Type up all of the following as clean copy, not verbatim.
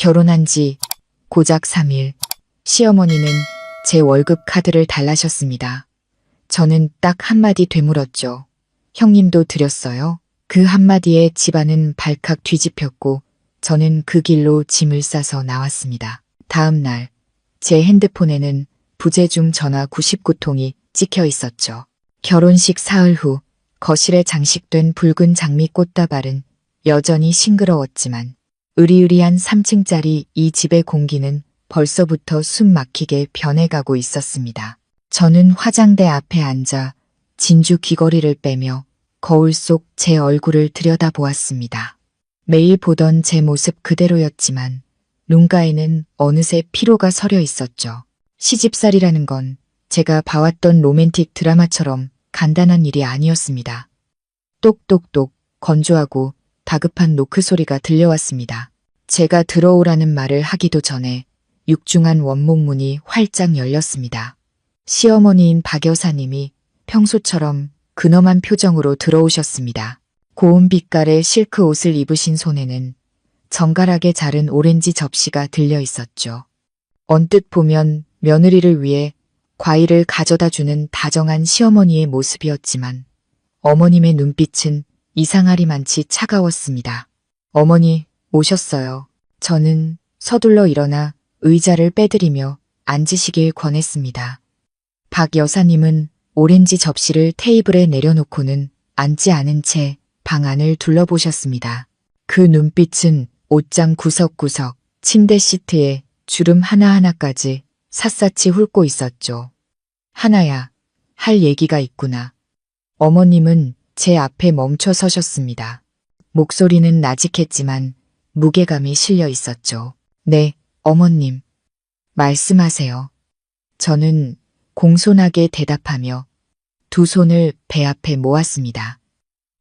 결혼한 지 고작 3일, 시어머니는 제 월급 카드를 달라셨습니다. 저는 딱 한마디 되물었죠. 형님도 드렸어요? 그 한마디에 집안은 발칵 뒤집혔고 저는 그 길로 짐을 싸서 나왔습니다. 다음 날 제 핸드폰에는 부재중 전화 99통이 찍혀 있었죠. 결혼식 사흘 후 거실에 장식된 붉은 장미 꽃다발은 여전히 싱그러웠지만 으리으리한 3층짜리 이 집의 공기는 벌써부터 숨 막히게 변해가고 있었습니다. 저는 화장대 앞에 앉아 진주 귀걸이를 빼며 거울 속 제 얼굴을 들여다보았습니다. 매일 보던 제 모습 그대로였지만 눈가에는 어느새 피로가 서려 있었죠. 시집살이라는 건 제가 봐왔던 로맨틱 드라마처럼 간단한 일이 아니었습니다. 똑똑똑 건조하고 다급한 노크 소리가 들려왔습니다. 제가 들어오라는 말을 하기도 전에 육중한 원목문이 활짝 열렸습니다. 시어머니인 박 여사님이 평소처럼 근엄한 표정으로 들어오셨습니다. 고운 빛깔의 실크 옷을 입으신 손에는 정갈하게 자른 오렌지 접시가 들려 있었죠. 언뜻 보면 며느리를 위해 과일을 가져다 주는 다정한 시어머니의 모습이었지만 어머님의 눈빛은 이상하리만치 차가웠습니다. 어머니, 오셨어요. 저는 서둘러 일어나 의자를 빼드리며 앉으시길 권했습니다. 박 여사님은 오렌지 접시를 테이블에 내려놓고는 앉지 않은 채 방 안을 둘러보셨습니다. 그 눈빛은 옷장 구석구석, 침대 시트에 주름 하나하나까지 샅샅이 훑고 있었죠. 하나야, 할 얘기가 있구나. 어머님은 제 앞에 멈춰 서셨습니다. 목소리는 나직했지만 무게감이 실려 있었죠. 네, 어머님. 말씀하세요. 저는 공손하게 대답하며 두 손을 배 앞에 모았습니다.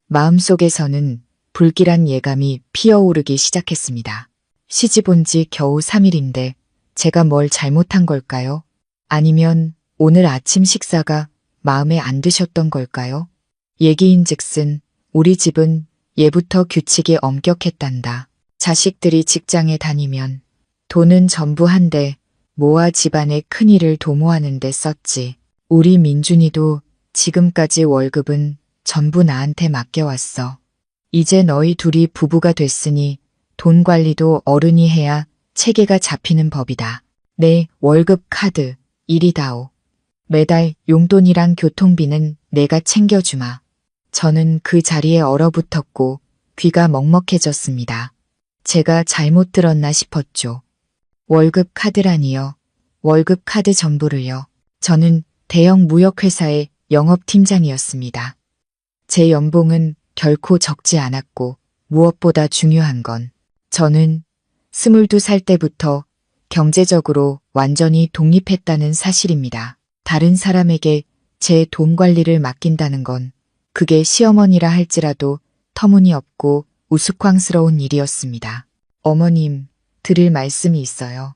마음속에서는 불길한 예감이 피어오르기 시작했습니다. 시집 온 지 겨우 3일인데 제가 뭘 잘못한 걸까요? 아니면 오늘 아침 식사가 마음에 안 드셨던 걸까요? 얘기인즉슨 우리 집은 예부터 규칙이 엄격했단다. 자식들이 직장에 다니면 돈은 전부 한데 모아 집안의 큰일을 도모하는 데 썼지. 우리 민준이도 지금까지 월급은 전부 나한테 맡겨왔어. 이제 너희 둘이 부부가 됐으니 돈 관리도 어른이 해야 체계가 잡히는 법이다. 내 월급 카드, 이리다오. 매달 용돈이랑 교통비는 내가 챙겨주마. 저는 그 자리에 얼어붙었고 귀가 먹먹해졌습니다. 제가 잘못 들었나 싶었죠. 월급 카드라니요. 월급 카드 전부를요. 저는 대형 무역회사의 영업팀장이었습니다. 제 연봉은 결코 적지 않았고 무엇보다 중요한 건 저는 22살 때부터 경제적으로 완전히 독립했다는 사실입니다. 다른 사람에게 제 돈 관리를 맡긴다는 건 그게 시어머니라 할지라도 터무니없고 우스꽝스러운 일이었습니다. 어머님, 드릴 말씀이 있어요.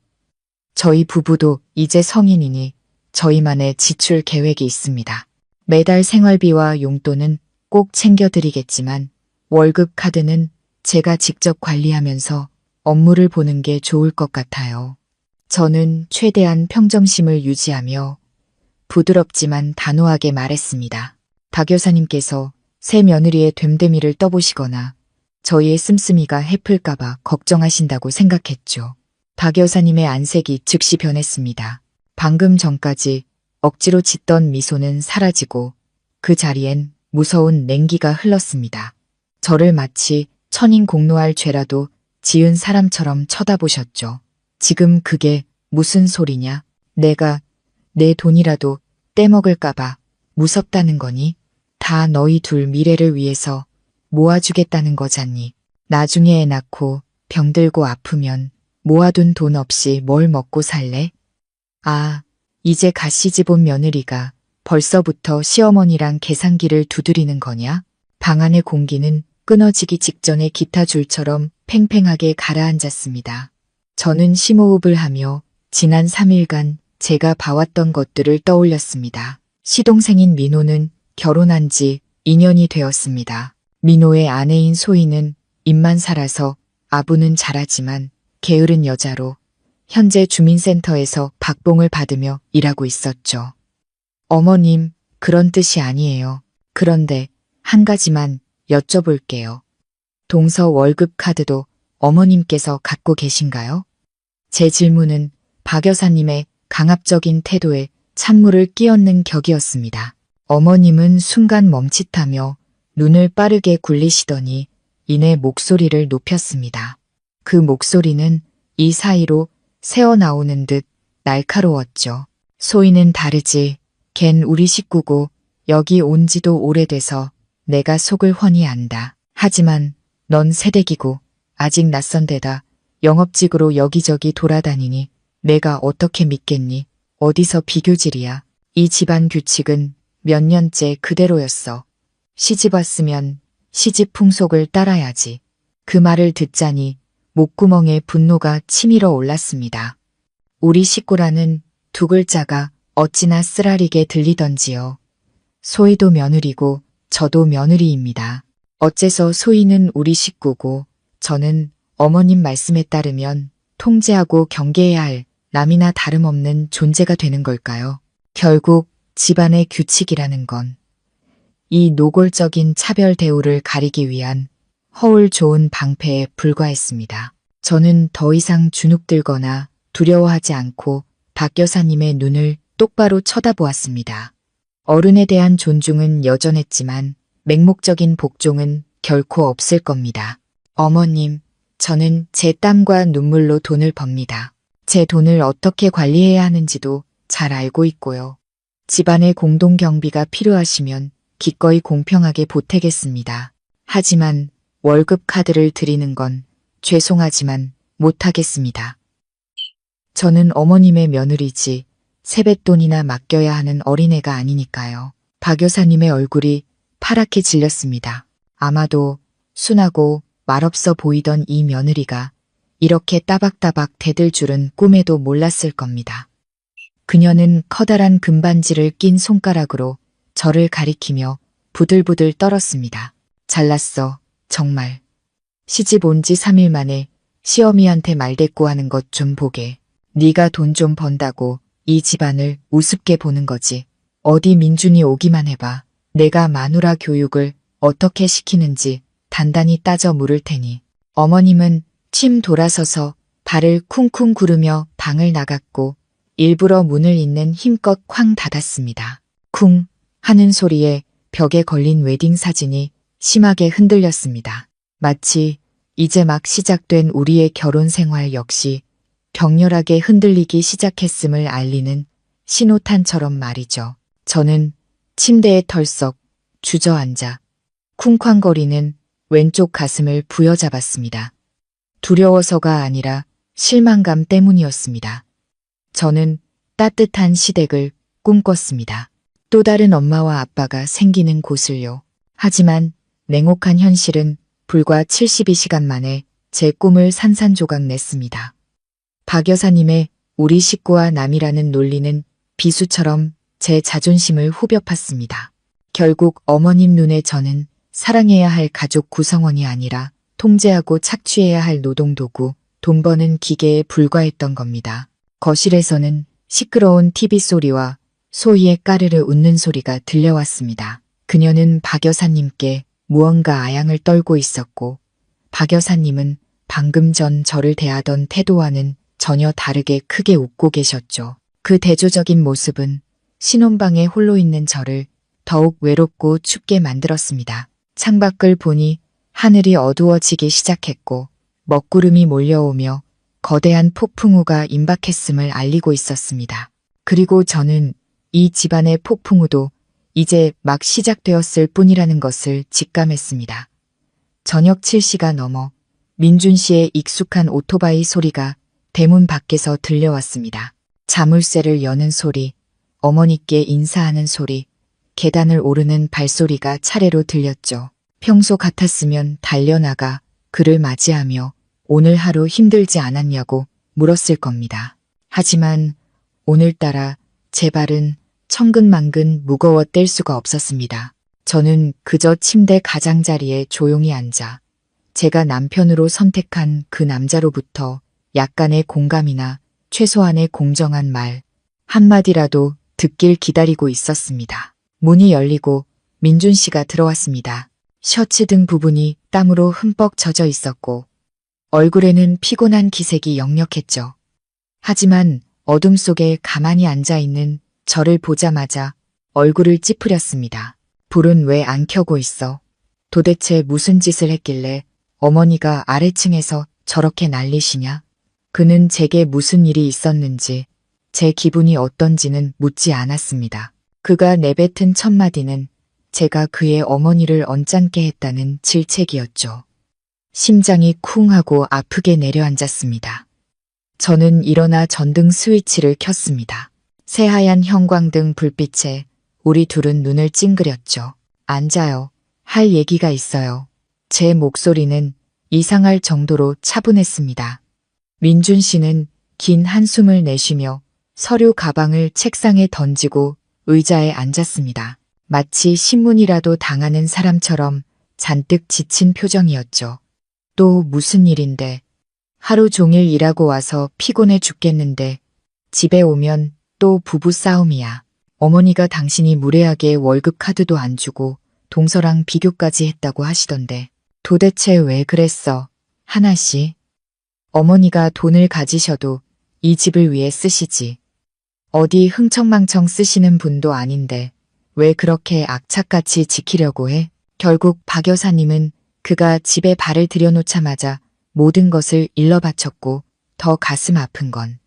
저희 부부도 이제 성인이니 저희만의 지출 계획이 있습니다. 매달 생활비와 용돈은 꼭 챙겨드리겠지만 월급 카드는 제가 직접 관리하면서 업무를 보는 게 좋을 것 같아요. 저는 최대한 평정심을 유지하며 부드럽지만 단호하게 말했습니다. 박 여사님께서 새 며느리의 됨됨이를 떠보시거나 저희의 씀씀이가 해플까봐 걱정하신다고 생각했죠. 박 여사님의 안색이 즉시 변했습니다. 방금 전까지 억지로 짓던 미소는 사라지고 그 자리엔 무서운 냉기가 흘렀습니다. 저를 마치 천인공노할 죄라도 지은 사람처럼 쳐다보셨죠. 지금 그게 무슨 소리냐? 내가 내 돈이라도 떼먹을까봐 무섭다는 거니? 다 너희 둘 미래를 위해서 모아주겠다는 거잖니. 나중에 애 낳고 병들고 아프면 모아둔 돈 없이 뭘 먹고 살래? 아, 이제 갓시집 온 며느리가 벌써부터 시어머니랑 계산기를 두드리는 거냐? 방 안의 공기는 끊어지기 직전에 기타 줄처럼 팽팽하게 가라앉았습니다. 저는 심호흡을 하며 지난 3일간 제가 봐왔던 것들을 떠올렸습니다. 시동생인 민호는 결혼한 지 2년이 되었습니다. 민호의 아내인 소희는 입만 살아서 아부는 잘하지만 게으른 여자로 현재 주민센터에서 박봉을 받으며 일하고 있었죠. 어머님, 그런 뜻이 아니에요. 그런데 한 가지만 여쭤볼게요. 동서 월급 카드도 어머님께서 갖고 계신가요? 제 질문은 박 여사님의 강압적인 태도에 찬물을 끼얹는 격이었습니다. 어머님은 순간 멈칫하며 눈을 빠르게 굴리시더니 이내 목소리를 높였습니다. 그 목소리는 이 사이로 새어나오는 듯 날카로웠죠. 소희는 다르지. 걘 우리 식구고 여기 온 지도 오래돼서 내가 속을 훤히 안다. 하지만 넌 새댁이고 아직 낯선 데다 영업직으로 여기저기 돌아다니니 내가 어떻게 믿겠니? 어디서 비교질이야. 이 집안 규칙은 몇 년째 그대로였어. 시집 왔으면 시집 풍속을 따라야지. 그 말을 듣자니 목구멍에 분노가 치밀어 올랐습니다. 우리 식구라는 두 글자가 어찌나 쓰라리게 들리던지요. 소희도 며느리고 저도 며느리입니다. 어째서 소희는 우리 식구고 저는 어머님 말씀에 따르면 통제하고 경계해야 할 남이나 다름없는 존재가 되는 걸까요? 결국 집안의 규칙이라는 건 이 노골적인 차별 대우를 가리기 위한 허울 좋은 방패에 불과했습니다. 저는 더 이상 주눅들거나 두려워하지 않고 박 여사님의 눈을 똑바로 쳐다보았습니다. 어른에 대한 존중은 여전했지만 맹목적인 복종은 결코 없을 겁니다. 어머님, 저는 제 땀과 눈물로 돈을 법니다. 제 돈을 어떻게 관리해야 하는지도 잘 알고 있고요. 집안의 공동 경비가 필요하시면 기꺼이 공평하게 보태겠습니다. 하지만 월급 카드를 드리는 건 죄송하지만 못하겠습니다. 저는 어머님의 며느리지 세뱃돈이나 맡겨야 하는 어린애가 아니니까요. 박 여사님의 얼굴이 파랗게 질렸습니다. 아마도 순하고 말없어 보이던 이 며느리가 이렇게 따박따박 대들 줄은 꿈에도 몰랐을 겁니다. 그녀는 커다란 금반지를 낀 손가락으로 저를 가리키며 부들부들 떨었습니다. 잘났어, 정말. 시집 온 지 3일 만에 시어미한테 말대꾸하는 것 좀 보게. 네가 돈 좀 번다고 이 집안을 우습게 보는 거지. 어디 민준이 오기만 해봐. 내가 마누라 교육을 어떻게 시키는지 단단히 따져 물을 테니. 어머님은 침 돌아서서 발을 쿵쿵 구르며 방을 나갔고 일부러 문을 잇는 힘껏 쾅 닫았습니다. 쿵 하는 소리에 벽에 걸린 웨딩 사진이 심하게 흔들렸습니다. 마치 이제 막 시작된 우리의 결혼 생활 역시 격렬하게 흔들리기 시작했음을 알리는 신호탄처럼 말이죠. 저는 침대에 털썩 주저앉아 쿵쾅거리는 왼쪽 가슴을 부여잡았습니다. 두려워서가 아니라 실망감 때문이었습니다. 저는 따뜻한 시댁을 꿈꿨습니다. 또 다른 엄마와 아빠가 생기는 곳을요. 하지만 냉혹한 현실은 불과 72시간 만에 제 꿈을 산산조각 냈습니다. 박 여사님의 우리 식구와 남이라는 논리는 비수처럼 제 자존심을 후벼 팠습니다. 결국 어머님 눈에 저는 사랑해야 할 가족 구성원이 아니라 통제하고 착취해야 할 노동도구, 돈 버는 기계에 불과했던 겁니다. 거실에서는 시끄러운 TV 소리와 소희의 까르르 웃는 소리가 들려왔습니다. 그녀는 박 여사님께 무언가 아양을 떨고 있었고 박 여사님은 방금 전 저를 대하던 태도와는 전혀 다르게 크게 웃고 계셨죠. 그 대조적인 모습은 신혼방에 홀로 있는 저를 더욱 외롭고 춥게 만들었습니다. 창밖을 보니 하늘이 어두워지기 시작했고 먹구름이 몰려오며 거대한 폭풍우가 임박했음을 알리고 있었습니다. 그리고 저는 이 집안의 폭풍우도 이제 막 시작되었을 뿐이라는 것을 직감했습니다. 저녁 7시가 넘어 민준 씨의 익숙한 오토바이 소리가 대문 밖에서 들려왔습니다. 자물쇠를 여는 소리, 어머니께 인사하는 소리, 계단을 오르는 발소리가 차례로 들렸죠. 평소 같았으면 달려나가 그를 맞이하며 오늘 하루 힘들지 않았냐고 물었을 겁니다. 하지만 오늘따라 제 발은 천근만근 무거워 뗄 수가 없었습니다. 저는 그저 침대 가장자리에 조용히 앉아 제가 남편으로 선택한 그 남자로부터 약간의 공감이나 최소한의 공정한 말 한마디라도 듣길 기다리고 있었습니다. 문이 열리고 민준 씨가 들어왔습니다. 셔츠 등 부분이 땀으로 흠뻑 젖어 있었고 얼굴에는 피곤한 기색이 역력했죠. 하지만 어둠 속에 가만히 앉아 있는 저를 보자마자 얼굴을 찌푸렸습니다. 불은 왜 안 켜고 있어? 도대체 무슨 짓을 했길래 어머니가 아래층에서 저렇게 난리시냐? 그는 제게 무슨 일이 있었는지 제 기분이 어떤지는 묻지 않았습니다. 그가 내뱉은 첫마디는 제가 그의 어머니를 언짢게 했다는 질책이었죠. 심장이 쿵 하고 아프게 내려앉았습니다. 저는 일어나 전등 스위치를 켰습니다. 새하얀 형광등 불빛에 우리 둘은 눈을 찡그렸죠. 앉아요. 할 얘기가 있어요. 제 목소리는 이상할 정도로 차분했습니다. 민준 씨는 긴 한숨을 내쉬며 서류 가방을 책상에 던지고 의자에 앉았습니다. 마치 신문이라도 당하는 사람처럼 잔뜩 지친 표정이었죠. 또 무슨 일인데? 하루 종일 일하고 와서 피곤해 죽겠는데 집에 오면 또 부부싸움이야. 어머니가 당신이 무례하게 월급 카드도 안 주고 동서랑 비교까지 했다고 하시던데 도대체 왜 그랬어? 하나 씨. 어머니가 돈을 가지셔도 이 집을 위해 쓰시지. 어디 흥청망청 쓰시는 분도 아닌데 왜 그렇게 악착같이 지키려고 해? 결국 박 여사님은 그가 집에 발을 들여놓자마자 모든 것을 일러 바쳤고 더 가슴 아픈 건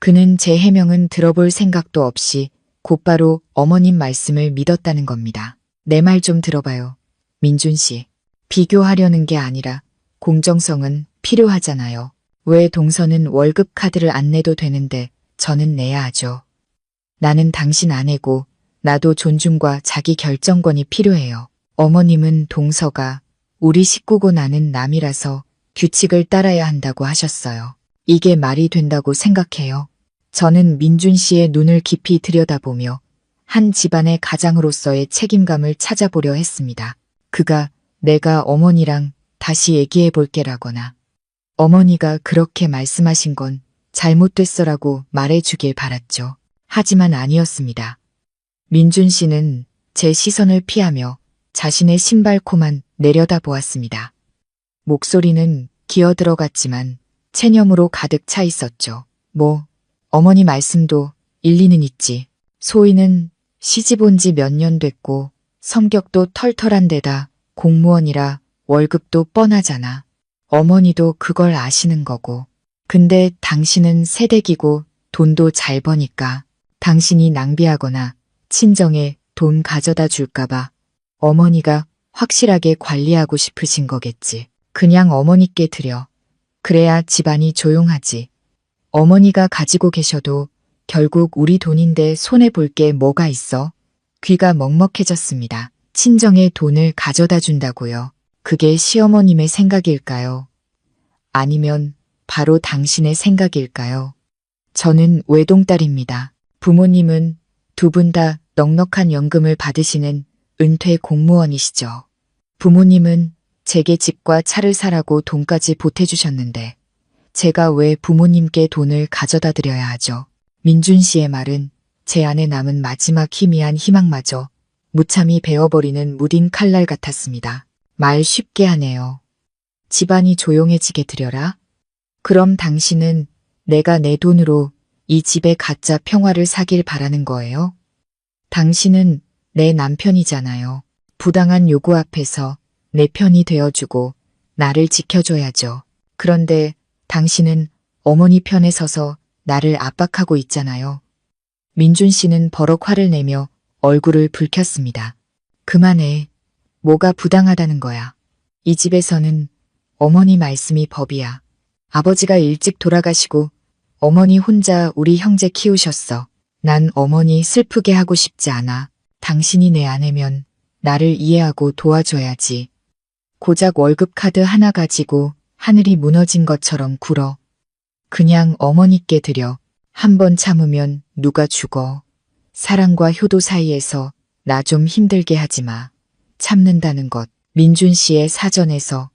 그는 제 해명은 들어볼 생각도 없이 곧바로 어머님 말씀을 믿었다는 겁니다. 내 말 좀 들어봐요. 민준 씨. 비교하려는 게 아니라 공정성은 필요하잖아요. 왜 동서는 월급 카드를 안 내도 되는데 저는 내야 하죠. 나는 당신 아내고 나도 존중과 자기 결정권이 필요해요. 어머님은 동서가 우리 식구고 나는 남이라서 규칙을 따라야 한다고 하셨어요. 이게 말이 된다고 생각해요. 저는 민준 씨의 눈을 깊이 들여다보며 한 집안의 가장으로서의 책임감을 찾아보려 했습니다. 그가 내가 어머니랑 다시 얘기해 볼게라거나 어머니가 그렇게 말씀하신 건 잘못됐어라고 말해주길 바랐죠. 하지만 아니었습니다. 민준 씨는 제 시선을 피하며 자신의 신발코만 내려다보았습니다. 목소리는 기어들어갔지만 체념으로 가득 차 있었죠. 뭐 어머니 말씀도 일리는 있지. 소희는 시집 온 지 몇 년 됐고 성격도 털털한 데다 공무원이라 월급도 뻔하잖아. 어머니도 그걸 아시는 거고. 근데 당신은 새댁이고 돈도 잘 버니까 당신이 낭비하거나 친정에 돈 가져다 줄까봐 어머니가 확실하게 관리하고 싶으신 거겠지. 그냥 어머니께 드려. 그래야 집안이 조용하지. 어머니가 가지고 계셔도 결국 우리 돈인데 손해볼 게 뭐가 있어? 귀가 먹먹해졌습니다. 친정에 돈을 가져다 준다고요. 그게 시어머님의 생각일까요? 아니면 바로 당신의 생각일까요? 저는 외동딸입니다. 부모님은 두 분 다 넉넉한 연금을 받으시는 은퇴 공무원이시죠. 부모님은 제게 집과 차를 사라고 돈까지 보태주셨는데 제가 왜 부모님께 돈을 가져다 드려야 하죠? 민준 씨의 말은 제 안에 남은 마지막 희미한 희망마저 무참히 베어버리는 무딘 칼날 같았습니다. 말 쉽게 하네요. 집안이 조용해지게 드려라? 그럼 당신은 내가 내 돈으로 이 집의 가짜 평화를 사길 바라는 거예요? 당신은 내 남편이잖아요. 부당한 요구 앞에서 내 편이 되어주고 나를 지켜줘야죠. 그런데 당신은 어머니 편에 서서 나를 압박하고 있잖아요. 민준 씨는 버럭 화를 내며 얼굴을 붉혔습니다. 그만해. 뭐가 부당하다는 거야. 이 집에서는 어머니 말씀이 법이야. 아버지가 일찍 돌아가시고 어머니 혼자 우리 형제 키우셨어. 난 어머니 슬프게 하고 싶지 않아. 당신이 내 아내면 나를 이해하고 도와줘야지. 고작 월급 카드 하나 가지고 하늘이 무너진 것처럼 굴어. 그냥 어머니께 드려. 한 번 참으면 누가 죽어. 사랑과 효도 사이에서 나 좀 힘들게 하지 마. 참는다는 것. 민준 씨의 사전에서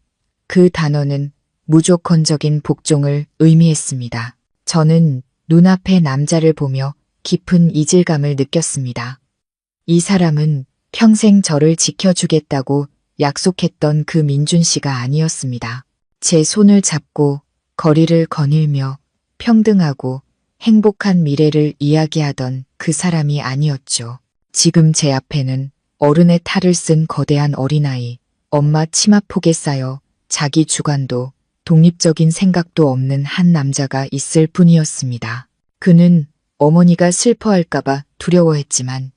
그 단어는 무조건적인 복종을 의미했습니다. 저는 눈앞의 남자를 보며 깊은 이질감을 느꼈습니다. 이 사람은 평생 저를 지켜주겠다고 약속했던 그 민준 씨가 아니었습니다. 제 손을 잡고 거리를 거닐며 평등하고 행복한 미래를 이야기하던 그 사람이 아니었죠. 지금 제 앞에는 어른의 탈을 쓴 거대한 어린아이, 엄마 치마폭에 쌓여 자기 주관도 독립적인 생각도 없는 한 남자가 있을 뿐이었습니다. 그는 어머니가 슬퍼할까봐 두려워했지만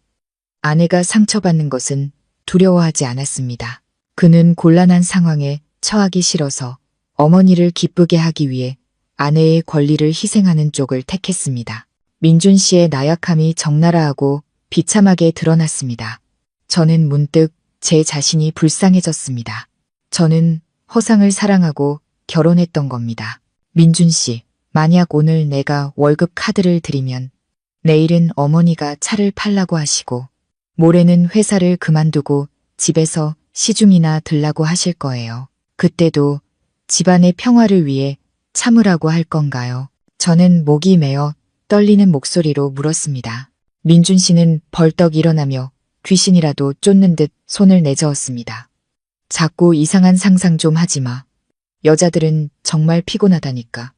아내가 상처받는 것은 두려워하지 않았습니다. 그는 곤란한 상황에 처하기 싫어서 어머니를 기쁘게 하기 위해 아내의 권리를 희생하는 쪽을 택했습니다. 민준 씨의 나약함이 적나라하고 비참하게 드러났습니다. 저는 문득 제 자신이 불쌍해졌습니다. 저는 허상을 사랑하고 결혼했던 겁니다. 민준 씨, 만약 오늘 내가 월급 카드를 드리면 내일은 어머니가 차를 팔라고 하시고 모레는 회사를 그만두고 집에서 시중이나 들라고 하실 거예요. 그때도 집안의 평화를 위해 참으라고 할 건가요? 저는 목이 메어 떨리는 목소리로 물었습니다. 민준 씨는 벌떡 일어나며 귀신이라도 쫓는 듯 손을 내저었습니다. 자꾸 이상한 상상 좀 하지 마. 여자들은 정말 피곤하다니까.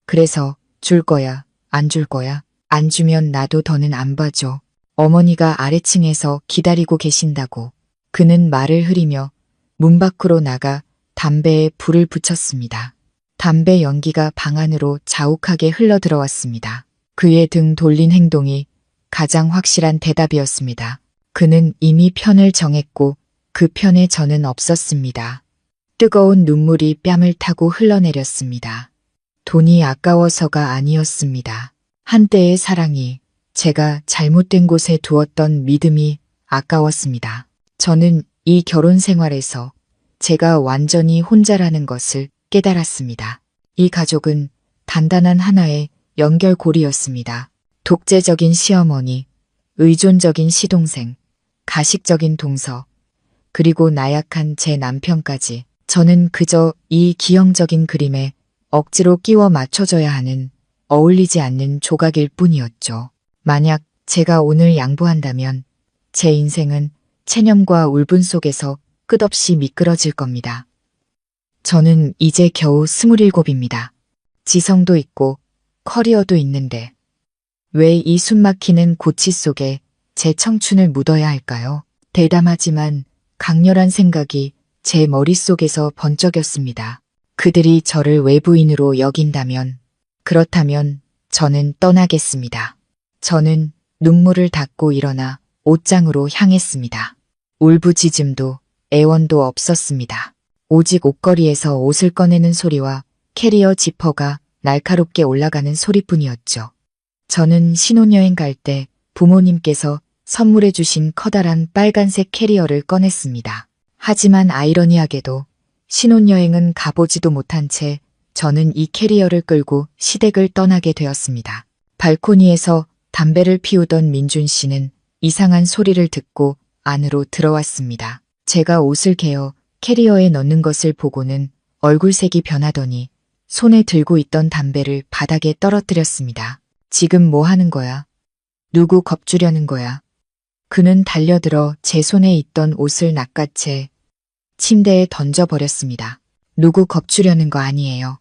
그래서 줄 거야, 안 줄 거야? 안 주면 나도 더는 안 봐줘. 어머니가 아래층에서 기다리고 계신다고. 그는 말을 흐리며 문 밖으로 나가 담배에 불을 붙였습니다. 담배 연기가 방 안으로 자욱하게 흘러들어왔습니다. 그의 등 돌린 행동이 가장 확실한 대답이었습니다. 그는 이미 편을 정했고 그 편에 저는 없었습니다. 뜨거운 눈물이 뺨을 타고 흘러내렸습니다. 돈이 아까워서가 아니었습니다. 한때의 사랑이, 제가 잘못된 곳에 두었던 믿음이 아까웠습니다. 저는 이 결혼 생활에서 제가 완전히 혼자라는 것을 깨달았습니다. 이 가족은 단단한 하나의 연결고리였습니다. 독재적인 시어머니, 의존적인 시동생, 가식적인 동서, 그리고 나약한 제 남편까지 저는 그저 이 기형적인 그림에 억지로 끼워 맞춰줘야 하는 어울리지 않는 조각일 뿐이었죠. 만약 제가 오늘 양보한다면 제 인생은 체념과 울분 속에서 끝없이 미끄러질 겁니다. 저는 이제 겨우 27입니다. 지성도 있고 커리어도 있는데 왜 이 숨막히는 고치 속에 제 청춘을 묻어야 할까요? 대담하지만 강렬한 생각이 제 머릿속에서 번쩍였습니다. 그들이 저를 외부인으로 여긴다면, 그렇다면 저는 떠나겠습니다. 저는 눈물을 닦고 일어나 옷장으로 향했습니다. 울부짖음도 애원도 없었습니다. 오직 옷걸이에서 옷을 꺼내는 소리와 캐리어 지퍼가 날카롭게 올라가는 소리뿐이었죠. 저는 신혼여행 갈 때 부모님께서 선물해 주신 커다란 빨간색 캐리어를 꺼냈습니다. 하지만 아이러니하게도 신혼여행은 가보지도 못한 채 저는 이 캐리어를 끌고 시댁을 떠나게 되었습니다. 발코니에서 담배를 피우던 민준 씨는 이상한 소리를 듣고 안으로 들어왔습니다. 제가 옷을 개어 캐리어에 넣는 것을 보고는 얼굴색이 변하더니 손에 들고 있던 담배를 바닥에 떨어뜨렸습니다. 지금 뭐 하는 거야? 누구 겁주려는 거야? 그는 달려들어 제 손에 있던 옷을 낚아채 침대에 던져버렸습니다. 누구 겁주려는 거 아니에요.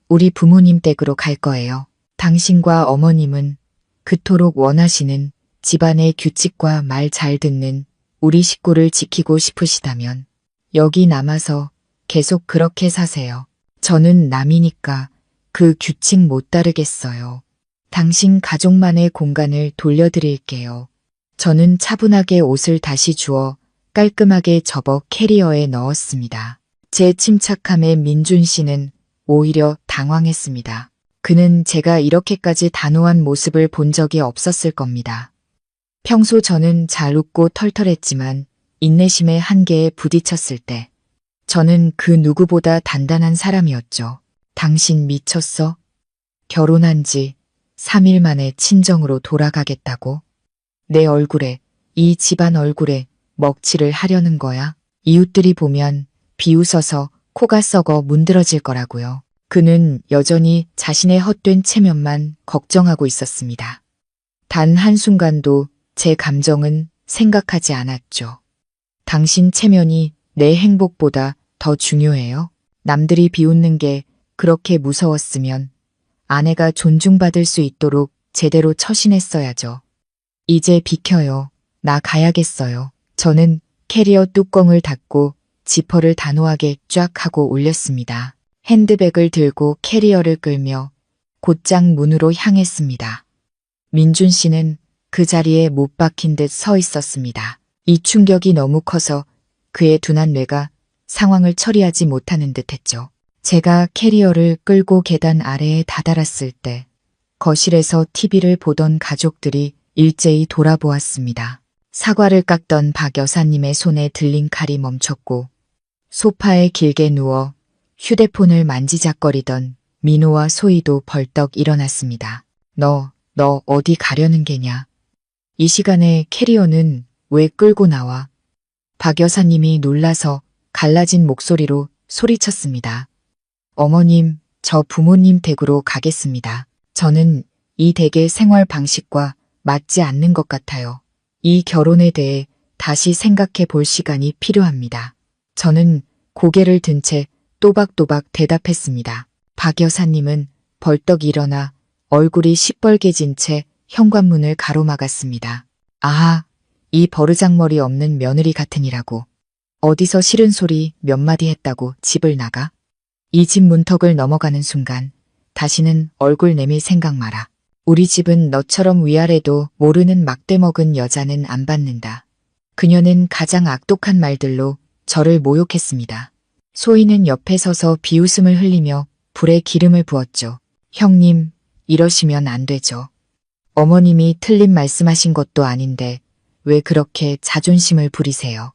우리 부모님 댁으로 갈 거예요. 당신과 어머님은 그토록 원하시는 집안의 규칙과 말 잘 듣는 우리 식구를 지키고 싶으시다면 여기 남아서 계속 그렇게 사세요. 저는 남이니까 그 규칙 못 따르겠어요. 당신 가족만의 공간을 돌려드릴게요. 저는 차분하게 옷을 다시 주워 깔끔하게 접어 캐리어에 넣었습니다. 제 침착함에 민준 씨는 오히려 당황했습니다. 그는 제가 이렇게까지 단호한 모습을 본 적이 없었을 겁니다. 평소 저는 잘 웃고 털털했지만 인내심의 한계에 부딪혔을 때 저는 그 누구보다 단단한 사람이었죠. 당신 미쳤어? 결혼한 지 3일 만에 친정으로 돌아가겠다고? 내 얼굴에, 이 집안 얼굴에 먹칠을 하려는 거야? 이웃들이 보면 비웃어서 코가 썩어 문드러질 거라고요. 그는 여전히 자신의 헛된 체면만 걱정하고 있었습니다. 단 한순간도 제 감정은 생각하지 않았죠. 당신 체면이 내 행복보다 더 중요해요? 남들이 비웃는 게 그렇게 무서웠으면 아내가 존중받을 수 있도록 제대로 처신했어야죠. 이제 비켜요. 나 가야겠어요. 저는 캐리어 뚜껑을 닫고 지퍼를 단호하게 쫙 하고 올렸습니다. 핸드백을 들고 캐리어를 끌며 곧장 문으로 향했습니다. 민준 씨는 그 자리에 못 박힌 듯 서 있었습니다. 이 충격이 너무 커서 그의 둔한 뇌가 상황을 처리하지 못하는 듯 했죠. 제가 캐리어를 끌고 계단 아래에 다다랐을 때 거실에서 TV를 보던 가족들이 일제히 돌아보았습니다. 사과를 깎던 박 여사님의 손에 들린 칼이 멈췄고 소파에 길게 누워 휴대폰을 만지작거리던 민호와 소희도 벌떡 일어났습니다. 너 어디 가려는 게냐? 이 시간에 캐리어는 왜 끌고 나와? 박 여사님이 놀라서 갈라진 목소리로 소리쳤습니다. 어머님, 저 부모님 댁으로 가겠습니다. 저는 이 댁의 생활 방식과 맞지 않는 것 같아요. 이 결혼에 대해 다시 생각해 볼 시간이 필요합니다. 저는 고개를 든 채 또박또박 대답했습니다. 박 여사님은 벌떡 일어나 얼굴이 시뻘개진 채 현관문을 가로막았습니다. 아하, 이 버르장머리 없는 며느리 같으니라고. 어디서 싫은 소리 몇 마디 했다고 집을 나가? 이 집 문턱을 넘어가는 순간 다시는 얼굴 내밀 생각 마라. 우리 집은 너처럼 위아래도 모르는 막대 먹은 여자는 안 받는다. 그녀는 가장 악독한 말들로 저를 모욕했습니다. 소희는 옆에 서서 비웃음을 흘리며 불에 기름을 부었죠. 형님, 이러시면 안 되죠. 어머님이 틀린 말씀하신 것도 아닌데 왜 그렇게 자존심을 부리세요?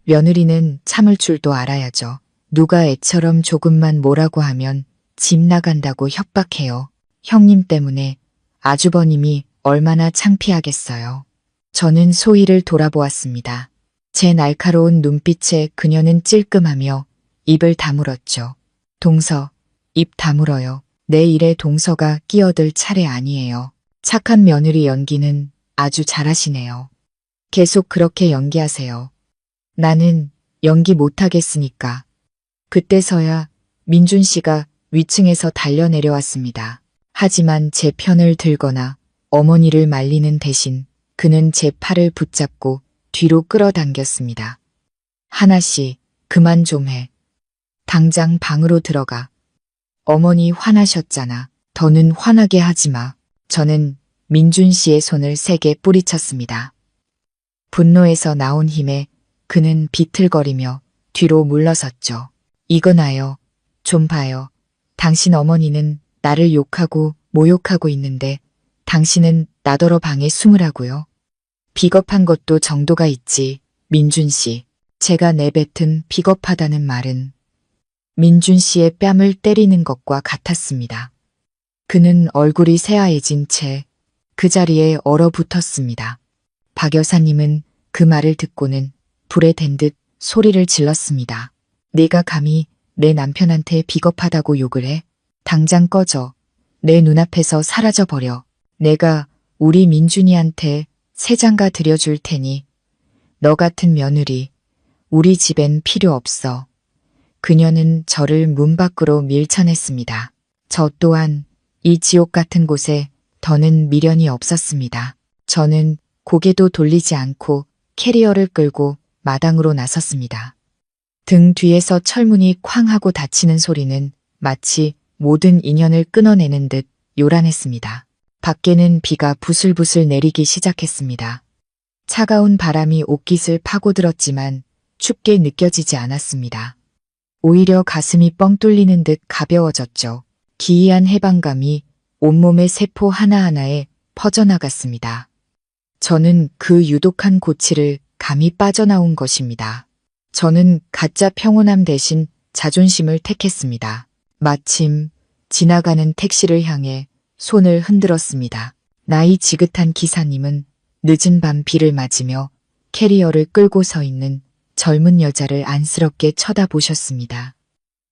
며느리는 참을 줄도 알아야죠. 누가 애처럼 조금만 뭐라고 하면 집 나간다고 협박해요. 형님 때문에 아주버님이 얼마나 창피하겠어요. 저는 소희를 돌아보았습니다. 제 날카로운 눈빛에 그녀는 찔끔하며 입을 다물었죠. 동서, 입 다물어요. 내 일에 동서가 끼어들 차례 아니에요. 착한 며느리 연기는 아주 잘하시네요. 계속 그렇게 연기하세요. 나는 연기 못하겠으니까. 그때서야 민준 씨가 위층에서 달려내려왔습니다. 하지만 제 편을 들거나 어머니를 말리는 대신 그는 제 팔을 붙잡고 뒤로 끌어당겼습니다. 하나 씨, 그만 좀 해. 당장 방으로 들어가. 어머니 화나셨잖아. 더는 화나게 하지 마. 저는 민준 씨의 손을 세게 뿌리쳤습니다. 분노에서 나온 힘에 그는 비틀거리며 뒤로 물러섰죠. 이거나요. 좀 봐요. 당신 어머니는 나를 욕하고 모욕하고 있는데 당신은 나더러 방에 숨으라고요. 비겁한 것도 정도가 있지, 민준 씨. 제가 내뱉은 비겁하다는 말은 민준 씨의 뺨을 때리는 것과 같았습니다. 그는 얼굴이 새하얘진 채 그 자리에 얼어붙었습니다. 박 여사님은 그 말을 듣고는 불에 댄 듯 소리를 질렀습니다. 네가 감히 내 남편한테 비겁하다고 욕을 해? 당장 꺼져. 내 눈앞에서 사라져버려. 내가 우리 민준이한테 새 장가 들여줄 테니 너 같은 며느리 우리 집엔 필요 없어. 그녀는 저를 문 밖으로 밀쳐냈습니다. 저 또한 이 지옥 같은 곳에 더는 미련이 없었습니다. 저는 고개도 돌리지 않고 캐리어를 끌고 마당으로 나섰습니다. 등 뒤에서 철문이 쾅 하고 닫히는 소리는 마치 모든 인연을 끊어내는 듯 요란했습니다. 밖에는 비가 부슬부슬 내리기 시작했습니다. 차가운 바람이 옷깃을 파고들었지만 춥게 느껴지지 않았습니다. 오히려 가슴이 뻥 뚫리는 듯 가벼워졌죠. 기이한 해방감이 온몸의 세포 하나하나에 퍼져나갔습니다. 저는 그 유독한 고치를 감히 빠져나온 것입니다. 저는 가짜 평온함 대신 자존심을 택했습니다. 마침 지나가는 택시를 향해 손을 흔들었습니다. 나이 지긋한 기사님은 늦은 밤 비를 맞으며 캐리어를 끌고 서 있는 젊은 여자를 안쓰럽게 쳐다보셨습니다.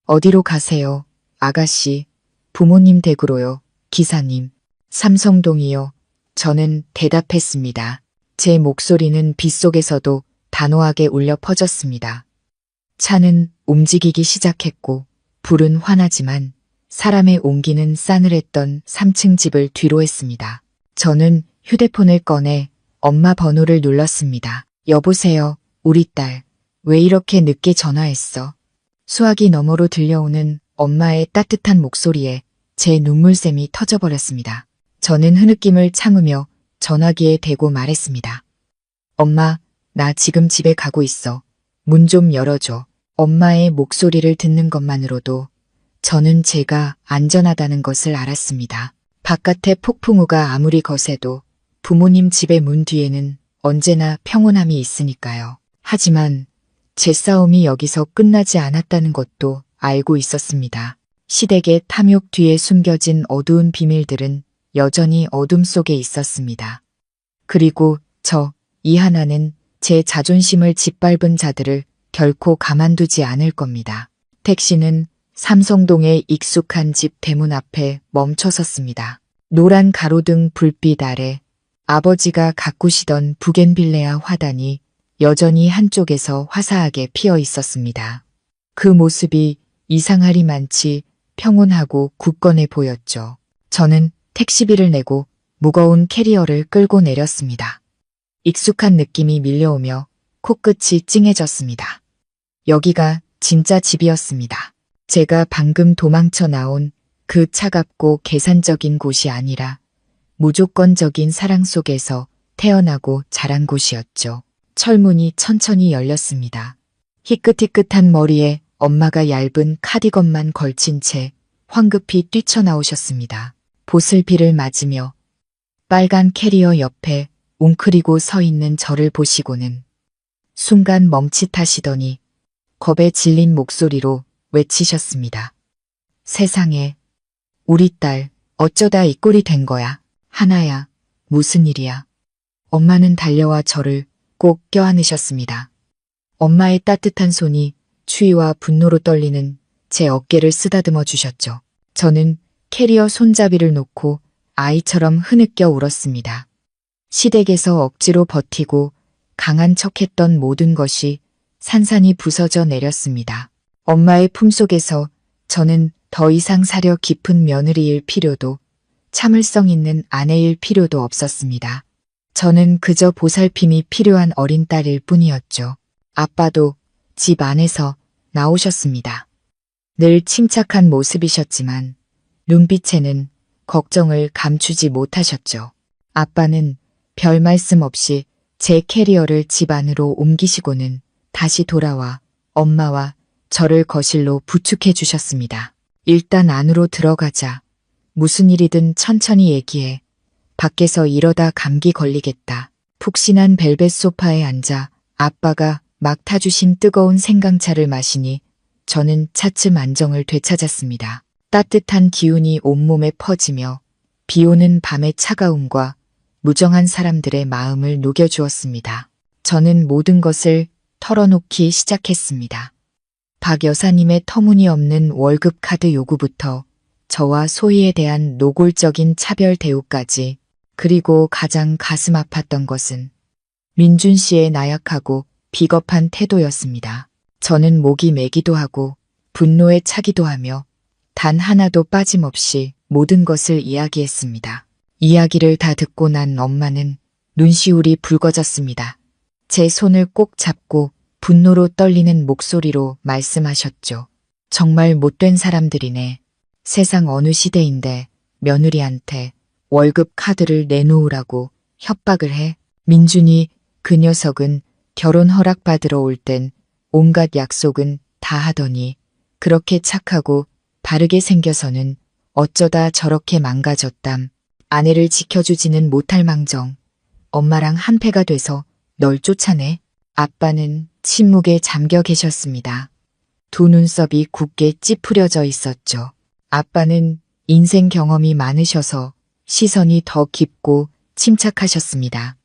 어디로 가세요? 아가씨, 부모님 댁으로요. 기사님, 삼성동이요. 저는 대답했습니다. 제 목소리는 빗속에서도 단호하게 울려 퍼졌습니다. 차는 움직이기 시작했고 불은 환하지만 사람의 온기는 싸늘했던 3층 집을 뒤로 했습니다. 저는 휴대폰을 꺼내 엄마 번호를 눌렀습니다. 여보세요, 우리 딸. 왜 이렇게 늦게 전화했어? 수화기 너머로 들려오는 엄마의 따뜻한 목소리에 제 눈물샘이 터져버렸습니다. 저는 흐느낌을 참으며 전화기에 대고 말했습니다. 엄마, 나 지금 집에 가고 있어. 문 좀 열어줘. 엄마의 목소리를 듣는 것만으로도 저는 제가 안전하다는 것을 알았습니다. 바깥의 폭풍우가 아무리 거세도 부모님 집의 문 뒤에는 언제나 평온함이 있으니까요. 하지만 제 싸움이 여기서 끝나지 않았다는 것도 알고 있었습니다. 시댁의 탐욕 뒤에 숨겨진 어두운 비밀들은 여전히 어둠 속에 있었습니다. 그리고 이 하나는 제 자존심을 짓밟은 자들을 결코 가만두지 않을 겁니다. 택시는 삼성동의 익숙한 집 대문 앞에 멈춰섰습니다. 노란 가로등 불빛 아래 아버지가 가꾸시던 부겐빌레아 화단이 여전히 한쪽에서 화사하게 피어 있었습니다. 그 모습이 이상하리만치 평온하고 굳건해 보였죠. 저는 택시비를 내고 무거운 캐리어를 끌고 내렸습니다. 익숙한 느낌이 밀려오며 코끝이 찡해졌습니다. 여기가 진짜 집이었습니다. 제가 방금 도망쳐 나온 그 차갑고 계산적인 곳이 아니라 무조건적인 사랑 속에서 태어나고 자란 곳이었죠. 철문이 천천히 열렸습니다. 희끗희끗한 머리에 엄마가 얇은 카디건만 걸친 채 황급히 뛰쳐나오셨습니다. 보슬비를 맞으며 빨간 캐리어 옆에 웅크리고 서 있는 저를 보시고는 순간 멈칫하시더니 겁에 질린 목소리로 외치셨습니다. 세상에, 우리 딸 어쩌다 이 꼴이 된 거야. 하나야, 무슨 일이야. 엄마는 달려와 저를 꼭 껴안으셨습니다. 엄마의 따뜻한 손이 추위와 분노로 떨리는 제 어깨를 쓰다듬어 주셨죠. 저는 캐리어 손잡이를 놓고 아이처럼 흐느껴 울었습니다. 시댁에서 억지로 버티고 강한 척했던 모든 것이 산산이 부서져 내렸습니다. 엄마의 품속에서 저는 더 이상 사려 깊은 며느리일 필요도 참을성 있는 아내일 필요도 없었습니다. 저는 그저 보살핌이 필요한 어린 딸일 뿐이었죠. 아빠도 집 안에서 나오셨습니다. 늘 침착한 모습이셨지만 눈빛에는 걱정을 감추지 못하셨죠. 아빠는 별 말씀 없이 제 캐리어를 집 안으로 옮기시고는 다시 돌아와 엄마와 저를 거실로 부축해 주셨습니다. 일단 안으로 들어가자. 무슨 일이든 천천히 얘기해. 밖에서 이러다 감기 걸리겠다. 푹신한 벨벳 소파에 앉아 아빠가 막 타주신 뜨거운 생강차를 마시니 저는 차츰 안정을 되찾았습니다. 따뜻한 기운이 온몸에 퍼지며 비오는 밤의 차가움과 무정한 사람들의 마음을 녹여주었습니다. 저는 모든 것을 털어놓기 시작했습니다. 박 여사님의 터무니없는 월급 카드 요구부터 저와 소희에 대한 노골적인 차별 대우까지, 그리고 가장 가슴 아팠던 것은 민준 씨의 나약하고 비겁한 태도였습니다. 저는 목이 메기도 하고 분노에 차기도 하며 단 하나도 빠짐없이 모든 것을 이야기했습니다. 이야기를 다 듣고 난 엄마는 눈시울이 붉어졌습니다. 제 손을 꼭 잡고 분노로 떨리는 목소리로 말씀하셨죠. 정말 못된 사람들이네. 세상 어느 시대인데 며느리한테 월급 카드를 내놓으라고 협박을 해. 민준이, 그 녀석은 결혼 허락받으러 올 땐 온갖 약속은 다 하더니 그렇게 착하고 바르게 생겨서는 어쩌다 저렇게 망가졌담. 아내를 지켜주지는 못할 망정 엄마랑 한패가 돼서 널 쫓아내. 아빠는 침묵에 잠겨 계셨습니다. 두 눈썹이 굳게 찌푸려져 있었죠. 아빠는 인생 경험이 많으셔서 시선이 더 깊고 침착하셨습니다.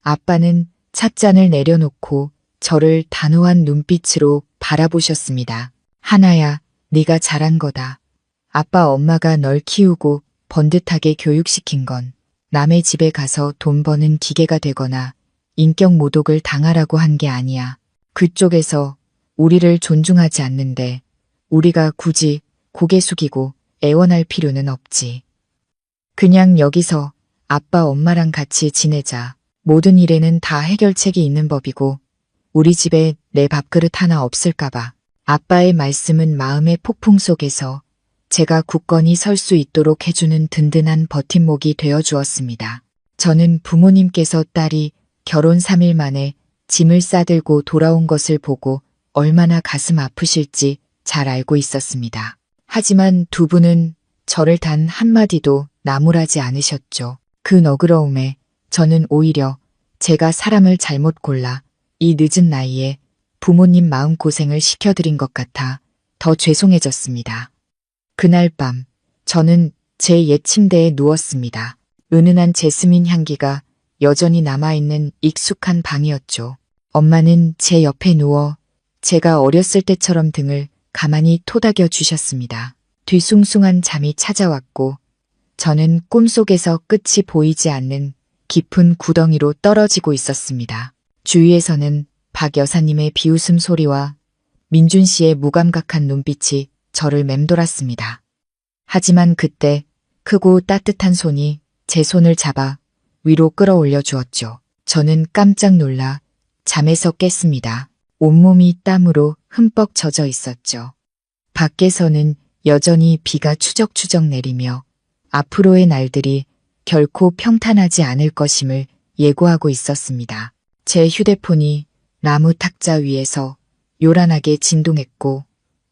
아빠는 찻잔을 내려놓고 저를 단호한 눈빛으로 바라보셨습니다. 하나야, 네가 잘한 거다. 아빠 엄마가 널 키우고 번듯하게 교육시킨 건 남의 집에 가서 돈 버는 기계가 되거나 인격 모독을 당하라고 한 게 아니야. 그쪽에서 우리를 존중하지 않는데 우리가 굳이 고개 숙이고 애원할 필요는 없지. 그냥 여기서 아빠 엄마랑 같이 지내자. 모든 일에는 다 해결책이 있는 법이고 우리 집에 내 밥그릇 하나 없을까봐. 아빠의 말씀은 마음의 폭풍 속에서 제가 굳건히 설 수 있도록 해주는 든든한 버팀목이 되어 주었습니다. 저는 부모님께서 딸이 결혼 3일 만에 짐을 싸들고 돌아온 것을 보고 얼마나 가슴 아프실지 잘 알고 있었습니다. 하지만 두 분은 저를 단 한마디도 나무라지 않으셨죠. 그 너그러움에 저는 오히려 제가 사람을 잘못 골라 이 늦은 나이에 부모님 마음고생을 시켜드린 것 같아 더 죄송해졌습니다. 그날 밤 저는 제 옛 침대에 누웠습니다. 은은한 제스민 향기가 여전히 남아있는 익숙한 방이었죠. 엄마는 제 옆에 누워 제가 어렸을 때처럼 등을 가만히 토닥여 주셨습니다. 뒤숭숭한 잠이 찾아왔고 저는 꿈속에서 끝이 보이지 않는 깊은 구덩이로 떨어지고 있었습니다. 주위에서는 박 여사님의 비웃음 소리와 민준 씨의 무감각한 눈빛이 저를 맴돌았습니다. 하지만 그때 크고 따뜻한 손이 제 손을 잡아 위로 끌어올려 주었죠. 저는 깜짝 놀라 잠에서 깼습니다. 온몸이 땀으로 흠뻑 젖어 있었죠. 밖에서는 여전히 비가 추적추적 내리며 앞으로의 날들이 결코 평탄하지 않을 것임을 예고하고 있었습니다. 제 휴대폰이 나무 탁자 위에서 요란하게 진동했고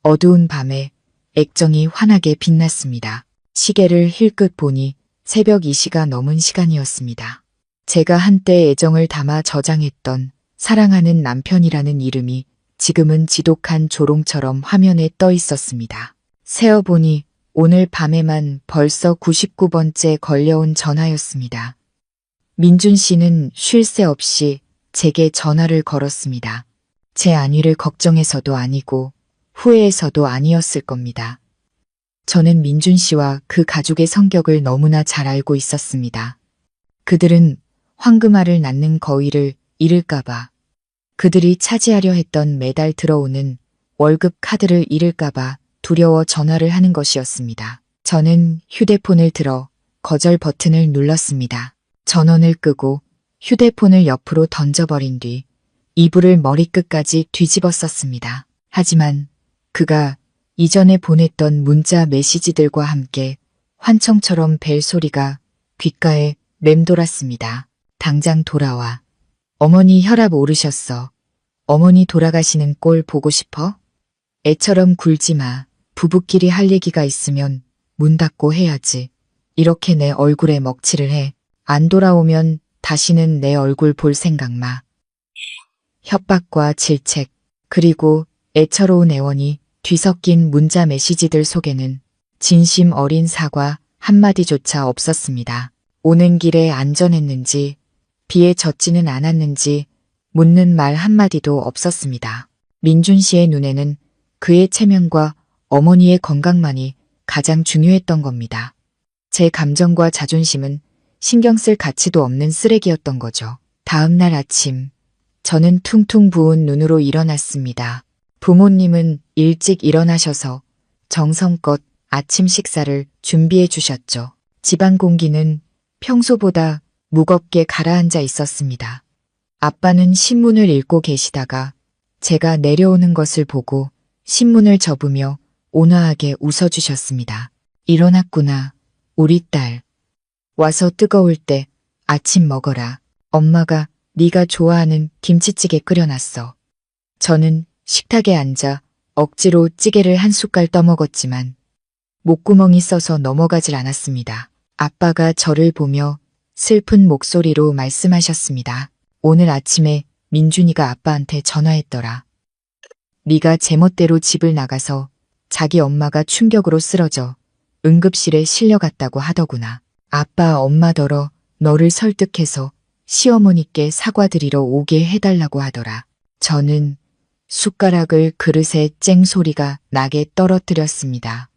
어두운 밤에 액정이 환하게 빛났습니다. 시계를 힐끗 보니 새벽 2시가 넘은 시간이었습니다. 제가 한때 애정을 담아 저장했던 사랑하는 남편이라는 이름이 지금은 지독한 조롱처럼 화면에 떠 있었습니다. 세어보니 오늘 밤에만 벌써 99번째 걸려온 전화였습니다. 민준 씨는 쉴 새 없이 제게 전화를 걸었습니다. 제 안위를 걱정해서도 아니고 후회해서도 아니었을 겁니다. 저는 민준 씨와 그 가족의 성격을 너무나 잘 알고 있었습니다. 그들은 황금알을 낳는 거위를 잃을까봐, 그들이 차지하려 했던 매달 들어오는 월급 카드를 잃을까봐 두려워 전화를 하는 것이었습니다. 저는 휴대폰을 들어 거절 버튼을 눌렀습니다. 전원을 끄고 휴대폰을 옆으로 던져버린 뒤 이불을 머리끝까지 뒤집어 썼습니다. 하지만 그가 이전에 보냈던 문자 메시지들과 함께 환청처럼 벨 소리가 귓가에 맴돌았습니다. 당장 돌아와. 어머니 혈압 오르셨어. 어머니 돌아가시는 꼴 보고 싶어? 애처럼 굴지 마. 부부끼리 할 얘기가 있으면 문 닫고 해야지. 이렇게 내 얼굴에 먹칠을 해. 안 돌아오면 다시는 내 얼굴 볼 생각 마. 협박과 질책, 그리고 애처로운 애원이 뒤섞인 문자 메시지들 속에는 진심 어린 사과 한마디조차 없었습니다. 오는 길에 안전했는지, 비에 젖지는 않았는지 묻는 말 한마디도 없었습니다. 민준 씨의 눈에는 그의 체면과 어머니의 건강만이 가장 중요했던 겁니다. 제 감정과 자존심은 신경 쓸 가치도 없는 쓰레기였던 거죠. 다음 날 아침, 저는 퉁퉁 부은 눈으로 일어났습니다. 부모님은 일찍 일어나셔서 정성껏 아침 식사를 준비해 주셨죠. 집안 공기는 평소보다 무겁게 가라앉아 있었습니다. 아빠는 신문을 읽고 계시다가 제가 내려오는 것을 보고 신문을 접으며 온화하게 웃어주셨습니다. 일어났구나, 우리 딸. 와서 뜨거울 때 아침 먹어라. 엄마가 네가 좋아하는 김치찌개 끓여놨어. 저는 식탁에 앉아 억지로 찌개를 한 숟갈 떠먹었지만 목구멍이 써서 넘어가질 않았습니다. 아빠가 저를 보며 슬픈 목소리로 말씀하셨습니다. 오늘 아침에 민준이가 아빠한테 전화했더라. 네가 제멋대로 집을 나가서 자기 엄마가 충격으로 쓰러져 응급실에 실려갔다고 하더구나. 아빠 엄마더러 너를 설득해서 시어머니께 사과드리러 오게 해달라고 하더라. 저는 숟가락을 그릇에 쨍 소리가 나게 떨어뜨렸습니다.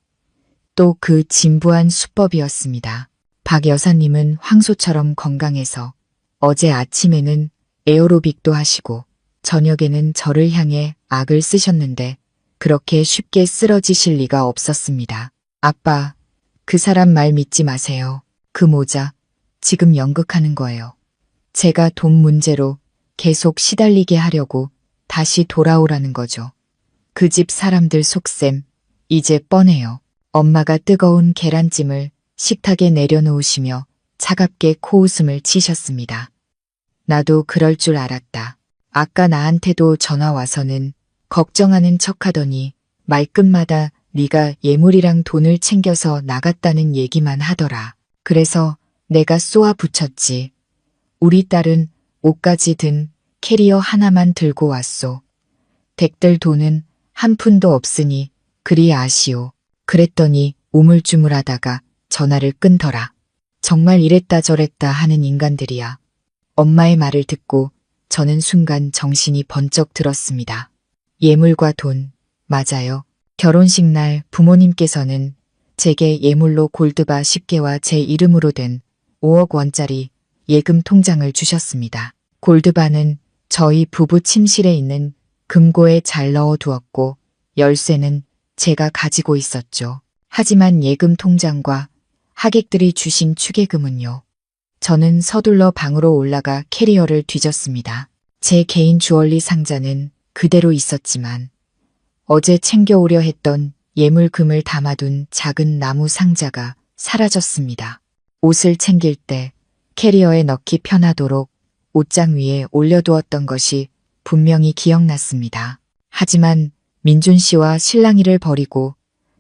또 그 진부한 수법이었습니다. 박 여사님은 황소처럼 건강해서 어제 아침에는 에어로빅도 하시고 저녁에는 저를 향해 악을 쓰셨는데 그렇게 쉽게 쓰러지실 리가 없었습니다. 아빠, 그 사람 말 믿지 마세요. 그 모자, 지금 연극하는 거예요. 제가 돈 문제로 계속 시달리게 하려고 다시 돌아오라는 거죠. 그 집 사람들 속셈, 이제 뻔해요. 엄마가 뜨거운 계란찜을 식탁에 내려놓으시며 차갑게 코웃음을 치셨습니다. 나도 그럴 줄 알았다. 아까 나한테도 전화 와서는 걱정하는 척하더니 말끝마다 네가 예물이랑 돈을 챙겨서 나갔다는 얘기만 하더라. 그래서 내가 쏘아 붙였지. 우리 딸은 옷까지 든 캐리어 하나만 들고 왔소. 댁들 돈은 한 푼도 없으니 그리 아시오. 그랬더니 우물쭈물하다가 전화를 끊더라. 정말 이랬다 저랬다 하는 인간들이야. 엄마의 말을 듣고 저는 순간 정신이 번쩍 들었습니다. 예물과 돈, 맞아요. 결혼식 날 부모님께서는 제게 예물로 골드바 10개와 제 이름으로 된 5억 원짜리 예금 통장을 주셨습니다. 골드바는 저희 부부 침실에 있는 금고에 잘 넣어두었고 열쇠는 제가 가지고 있었죠. 하지만 예금 통장과 하객들이 주신 축예금은요. 저는 서둘러 방으로 올라가 캐리어를 뒤졌습니다. 제 개인 주얼리 상자는 그대로 있었지만 어제 챙겨오려 했던 예물금을 담아둔 작은 나무 상자가 사라졌습니다. 옷을 챙길 때 캐리어에 넣기 편하도록 옷장 위에 올려두었던 것이 분명히 기억났습니다. 하지만 민준 씨와 실랑이를 벌이고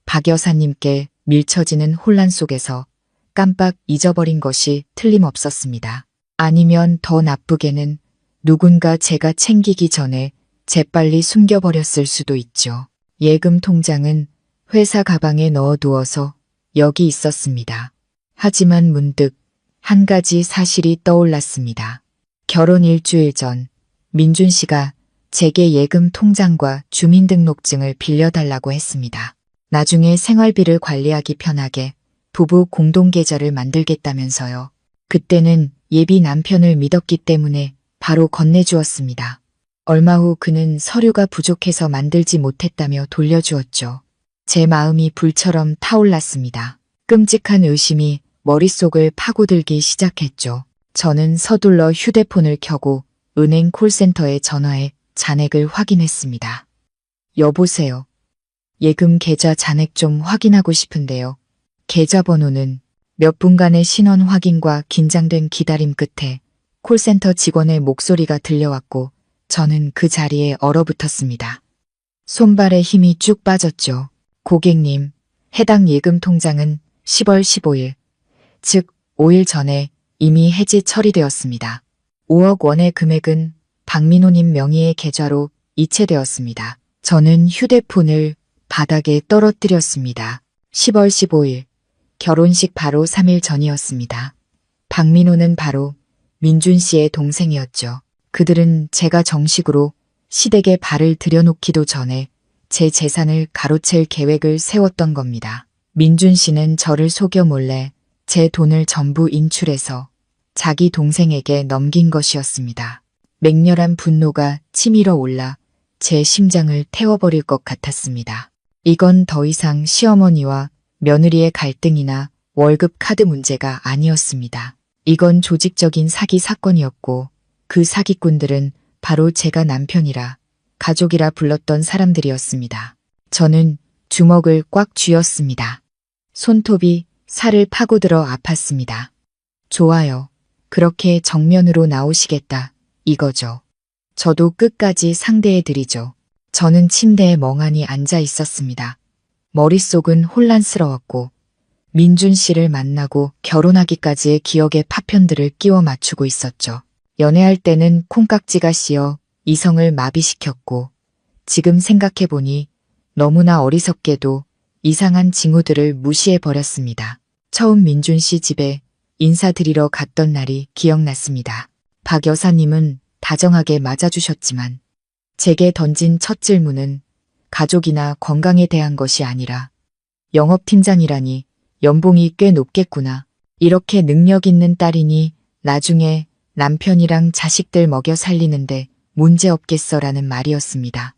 박 여사님께 밀쳐지는 혼란 속에서 깜빡 잊어버린 것이 틀림없었습니다. 아니면 더 나쁘게는 누군가 제가 챙기기 전에 재빨리 숨겨버렸을 수도 있죠. 예금 통장은 회사 가방에 넣어두어서 여기 있었습니다. 하지만 문득 한 가지 사실이 떠올랐습니다. 결혼 일주일 전 민준 씨가 제게 예금 통장과 주민등록증을 빌려달라고 했습니다. 나중에 생활비를 관리하기 편하게 부부 공동계좌를 만들겠다면서요. 그때는 예비 남편을 믿었기 때문에 바로 건네주었습니다. 얼마 후 그는 서류가 부족해서 만들지 못했다며 돌려주었죠. 제 마음이 불처럼 타올랐습니다. 끔찍한 의심이 머릿속을 파고들기 시작했죠. 저는 서둘러 휴대폰을 켜고 은행 콜센터에 전화해 잔액을 확인했습니다. 여보세요. 예금 계좌 잔액 좀 확인하고 싶은데요. 계좌번호는 몇 분간의 신원 확인과 긴장된 기다림 끝에 콜센터 직원의 목소리가 들려왔고 저는 그 자리에 얼어붙었습니다. 손발에 힘이 쭉 빠졌죠. 고객님, 해당 예금 통장은 10월 15일, 즉 5일 전에 이미 해지 처리되었습니다. 5억 원의 금액은 박민호님 명의의 계좌로 이체되었습니다. 저는 휴대폰을 바닥에 떨어뜨렸습니다. 10월 15일, 결혼식 바로 3일 전이었습니다. 박민호는 바로 민준 씨의 동생이었죠. 그들은 제가 정식으로 시댁에 발을 들여놓기도 전에 제 재산을 가로챌 계획을 세웠던 겁니다. 민준 씨는 저를 속여 몰래 제 돈을 전부 인출해서 자기 동생에게 넘긴 것이었습니다. 맹렬한 분노가 치밀어 올라 제 심장을 태워버릴 것 같았습니다. 이건 더 이상 시어머니와 며느리의 갈등이나 월급 카드 문제가 아니었습니다. 이건 조직적인 사기 사건이었고 그 사기꾼들은 바로 제가 남편이라 가족이라 불렀던 사람들이었습니다. 저는 주먹을 꽉 쥐었습니다. 손톱이 살을 파고들어 아팠습니다. 좋아요. 그렇게 정면으로 나오시겠다. 이거죠. 저도 끝까지 상대해드리죠. 저는 침대에 멍하니 앉아 있었습니다. 머릿속은 혼란스러웠고 민준 씨를 만나고 결혼하기까지의 기억의 파편들을 끼워 맞추고 있었죠. 연애할 때는 콩깍지가 씌어 이성을 마비시켰고 지금 생각해보니 너무나 어리석게도 이상한 징후들을 무시해버렸습니다. 처음 민준 씨 집에 인사드리러 갔던 날이 기억났습니다. 박 여사님은 다정하게 맞아주셨지만 제게 던진 첫 질문은 가족이나 건강에 대한 것이 아니라 영업팀장이라니 연봉이 꽤 높겠구나. 이렇게 능력 있는 딸이니 나중에 남편이랑 자식들 먹여 살리는데 문제없겠어라는 말이었습니다.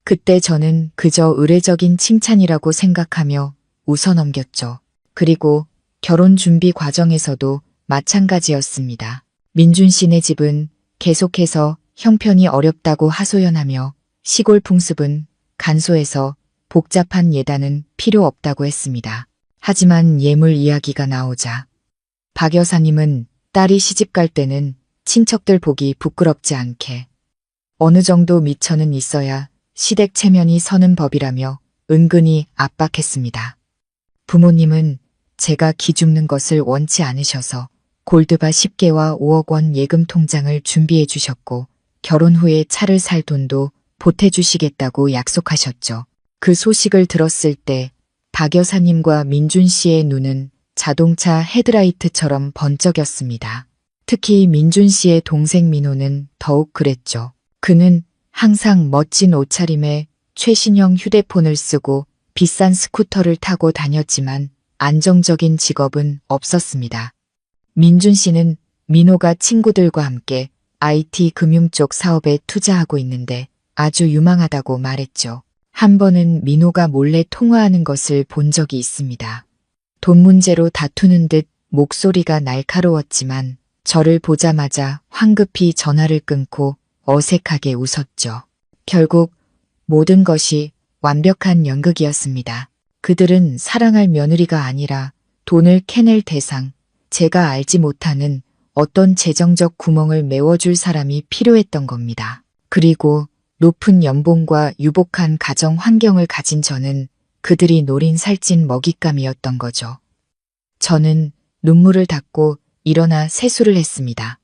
그때 저는 그저 의례적인 칭찬이라고 생각하며 웃어넘겼죠. 그리고 결혼 준비 과정에서도 마찬가지였습니다. 민준 씨네 집은 계속해서 형편이 어렵다고 하소연하며 시골 풍습은 간소해서 복잡한 예단은 필요 없다고 했습니다. 하지만 예물 이야기가 나오자 박 여사님은 딸이 시집갈 때는 친척들 보기 부끄럽지 않게 어느 정도 미천은 있어야 시댁 체면이 서는 법이라며 은근히 압박했습니다. 부모님은 제가 기죽는 것을 원치 않으셔서 골드바 10개와 5억 원 예금 통장을 준비해 주셨고 결혼 후에 차를 살 돈도 보태주시겠다고 약속하셨죠. 그 소식을 들었을 때 박 여사님과 민준 씨의 눈은 자동차 헤드라이트처럼 번쩍였습니다. 특히 민준 씨의 동생 민호는 더욱 그랬죠. 그는 항상 멋진 옷차림에 최신형 휴대폰을 쓰고 비싼 스쿠터를 타고 다녔지만 안정적인 직업은 없었습니다. 민준 씨는 민호가 친구들과 함께 IT 금융 쪽 사업에 투자하고 있는데 아주 유망하다고 말했죠. 한 번은 민호가 몰래 통화하는 것을 본 적이 있습니다. 돈 문제로 다투는 듯 목소리가 날카로웠지만 저를 보자마자 황급히 전화를 끊고 어색하게 웃었죠. 결국 모든 것이 완벽한 연극이었습니다. 그들은 사랑할 며느리가 아니라 돈을 캐낼 대상, 제가 알지 못하는 어떤 재정적 구멍을 메워줄 사람이 필요했던 겁니다. 그리고 높은 연봉과 유복한 가정 환경을 가진 저는 그들이 노린 살찐 먹잇감이었던 거죠. 저는 눈물을 닦고 일어나 세수를 했습니다.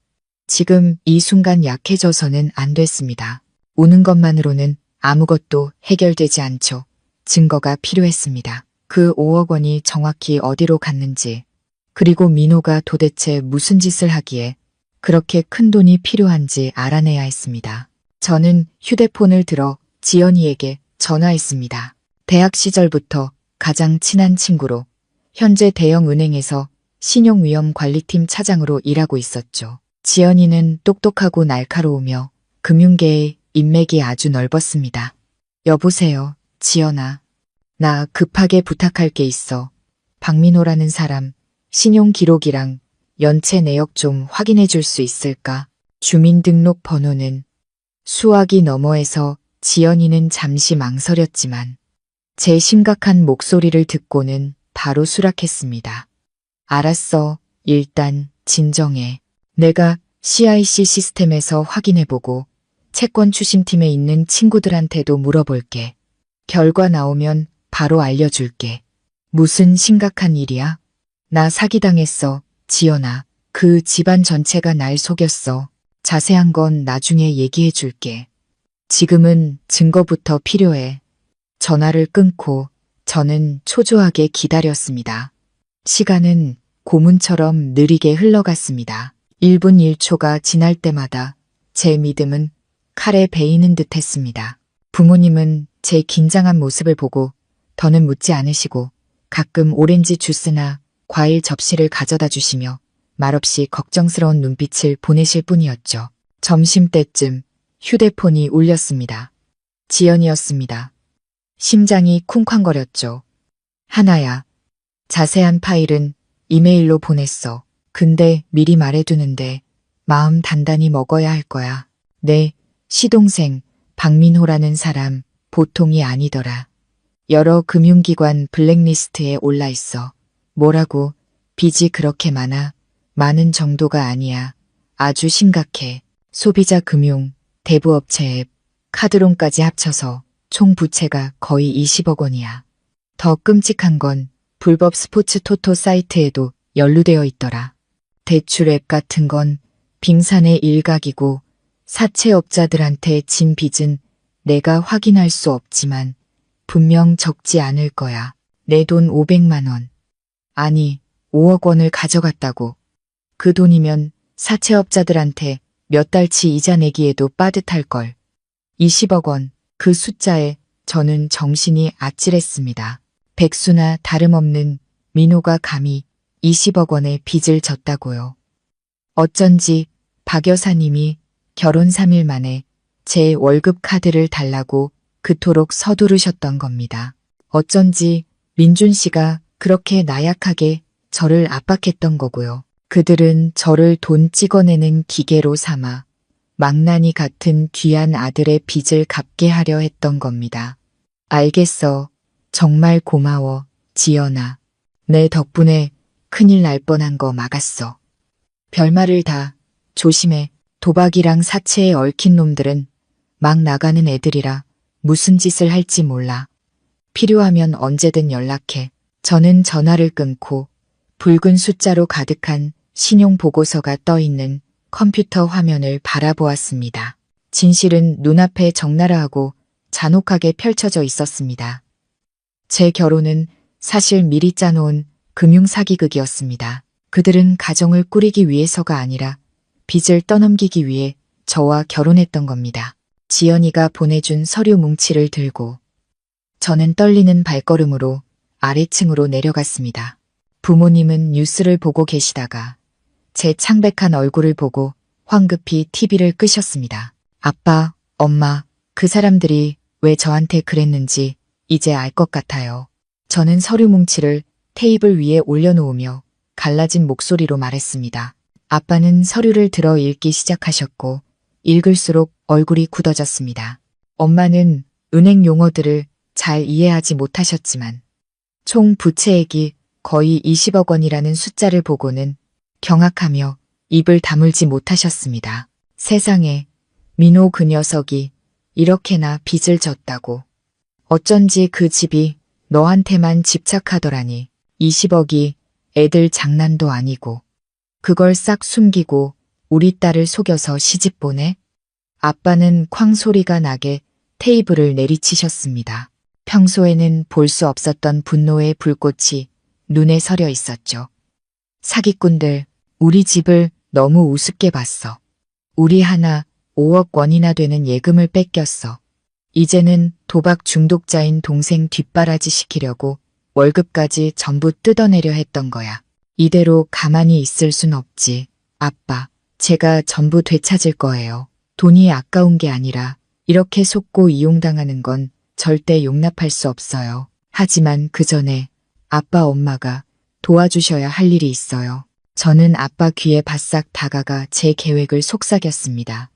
지금 이 순간 약해져서는 안 됐습니다. 우는 것만으로는 아무것도 해결되지 않죠. 증거가 필요했습니다. 그 5억 원이 정확히 어디로 갔는지, 그리고 민호가 도대체 무슨 짓을 하기에 그렇게 큰 돈이 필요한지 알아내야 했습니다. 저는 휴대폰을 들어 지연이에게 전화했습니다. 대학 시절부터 가장 친한 친구로 현재 대형 은행에서 신용위험관리팀 차장으로 일하고 있었죠. 지연이는 똑똑하고 날카로우며 금융계의 인맥이 아주 넓었습니다. 여보세요, 지연아. 나 급하게 부탁할 게 있어. 박민호라는 사람 신용기록이랑 연체 내역 좀 확인해 줄 수 있을까? 주민등록번호는 수화기 너머에서 지연이는 잠시 망설였지만 제 심각한 목소리를 듣고는 바로 수락했습니다. 알았어. 일단 진정해. 내가 CIC 시스템에서 확인해보고 채권 추심팀에 있는 친구들한테도 물어볼게. 결과 나오면 바로 알려줄게. 무슨 심각한 일이야? 나 사기당했어, 지연아. 그 집안 전체가 날 속였어. 자세한 건 나중에 얘기해 줄게. 지금은 증거부터 필요해. 전화를 끊고 저는 초조하게 기다렸습니다. 시간은 고문처럼 느리게 흘러갔습니다. 1분 1초가 지날 때마다 제 믿음은 칼에 베이는 듯 했습니다. 부모님은 제 긴장한 모습을 보고 더는 묻지 않으시고 가끔 오렌지 주스나 과일 접시를 가져다 주시며 말없이 걱정스러운 눈빛을 보내실 뿐이었죠. 점심때쯤 휴대폰이 울렸습니다. 지연이었습니다. 심장이 쿵쾅거렸죠. 하나야. 자세한 파일은 이메일로 보냈어. 근데 미리 말해두는데 마음 단단히 먹어야 할 거야. 내 시동생 박민호라는 사람 보통이 아니더라. 여러 금융기관 블랙리스트에 올라 있어. 뭐라고? 빚이 그렇게 많아? 많은 정도가 아니야. 아주 심각해. 소비자 금융, 대부업체 앱, 카드론까지 합쳐서 총 부채가 거의 20억 원이야. 더 끔찍한 건 불법 스포츠 토토 사이트에도 연루되어 있더라. 대출 앱 같은 건 빙산의 일각이고 사채업자들한테 진 빚은 내가 확인할 수 없지만 분명 적지 않을 거야. 내 돈 500만 원. 아니, 5억 원을 가져갔다고. 그 돈이면 사채업자들한테 몇 달치 이자 내기에도 빠듯할걸. 20억 원, 그 숫자에 저는 정신이 아찔했습니다. 백수나 다름없는 민호가 감히 20억 원의 빚을 졌다고요. 어쩐지 박 여사님이 결혼 3일 만에 제 월급 카드를 달라고 그토록 서두르셨던 겁니다. 어쩐지 민준 씨가 그렇게 나약하게 저를 압박했던 거고요. 그들은 저를 돈 찍어내는 기계로 삼아 망나니 같은 귀한 아들의 빚을 갚게 하려 했던 겁니다. 알겠어. 정말 고마워, 지연아. 내 덕분에 큰일 날 뻔한 거 막았어. 별말을 다 조심해. 도박이랑 사채에 얽힌 놈들은 막 나가는 애들이라 무슨 짓을 할지 몰라. 필요하면 언제든 연락해. 저는 전화를 끊고 붉은 숫자로 가득한 신용보고서가 떠있는 컴퓨터 화면을 바라보았습니다. 진실은 눈앞에 적나라하고 잔혹하게 펼쳐져 있었습니다. 제 결혼은 사실 미리 짜놓은 금융사기극이었습니다. 그들은 가정을 꾸리기 위해서가 아니라 빚을 떠넘기기 위해 저와 결혼했던 겁니다. 지연이가 보내준 서류 뭉치를 들고 저는 떨리는 발걸음으로 아래층으로 내려갔습니다. 부모님은 뉴스를 보고 계시다가 제 창백한 얼굴을 보고 황급히 TV를 끄셨습니다. 아빠, 엄마, 그 사람들이 왜 저한테 그랬는지 이제 알 것 같아요. 저는 서류 뭉치를 테이블 위에 올려놓으며 갈라진 목소리로 말했습니다. 아빠는 서류를 들어 읽기 시작하셨고 읽을수록 얼굴이 굳어졌습니다. 엄마는 은행 용어들을 잘 이해하지 못하셨지만 총 부채액이 거의 20억 원이라는 숫자를 보고는 경악하며 입을 다물지 못하셨습니다. 세상에, 민호 그 녀석이 이렇게나 빚을 졌다고. 어쩐지 그 집이 너한테만 집착하더라니. 20억이 애들 장난도 아니고. 그걸 싹 숨기고 우리 딸을 속여서 시집 보내? 아빠는 쾅 소리가 나게 테이블을 내리치셨습니다. 평소에는 볼 수 없었던 분노의 불꽃이 눈에 서려 있었죠. 사기꾼들, 우리 집을 너무 우습게 봤어. 우리 하나 5억 원이나 되는 예금을 뺏겼어. 이제는 도박 중독자인 동생 뒷바라지 시키려고 월급까지 전부 뜯어내려 했던 거야. 이대로 가만히 있을 순 없지. 아빠, 제가 전부 되찾을 거예요. 돈이 아까운 게 아니라 이렇게 속고 이용당하는 건 절대 용납할 수 없어요. 하지만 그 전에 아빠 엄마가 도와주셔야 할 일이 있어요. 저는 아빠 귀에 바싹 다가가 제 계획을 속삭였습니다.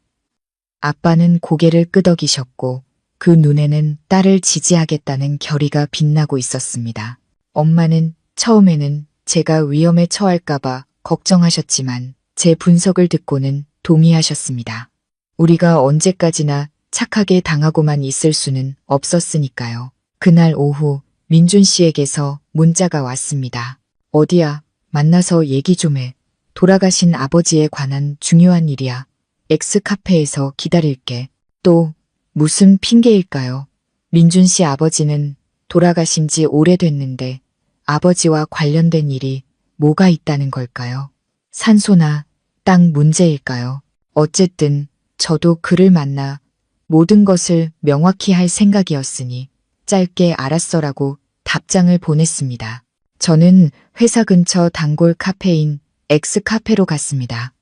아빠는 고개를 끄덕이셨고 그 눈에는 딸을 지지하겠다는 결의가 빛나고 있었습니다. 엄마는 처음에는 제가 위험에 처할까봐 걱정하셨지만 제 분석을 듣고는 동의하셨습니다. 우리가 언제까지나 착하게 당하고만 있을 수는 없었으니까요. 그날 오후 민준 씨에게서 문자가 왔습니다. 어디야? 만나서 얘기 좀 해. 돌아가신 아버지에 관한 중요한 일이야. X카페에서 기다릴게. 또 무슨 핑계일까요? 민준 씨 아버지는 돌아가신 지 오래됐는데 아버지와 관련된 일이 뭐가 있다는 걸까요? 산소나 땅 문제일까요? 어쨌든 저도 그를 만나 모든 것을 명확히 할 생각이었으니 짧게 알았어라고 답장을 보냈습니다. 저는 회사 근처 단골 카페인 X카페로 갔습니다.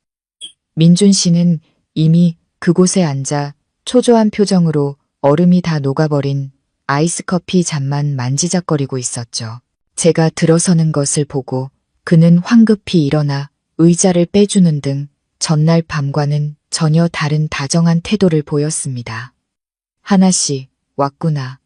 민준 씨는 이미 그곳에 앉아 초조한 표정으로 얼음이 다 녹아버린 아이스커피 잔만 만지작거리고 있었죠. 제가 들어서는 것을 보고 그는 황급히 일어나 의자를 빼주는 등 전날 밤과는 전혀 다른 다정한 태도를 보였습니다. 하나 씨, 왔구나.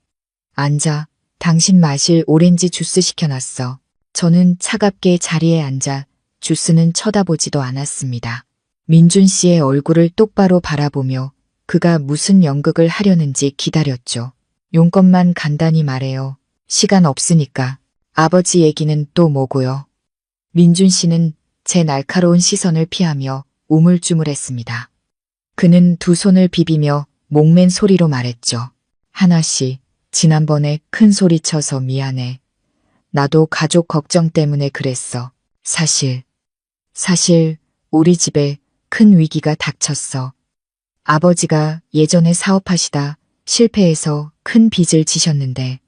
앉아. 당신 마실 오렌지 주스 시켜놨어. 저는 차갑게 자리에 앉아 주스는 쳐다보지도 않았습니다. 민준 씨의 얼굴을 똑바로 바라보며 그가 무슨 연극을 하려는지 기다렸죠. 용건만 간단히 말해요. 시간 없으니까. 아버지 얘기는 또 뭐고요? 민준 씨는 제 날카로운 시선을 피하며 우물쭈물했습니다. 그는 두 손을 비비며 목맨 소리로 말했죠. 하나 씨, 지난번에 큰 소리 쳐서 미안해. 나도 가족 걱정 때문에 그랬어. 사실 우리 집에 큰 위기가 닥쳤어. 아버지가 예전에 사업하시다 실패해서 큰 빚을 지셨는데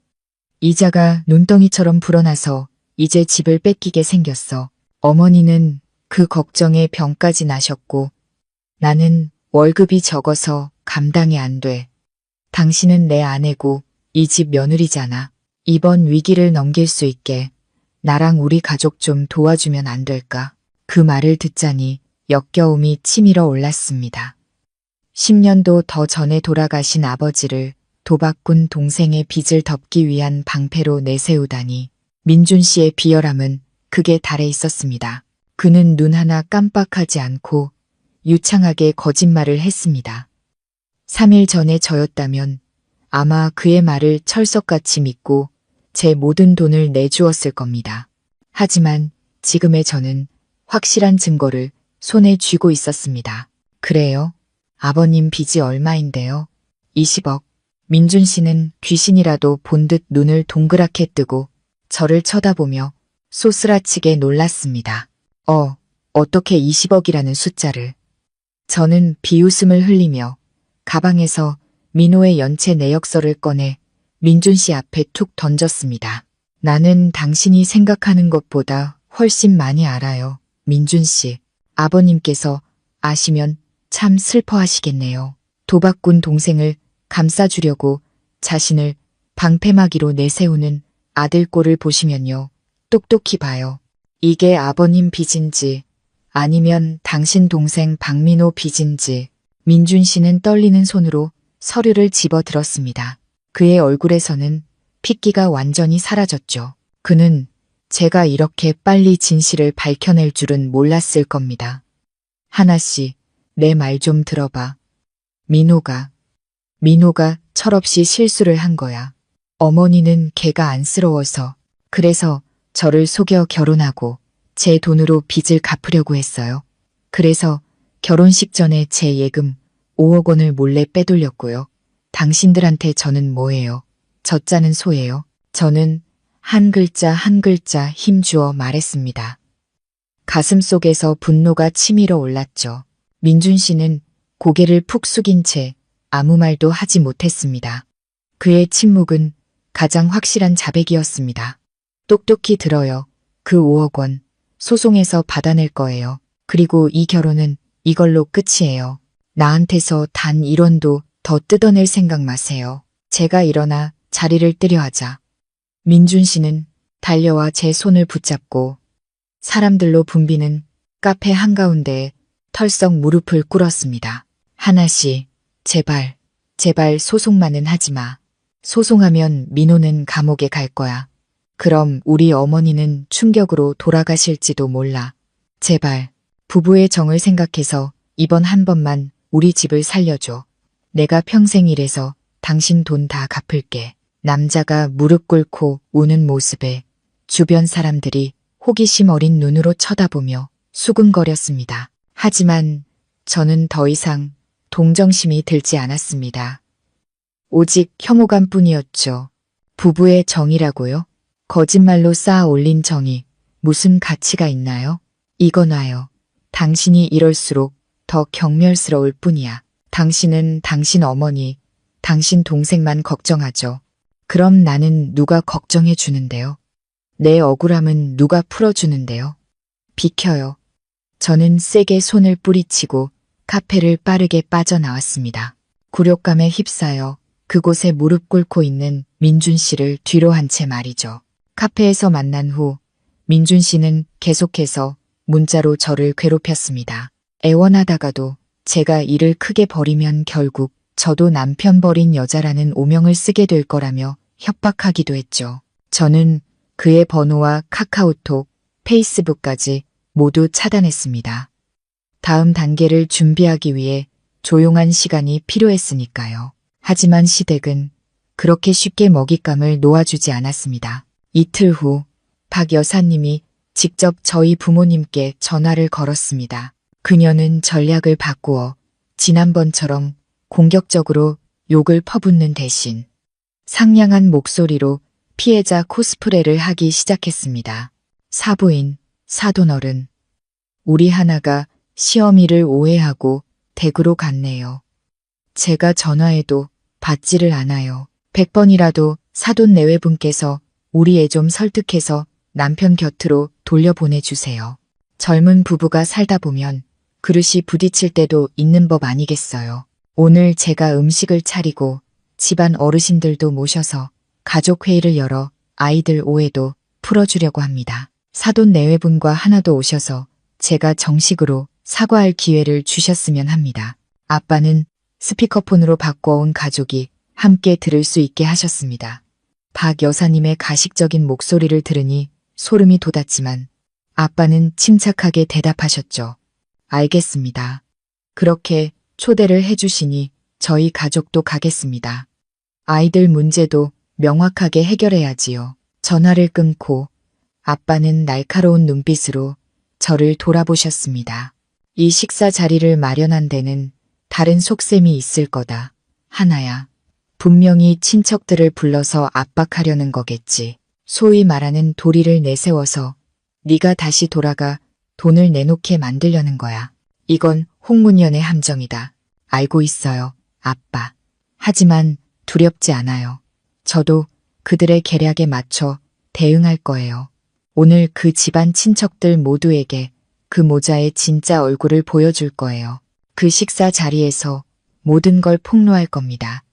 이자가 눈덩이처럼 불어나서 이제 집을 뺏기게 생겼어. 어머니는 그 걱정에 병까지 나셨고 나는 월급이 적어서 감당이 안 돼. 당신은 내 아내고 이 집 며느리잖아. 이번 위기를 넘길 수 있게 나랑 우리 가족 좀 도와주면 안 될까? 그 말을 듣자니 역겨움이 치밀어 올랐습니다. 10년도 더 전에 돌아가신 아버지를 도박꾼 동생의 빚을 덮기 위한 방패로 내세우다니 민준 씨의 비열함은 극에 달해 있었습니다. 그는 눈 하나 깜빡하지 않고 유창하게 거짓말을 했습니다. 3일 전에 저였다면 아마 그의 말을 철석같이 믿고 제 모든 돈을 내주었을 겁니다. 하지만 지금의 저는 확실한 증거를 손에 쥐고 있었습니다. 그래요? 아버님 빚이 얼마인데요? 20억. 민준 씨는 귀신이라도 본 듯 눈을 동그랗게 뜨고 저를 쳐다보며 소스라치게 놀랐습니다. 어떻게 20억이라는 숫자를. 저는 비웃음을 흘리며 가방에서 민호의 연체 내역서를 꺼내 민준 씨 앞에 툭 던졌습니다. 나는 당신이 생각하는 것보다 훨씬 많이 알아요. 민준 씨, 아버님께서 아시면 참 슬퍼하시겠네요. 도박꾼 동생을 감싸주려고 자신을 방패막이로 내세우는 아들 꼴을 보시면요. 똑똑히 봐요. 이게 아버님 빚인지 아니면 당신 동생 박민호 빚인지. 민준 씨는 떨리는 손으로 서류를 집어들었습니다. 그의 얼굴에서는 핏기가 완전히 사라졌죠. 그는 제가 이렇게 빨리 진실을 밝혀낼 줄은 몰랐을 겁니다. 하나 씨, 내 말 좀 들어봐. 민호가 철없이 실수를 한 거야. 어머니는 걔가 안쓰러워서 그래서 저를 속여 결혼하고 제 돈으로 빚을 갚으려고 했어요. 그래서 결혼식 전에 제 예금 5억 원을 몰래 빼돌렸고요. 당신들한테 저는 뭐예요? 젖자는 소예요. 저는 한 글자 한 글자 힘주어 말했습니다. 가슴 속에서 분노가 치밀어 올랐죠. 민준 씨는 고개를 푹 숙인 채 아무 말도 하지 못했습니다. 그의 침묵은 가장 확실한 자백이었습니다. 똑똑히 들어요. 그 5억 원 소송에서 받아낼 거예요. 그리고 이 결혼은 이걸로 끝이에요. 나한테서 단 1원도 더 뜯어낼 생각 마세요. 제가 일어나 자리를 뜨려 하자. 민준 씨는 달려와 제 손을 붙잡고 사람들로 붐비는 카페 한가운데에 털썩 무릎을 꿇었습니다. 하나 씨, 제발 소송만은 하지 마. 소송하면 민호는 감옥에 갈 거야. 그럼 우리 어머니는 충격으로 돌아가실지도 몰라. 제발 부부의 정을 생각해서 이번 한 번만 우리 집을 살려줘. 내가 평생 일해서 당신 돈 다 갚을게. 남자가 무릎 꿇고 우는 모습에 주변 사람들이 호기심 어린 눈으로 쳐다보며 수군거렸습니다. 하지만 저는 더 이상 동정심이 들지 않았습니다. 오직 혐오감뿐이었죠. 부부의 정이라고요? 거짓말로 쌓아 올린 정이 무슨 가치가 있나요? 이거나요. 당신이 이럴수록 더 경멸스러울 뿐이야. 당신은 당신 어머니, 당신 동생만 걱정하죠. 그럼 나는 누가 걱정해 주는데요? 내 억울함은 누가 풀어주는데요? 비켜요. 저는 세게 손을 뿌리치고 카페를 빠르게 빠져나왔습니다. 굴욕감에 휩싸여 그곳에 무릎 꿇고 있는 민준 씨를 뒤로 한 채 말이죠. 카페에서 만난 후 민준 씨는 계속해서 문자로 저를 괴롭혔습니다. 애원하다가도 제가 일을 크게 벌이면 결국 저도 남편 버린 여자라는 오명을 쓰게 될 거라며 협박하기도 했죠. 저는 그의 번호와 카카오톡, 페이스북까지 모두 차단했습니다. 다음 단계를 준비하기 위해 조용한 시간이 필요했으니까요. 하지만 시댁은 그렇게 쉽게 먹잇감을 놓아주지 않았습니다. 이틀 후 박 여사님이 직접 저희 부모님께 전화를 걸었습니다. 그녀는 전략을 바꾸어 지난번처럼 공격적으로 욕을 퍼붓는 대신 상냥한 목소리로 피해자 코스프레를 하기 시작했습니다. 사부인, 사돈어른, 우리 하나가 시어미를 오해하고 댁으로 갔네요. 제가 전화해도 받지를 않아요. 100번이라도 사돈 내외분께서 우리 애 좀 설득해서 남편 곁으로 돌려보내주세요. 젊은 부부가 살다 보면 그릇이 부딪힐 때도 있는 법 아니겠어요. 오늘 제가 음식을 차리고 집안 어르신들도 모셔서 가족회의를 열어 아이들 오해도 풀어주려고 합니다. 사돈 내외분과 하나도 오셔서 제가 정식으로 사과할 기회를 주셨으면 합니다. 아빠는 스피커폰으로 바꿔온 가족이 함께 들을 수 있게 하셨습니다. 박 여사님의 가식적인 목소리를 들으니 소름이 돋았지만 아빠는 침착하게 대답하셨죠. 알겠습니다. 그렇게 초대를 해주시니 저희 가족도 가겠습니다. 아이들 문제도 명확하게 해결해야지요. 전화를 끊고 아빠는 날카로운 눈빛으로 저를 돌아보셨습니다. 이 식사 자리를 마련한 데는 다른 속셈이 있을 거다. 하나야. 분명히 친척들을 불러서 압박하려는 거겠지. 소위 말하는 도리를 내세워서 네가 다시 돌아가 돈을 내놓게 만들려는 거야. 이건 홍문연의 함정이다. 알고 있어요, 아빠. 하지만 두렵지 않아요. 저도 그들의 계략에 맞춰 대응할 거예요. 오늘 그 집안 친척들 모두에게 그 모자의 진짜 얼굴을 보여줄 거예요. 그 식사 자리에서 모든 걸 폭로할 겁니다.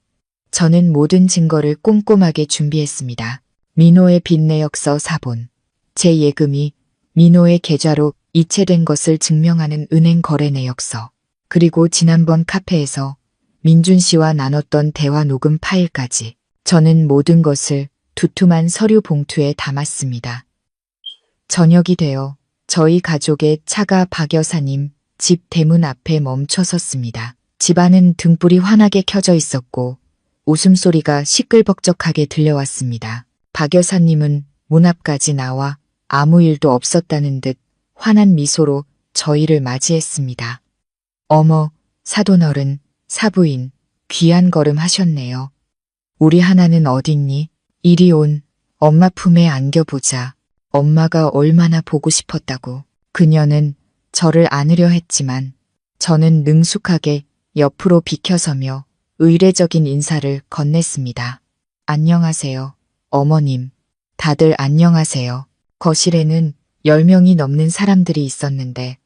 저는 모든 증거를 꼼꼼하게 준비했습니다. 민호의 빚내역서 사본, 제 예금이 민호의 계좌로 이체된 것을 증명하는 은행 거래 내역서, 그리고 지난번 카페에서 민준 씨와 나눴던 대화 녹음 파일까지 저는 모든 것을 두툼한 서류 봉투에 담았습니다. 저녁이 되어 저희 가족의 차가 박 여사님 집 대문 앞에 멈춰섰습니다. 집안은 등불이 환하게 켜져 있었고 웃음소리가 시끌벅적하게 들려왔습니다. 박 여사님은 문 앞까지 나와 아무 일도 없었다는 듯 환한 미소로 저희를 맞이했습니다. 어머, 사돈어른, 사부인, 귀한 걸음 하셨네요. 우리 하나는 어딨니? 이리 온, 엄마 품에 안겨보자. 엄마가 얼마나 보고 싶었다고. 그녀는 저를 안으려 했지만 저는 능숙하게 옆으로 비켜서며 의례적인 인사를 건넸습니다. 안녕하세요, 어머님. 다들 안녕하세요. 거실에는 10명이 넘는 사람들이 있었는데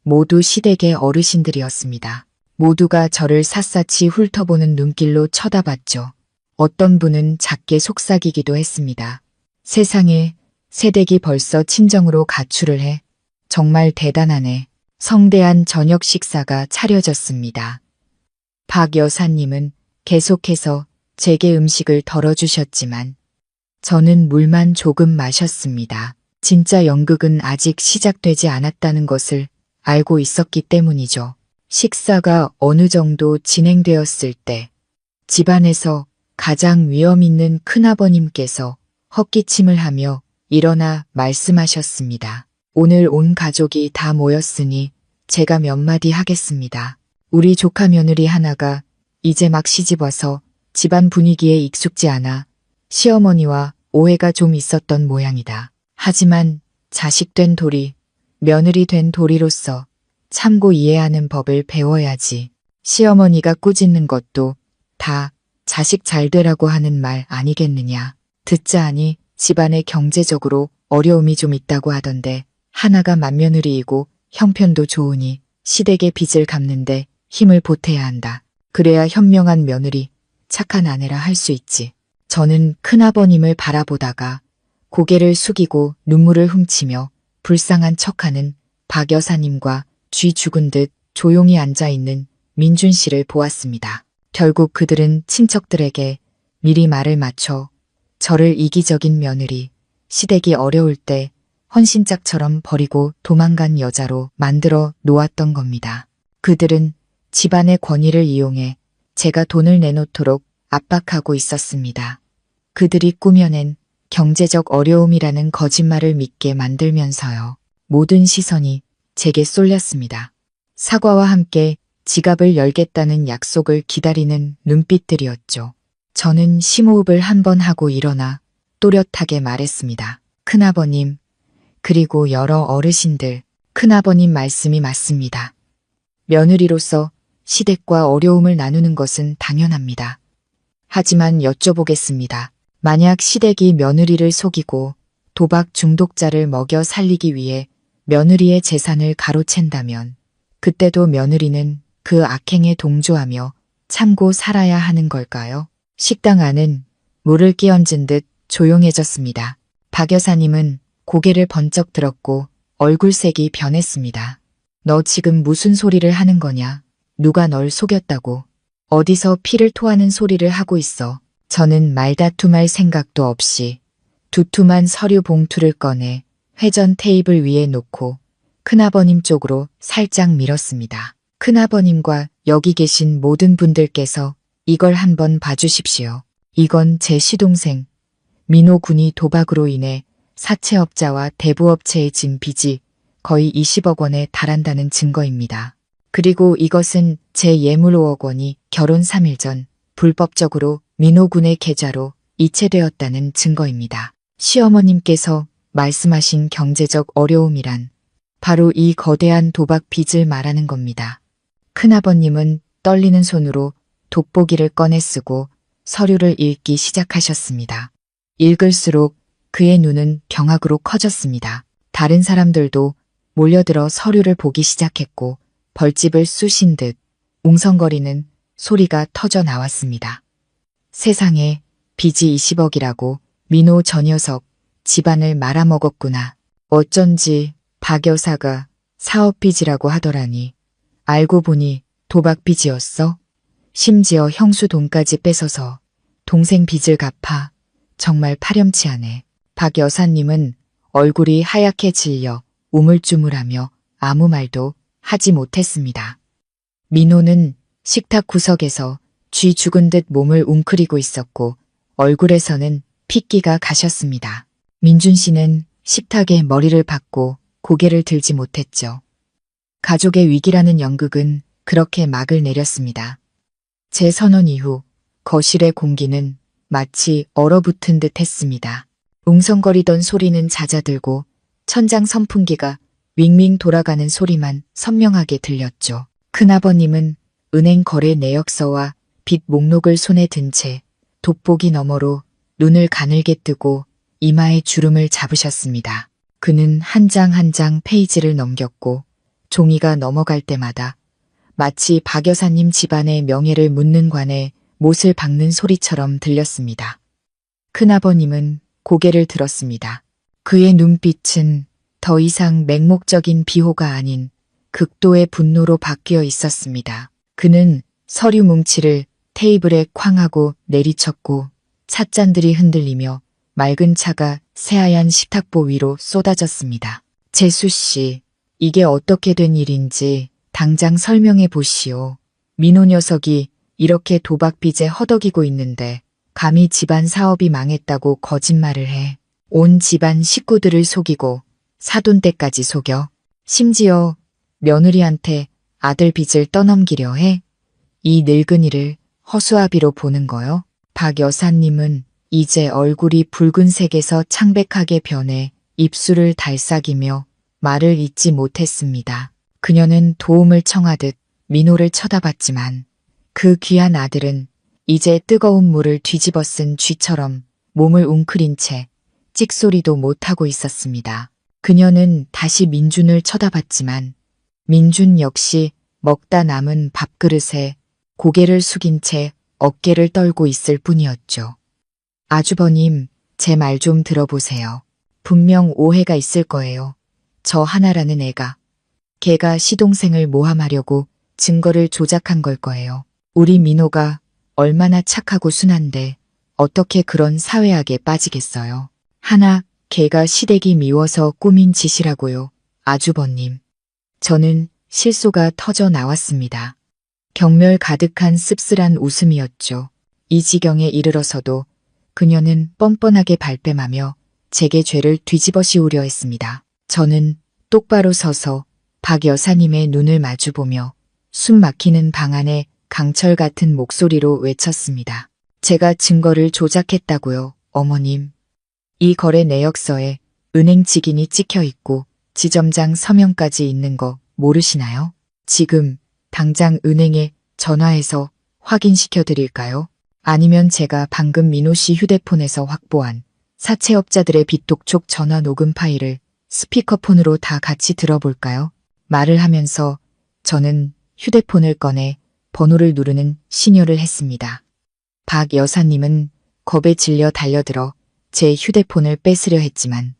모두 시댁의 어르신들이었습니다. 모두가 저를 샅샅이 훑어보는 눈길로 쳐다봤죠. 어떤 분은 작게 속삭이기도 했습니다. 세상에, 새댁이 벌써 친정으로 가출을 해. 정말 대단하네. 성대한 저녁 식사가 차려졌습니다. 박 여사님은 계속해서 제게 음식을 덜어주셨지만 저는 물만 조금 마셨습니다. 진짜 연극은 아직 시작되지 않았다는 것을 알고 있었기 때문이죠. 식사가 어느 정도 진행되었을 때 집안에서 가장 위험 있는 큰아버님께서 헛기침을 하며 일어나 말씀하셨습니다. 오늘 온 가족이 다 모였으니 제가 몇 마디 하겠습니다. 우리 조카 며느리 하나가 이제 막 시집와서 집안 분위기에 익숙지 않아 시어머니와 오해가 좀 있었던 모양이다. 하지만 자식 된 도리, 며느리 된 도리로서 참고 이해하는 법을 배워야지. 시어머니가 꾸짖는 것도 다 자식 잘 되라고 하는 말 아니겠느냐. 듣자 하니 집안에 경제적으로 어려움이 좀 있다고 하던데 하나가 맏며느리이고 형편도 좋으니 시댁의 빚을 갚는데 힘을 보태야 한다. 그래야 현명한 며느리, 착한 아내라 할 수 있지. 저는 큰아버님을 바라보다가 고개를 숙이고 눈물을 훔치며 불쌍한 척하는 박 여사님과 쥐 죽은 듯 조용히 앉아있는 민준 씨를 보았습니다. 결국 그들은 친척들에게 미리 말을 맞춰 저를 이기적인 며느리, 시댁이 어려울 때 헌신짝처럼 버리고 도망간 여자로 만들어 놓았던 겁니다. 그들은 집안의 권위를 이용해 제가 돈을 내놓도록 압박하고 있었습니다. 그들이 꾸며낸 경제적 어려움이라는 거짓말을 믿게 만들면서요. 모든 시선이 제게 쏠렸습니다. 사과와 함께 지갑을 열겠다는 약속을 기다리는 눈빛들이었죠. 저는 심호흡을 한번 하고 일어나 또렷하게 말했습니다. 큰아버님, 그리고 여러 어르신들, 큰아버님 말씀이 맞습니다. 며느리로서 시댁과 어려움을 나누는 것은 당연합니다. 하지만 여쭤보겠습니다. 만약 시댁이 며느리를 속이고 도박 중독자를 먹여 살리기 위해 며느리의 재산을 가로챈다면 그때도 며느리는 그 악행에 동조하며 참고 살아야 하는 걸까요? 식당 안은 물을 끼얹은 듯 조용해졌습니다. 박 여사님은 고개를 번쩍 들었고 얼굴색이 변했습니다. 너 지금 무슨 소리를 하는 거냐? 누가 널 속였다고? 어디서 피를 토하는 소리를 하고 있어? 저는 말다툼할 생각도 없이 두툼한 서류 봉투를 꺼내 회전 테이블 위에 놓고 큰아버님 쪽으로 살짝 밀었습니다. 큰아버님과 여기 계신 모든 분들께서 이걸 한번 봐주십시오. 이건 제 시동생 민호 군이 도박으로 인해 사채업자와 대부업체에 진 빚이 거의 20억 원에 달한다는 증거입니다. 그리고 이것은 제 예물 5억 원이 결혼 3일 전 불법적으로 민호 군의 계좌로 이체되었다는 증거입니다. 시어머님께서 말씀하신 경제적 어려움이란 바로 이 거대한 도박 빚을 말하는 겁니다. 큰아버님은 떨리는 손으로 돋보기를 꺼내 쓰고 서류를 읽기 시작하셨습니다. 읽을수록 그의 눈은 경악으로 커졌습니다. 다른 사람들도 몰려들어 서류를 보기 시작했고 벌집을 쑤신 듯 웅성거리는 소리가 터져 나왔습니다. 세상에 빚이 20억이라고 민호 저 녀석 집안을 말아먹었구나. 어쩐지 박 여사가 사업빚이라고 하더라니. 알고 보니 도박빚이었어? 심지어 형수 돈까지 뺏어서 동생 빚을 갚아. 정말 파렴치하네. 박 여사님은 얼굴이 하얗게 질려 우물쭈물하며 아무 말도 하지 못했습니다. 민호는 식탁 구석에서 쥐 죽은 듯 몸을 웅크리고 있었고 얼굴에서는 핏기가 가셨습니다. 민준 씨는 식탁에 머리를 박고 고개를 들지 못했죠. 가족의 위기라는 연극은 그렇게 막을 내렸습니다. 제 선언 이후 거실의 공기는 마치 얼어붙은 듯 했습니다. 웅성거리던 소리는 잦아들고 천장 선풍기가 윙윙 돌아가는 소리만 선명하게 들렸죠. 큰아버님은 은행 거래 내역서와 빚 목록을 손에 든 채 돋보기 너머로 눈을 가늘게 뜨고 이마에 주름을 잡으셨습니다. 그는 한 장 한 장 페이지를 넘겼고 종이가 넘어갈 때마다 마치 박 여사님 집안의 명예를 묻는 관에 못을 박는 소리처럼 들렸습니다. 큰아버님은 고개를 들었습니다. 그의 눈빛은 더 이상 맹목적인 비호가 아닌 극도의 분노로 바뀌어 있었습니다. 그는 서류 뭉치를 테이블에 쾅 하고 내리쳤고 찻잔들이 흔들리며 맑은 차가 새하얀 식탁보 위로 쏟아졌습니다. 재수 씨, 이게 어떻게 된 일인지 당장 설명해 보시오. 민호 녀석이 이렇게 도박빚에 허덕이고 있는데 감히 집안 사업이 망했다고 거짓말을 해. 온 집안 식구들을 속이고 사돈댁까지 속여. 심지어 며느리한테 아들 빚을 떠넘기려 해. 이 늙은이를 허수아비로 보는 거요. 박 여사님은 이제 얼굴이 붉은색에서 창백하게 변해 입술을 달싹이며 말을 잇지 못했습니다. 그녀는 도움을 청하듯 민호를 쳐다봤지만 그 귀한 아들은 이제 뜨거운 물을 뒤집어 쓴 쥐처럼 몸을 웅크린 채 찍소리도 못하고 있었습니다. 그녀는 다시 민준을 쳐다봤지만 민준 역시 먹다 남은 밥그릇에 고개를 숙인 채 어깨를 떨고 있을 뿐이었죠. 아주버님, 제 말 좀 들어보세요. 분명 오해가 있을 거예요. 저 하나라는 애가. 걔가 시동생을 모함하려고 증거를 조작한 걸 거예요. 우리 민호가 얼마나 착하고 순한데 어떻게 그런 사회악에 빠지겠어요. 하나, 걔가 시댁이 미워서 꾸민 짓이라고요. 아주버님. 저는 실소가 터져 나왔습니다. 경멸 가득한 씁쓸한 웃음이었죠. 이 지경에 이르러서도 그녀는 뻔뻔하게 발뺌하며 제게 죄를 뒤집어 씌우려 했습니다. 저는 똑바로 서서 박 여사님의 눈을 마주보며 숨 막히는 방 안에 강철 같은 목소리로 외쳤습니다. 제가 증거를 조작했다고요, 어머님. 이 거래 내역서에 은행 직인이 찍혀 있고 지점장 서명까지 있는 거 모르시나요? 지금 당장 은행에 전화해서 확인시켜 드릴까요? 아니면 제가 방금 민호 씨 휴대폰에서 확보한 사채업자들의 빚독촉 전화 녹음 파일을 스피커폰으로 다 같이 들어볼까요? 말을 하면서 저는 휴대폰을 꺼내 번호를 누르는 신호를 했습니다. 박 여사님은 겁에 질려 달려들어 제 휴대폰을 뺏으려 했지만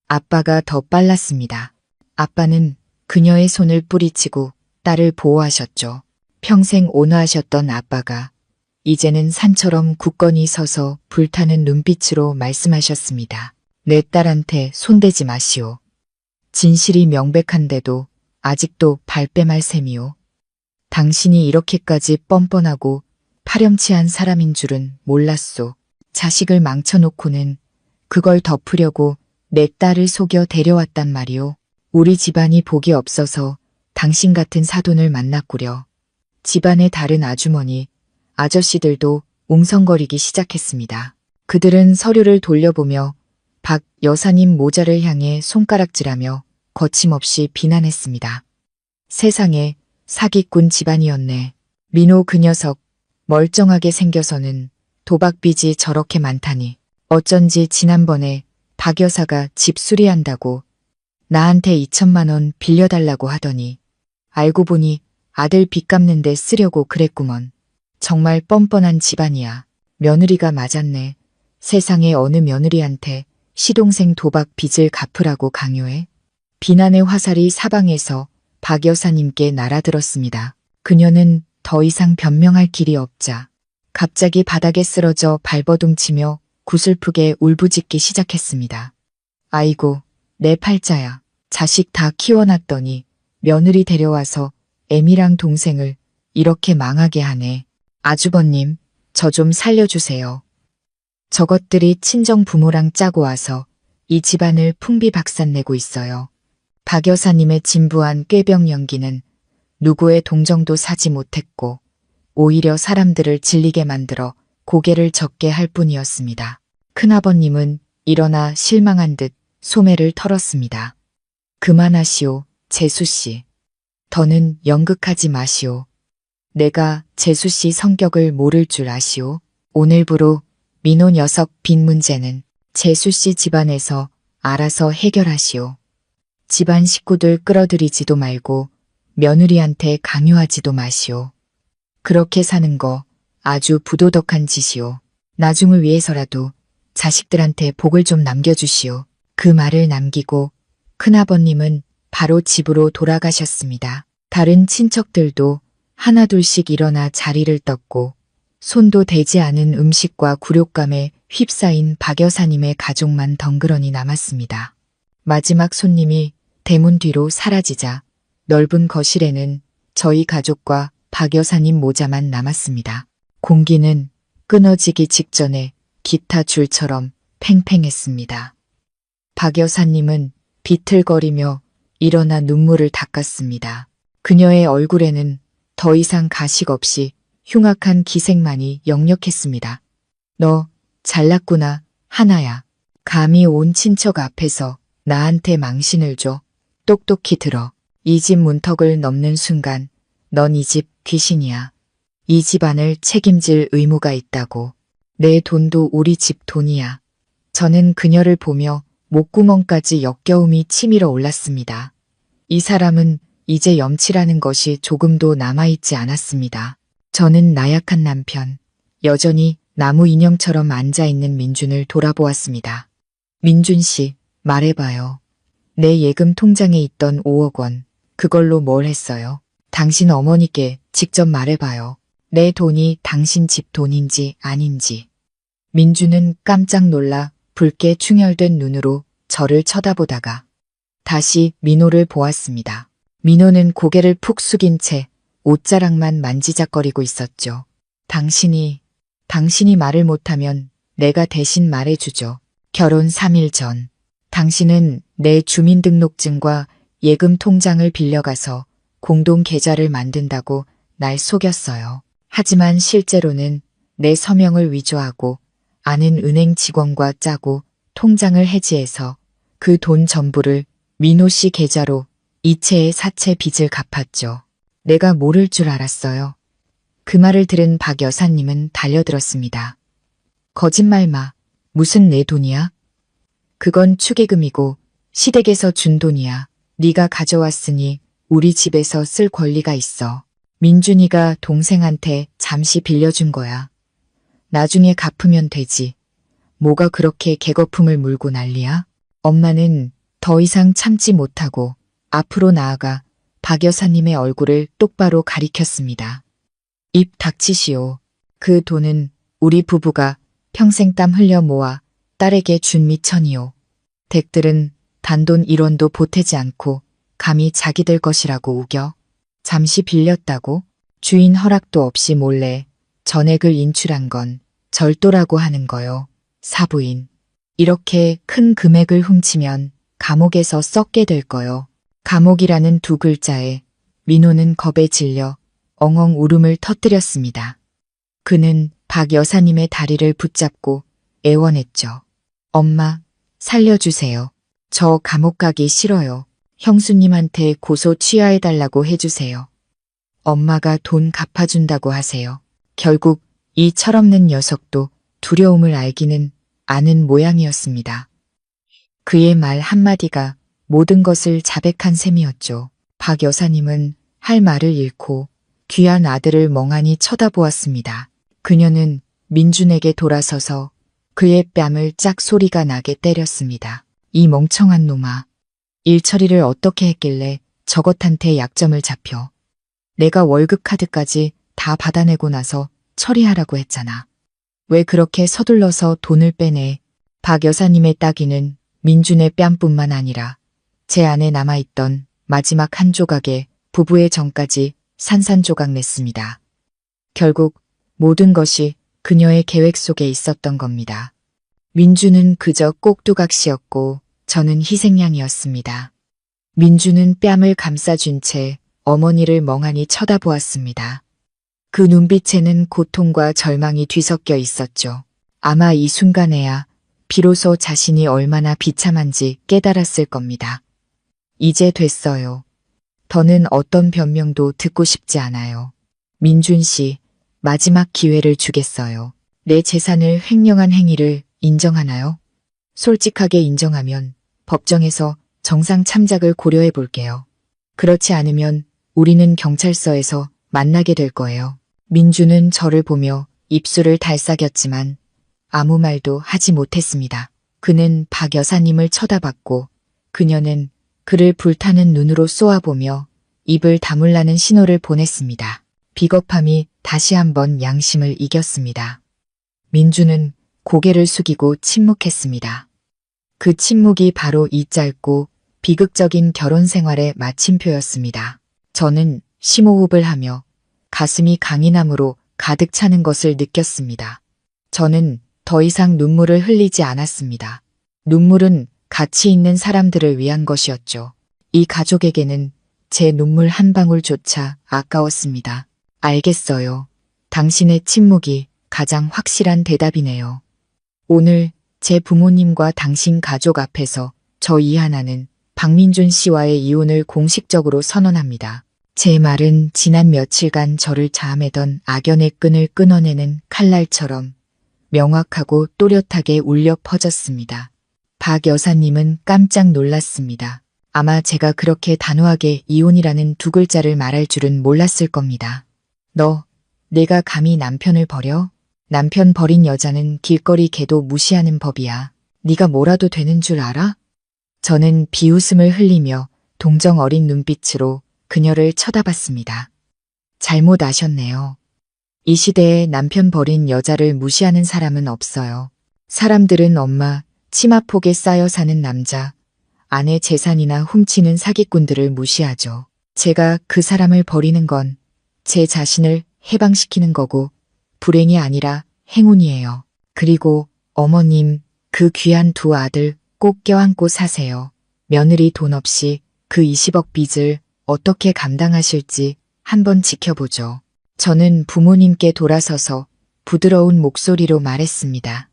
아빠가 더 빨랐습니다. 아빠는 그녀의 손을 뿌리치고 딸을 보호하셨죠. 평생 온화하셨던 아빠가 이제는 산처럼 굳건히 서서 불타는 눈빛으로 말씀하셨습니다. 내 딸한테 손대지 마시오. 진실이 명백한데도 아직도 발뺌할 셈이오. 당신이 이렇게까지 뻔뻔하고 파렴치한 사람인 줄은 몰랐소. 자식을 망쳐놓고는 그걸 덮으려고 내 딸을 속여 데려왔단 말이오. 우리 집안이 복이 없어서 당신 같은 사돈을 만났구려. 집안의 다른 아주머니, 아저씨들도 웅성거리기 시작했습니다. 그들은 서류를 돌려보며 박 여사님 모자를 향해 손가락질하며 거침없이 비난했습니다. 세상에 사기꾼 집안이었네. 민호 그 녀석 멀쩡하게 생겨서는 도박빚이 저렇게 많다니. 어쩐지 지난번에 박 여사가 집 수리한다고 나한테 2천만 원 빌려달라고 하더니 알고 보니 아들 빚 갚는 데 쓰려고 그랬구먼. 정말 뻔뻔한 집안이야. 며느리가 맞았네. 세상에 어느 며느리한테 시동생 도박 빚을 갚으라고 강요해? 비난의 화살이 사방에서 박 여사님께 날아들었습니다. 그녀는 더 이상 변명할 길이 없자 갑자기 바닥에 쓰러져 발버둥치며 구슬프게 울부짖기 시작했습니다. 아이고, 내 팔자야. 자식 다 키워놨더니 며느리 데려와서 애미랑 동생을 이렇게 망하게 하네. 아주버님, 저 좀 살려주세요. 저것들이 친정 부모랑 짜고 와서 이 집안을 풍비박산내고 있어요. 박 여사님의 진부한 꾀병 연기는 누구의 동정도 사지 못했고 오히려 사람들을 질리게 만들어 고개를 젓게 할 뿐이었습니다. 큰아버님은 일어나 실망한 듯 소매를 털었습니다. 그만하시오, 재수씨. 더는 연극하지 마시오. 내가 재수씨 성격을 모를 줄 아시오. 오늘부로 민호 녀석 빚 문제는 재수씨 집안에서 알아서 해결하시오. 집안 식구들 끌어들이지도 말고 며느리한테 강요하지도 마시오. 그렇게 사는 거 아주 부도덕한 짓이오. 나중을 위해서라도 자식들한테 복을 좀 남겨주시오. 그 말을 남기고 큰아버님은 바로 집으로 돌아가셨습니다. 다른 친척들도 하나둘씩 일어나 자리를 떴고 손도 대지 않은 음식과 굴욕감에 휩싸인 박 여사님의 가족만 덩그러니 남았습니다. 마지막 손님이 대문 뒤로 사라지자 넓은 거실에는 저희 가족과 박 여사님 모자만 남았습니다. 공기는 끊어지기 직전에 기타 줄처럼 팽팽했습니다. 박 여사님은 비틀거리며 일어나 눈물을 닦았습니다. 그녀의 얼굴에는 더 이상 가식 없이 흉악한 기색만이 역력했습니다. 너 잘났구나, 하나야. 감히 온 친척 앞에서 나한테 망신을 줘. 똑똑히 들어. 이 집 문턱을 넘는 순간 넌 이 집 귀신이야. 이 집안을 책임질 의무가 있다고. 내 돈도 우리 집 돈이야. 저는 그녀를 보며 목구멍까지 역겨움이 치밀어 올랐습니다. 이 사람은 이제 염치라는 것이 조금도 남아있지 않았습니다. 저는 나약한 남편, 여전히 나무 인형처럼 앉아있는 민준을 돌아보았습니다. 민준 씨, 말해봐요. 내 예금 통장에 있던 5억 원, 그걸로 뭘 했어요? 당신 어머니께 직접 말해봐요. 내 돈이 당신 집 돈인지 아닌지. 민준은 깜짝 놀라 붉게 충혈된 눈으로 저를 쳐다보다가 다시 민호를 보았습니다. 민호는 고개를 푹 숙인 채 옷자락만 만지작거리고 있었죠. 당신이 말을 못하면 내가 대신 말해주죠. 결혼 3일 전 당신은 내 주민등록증과 예금 통장을 빌려가서 공동 계좌를 만든다고 날 속였어요. 하지만 실제로는 내 서명을 위조하고 아는 은행 직원과 짜고 통장을 해지해서 그 돈 전부를 민호 씨 계좌로 이체의 사채 빚을 갚았죠. 내가 모를 줄 알았어요. 그 말을 들은 박 여사님은 달려들었습니다. 거짓말 마. 무슨 내 돈이야? 그건 축의금이고 시댁에서 준 돈이야. 네가 가져왔으니 우리 집에서 쓸 권리가 있어. 민준이가 동생한테 잠시 빌려준 거야. 나중에 갚으면 되지. 뭐가 그렇게 개거품을 물고 난리야? 엄마는 더 이상 참지 못하고 앞으로 나아가 박 여사님의 얼굴을 똑바로 가리켰습니다. 입 닥치시오. 그 돈은 우리 부부가 평생 땀 흘려 모아 딸에게 준 미천이요. 댁들은 단돈 1원도 보태지 않고 감히 자기들 것이라고 우겨. 잠시 빌렸다고 주인 허락도 없이 몰래 전액을 인출한 건 절도라고 하는 거요. 사부인. 이렇게 큰 금액을 훔치면 감옥에서 썩게 될 거요. 감옥이라는 두 글자에 민호는 겁에 질려 엉엉 울음을 터뜨렸습니다. 그는 박 여사님의 다리를 붙잡고 애원했죠. 엄마, 살려주세요. 저 감옥 가기 싫어요. 형수님한테 고소 취하해달라고 해주세요. 엄마가 돈 갚아준다고 하세요. 결국 이 철없는 녀석도 두려움을 알기는 아는 모양이었습니다. 그의 말 한마디가 모든 것을 자백한 셈이었죠. 박 여사님은 할 말을 잃고 귀한 아들을 멍하니 쳐다보았습니다. 그녀는 민준에게 돌아서서 그의 뺨을 짝 소리가 나게 때렸습니다. 이 멍청한 놈아. 일처리를 어떻게 했길래 저것한테 약점을 잡혀. 내가 월급 카드까지 다 받아내고 나서 처리하라고 했잖아. 왜 그렇게 서둘러서 돈을 빼내? 박 여사님의 따귀는 민준의 뺨뿐만 아니라 제 안에 남아있던 마지막 한 조각의 부부의 정까지 산산조각 냈습니다. 결국 모든 것이 그녀의 계획 속에 있었던 겁니다. 민주는 그저 꼭두각시였고 저는 희생양이었습니다. 민주는 뺨을 감싸준 채 어머니를 멍하니 쳐다보았습니다. 그 눈빛에는 고통과 절망이 뒤섞여 있었죠. 아마 이 순간에야 비로소 자신이 얼마나 비참한지 깨달았을 겁니다. 이제 됐어요. 더는 어떤 변명도 듣고 싶지 않아요. 민준 씨, 마지막 기회를 주겠어요. 내 재산을 횡령한 행위를 인정하나요? 솔직하게 인정하면 법정에서 정상 참작을 고려해 볼게요. 그렇지 않으면 우리는 경찰서에서 만나게 될 거예요. 민주는 저를 보며 입술을 달싹였지만 아무 말도 하지 못했습니다. 그는 박 여사님을 쳐다봤고 그녀는 그를 불타는 눈으로 쏘아보며 입을 다물라는 신호를 보냈습니다. 비겁함이 다시 한번 양심을 이겼습니다. 민주는 고개를 숙이고 침묵했습니다. 그 침묵이 바로 이 짧고 비극적인 결혼 생활의 마침표였습니다. 저는 심호흡을 하며 가슴이 강인함으로 가득 차는 것을 느꼈습니다. 저는 더 이상 눈물을 흘리지 않았습니다. 눈물은 가치 있는 사람들을 위한 것이었죠. 이 가족에게는 제 눈물 한 방울조차 아까웠습니다. 알겠어요. 당신의 침묵이 가장 확실한 대답이네요. 오늘 제 부모님과 당신 가족 앞에서 저 이하나는 박민준 씨와의 이혼을 공식적으로 선언합니다. 제 말은 지난 며칠간 저를 자아매던 악연의 끈을 끊어내는 칼날처럼 명확하고 또렷하게 울려 퍼졌습니다. 박 여사님은 깜짝 놀랐습니다. 아마 제가 그렇게 단호하게 이혼이라는 두 글자를 말할 줄은 몰랐을 겁니다. 내가 감히 남편을 버려? 남편 버린 여자는 길거리 개도 무시하는 법이야. 네가 뭐라도 되는 줄 알아? 저는 비웃음을 흘리며 동정 어린 눈빛으로 그녀를 쳐다봤습니다. 잘못 아셨네요. 이 시대에 남편 버린 여자를 무시하는 사람은 없어요. 사람들은 엄마, 치마폭에 쌓여 사는 남자, 아내 재산이나 훔치는 사기꾼들을 무시하죠. 제가 그 사람을 버리는 건 제 자신을 해방시키는 거고 불행이 아니라 행운이에요. 그리고 어머님, 그 귀한 두 아들 꼭 껴안고 사세요. 며느리 돈 없이 그 20억 빚을 어떻게 감당하실지 한번 지켜보죠. 저는 부모님께 돌아서서 부드러운 목소리로 말했습니다.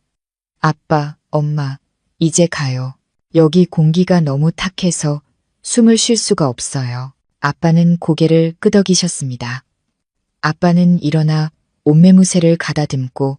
아빠, 엄마, 이제 가요. 여기 공기가 너무 탁해서 숨을 쉴 수가 없어요. 아빠는 고개를 끄덕이셨습니다. 아빠는 일어나 옷매무새를 가다듬고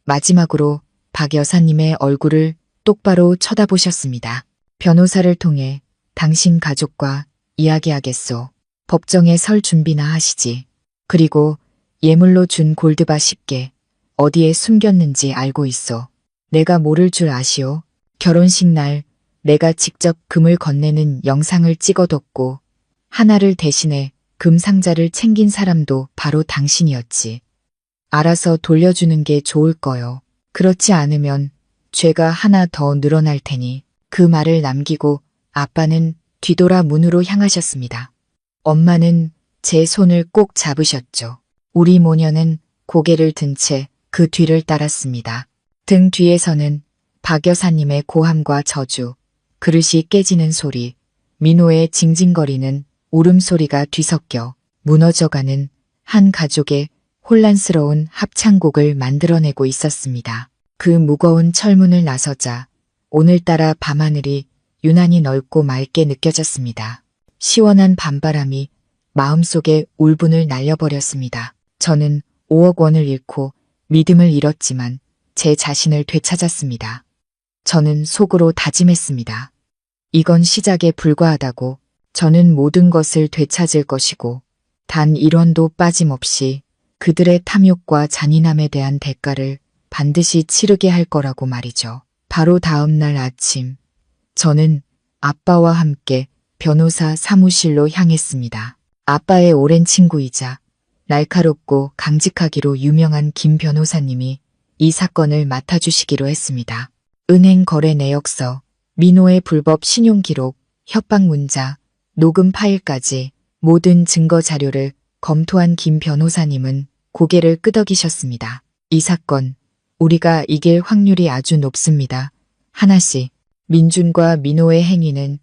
마지막으로 박 여사님의 얼굴을 똑바로 쳐다보셨습니다. 변호사를 통해 당신 가족과 이야기하겠소. 법정에 설 준비나 하시지. 그리고 예물로 준 골드바 10개 어디에 숨겼는지 알고 있어. 내가 모를 줄 아시오. 결혼식 날 내가 직접 금을 건네는 영상을 찍어뒀고 하나를 대신해 금 상자를 챙긴 사람도 바로 당신이었지. 알아서 돌려주는 게 좋을 거요. 그렇지 않으면 죄가 하나 더 늘어날 테니. 그 말을 남기고 아빠는 뒤돌아 문으로 향하셨습니다. 엄마는 제 손을 꼭 잡으셨죠. 우리 모녀는 고개를 든 채 그 뒤를 따랐습니다. 등 뒤에서는 박 여사님의 고함과 저주, 그릇이 깨지는 소리, 민호의 징징거리는 울음소리가 뒤섞여 무너져가는 한 가족의 혼란스러운 합창곡을 만들어내고 있었습니다. 그 무거운 철문을 나서자 오늘따라 밤하늘이 유난히 넓고 맑게 느껴졌습니다. 시원한 밤바람이 마음속에 울분을 날려버렸습니다. 저는 5억 원을 잃고 믿음을 잃었지만 제 자신을 되찾았습니다. 저는 속으로 다짐했습니다. 이건 시작에 불과하다고. 저는 모든 것을 되찾을 것이고 단 1원도 빠짐없이 그들의 탐욕과 잔인함에 대한 대가를 반드시 치르게 할 거라고 말이죠. 바로 다음 날 아침 저는 아빠와 함께 변호사 사무실로 향했습니다. 아빠의 오랜 친구이자 날카롭고 강직하기로 유명한 김 변호사님이 이 사건을 맡아주시기로 했습니다. 은행 거래 내역서, 민호의 불법 신용기록, 협박 문자, 녹음 파일까지 모든 증거 자료를 검토한 김 변호사님은 고개를 끄덕이셨습니다. 이 사건, 우리가 이길 확률이 아주 높습니다. 하나씩, 민준과 민호의 행위는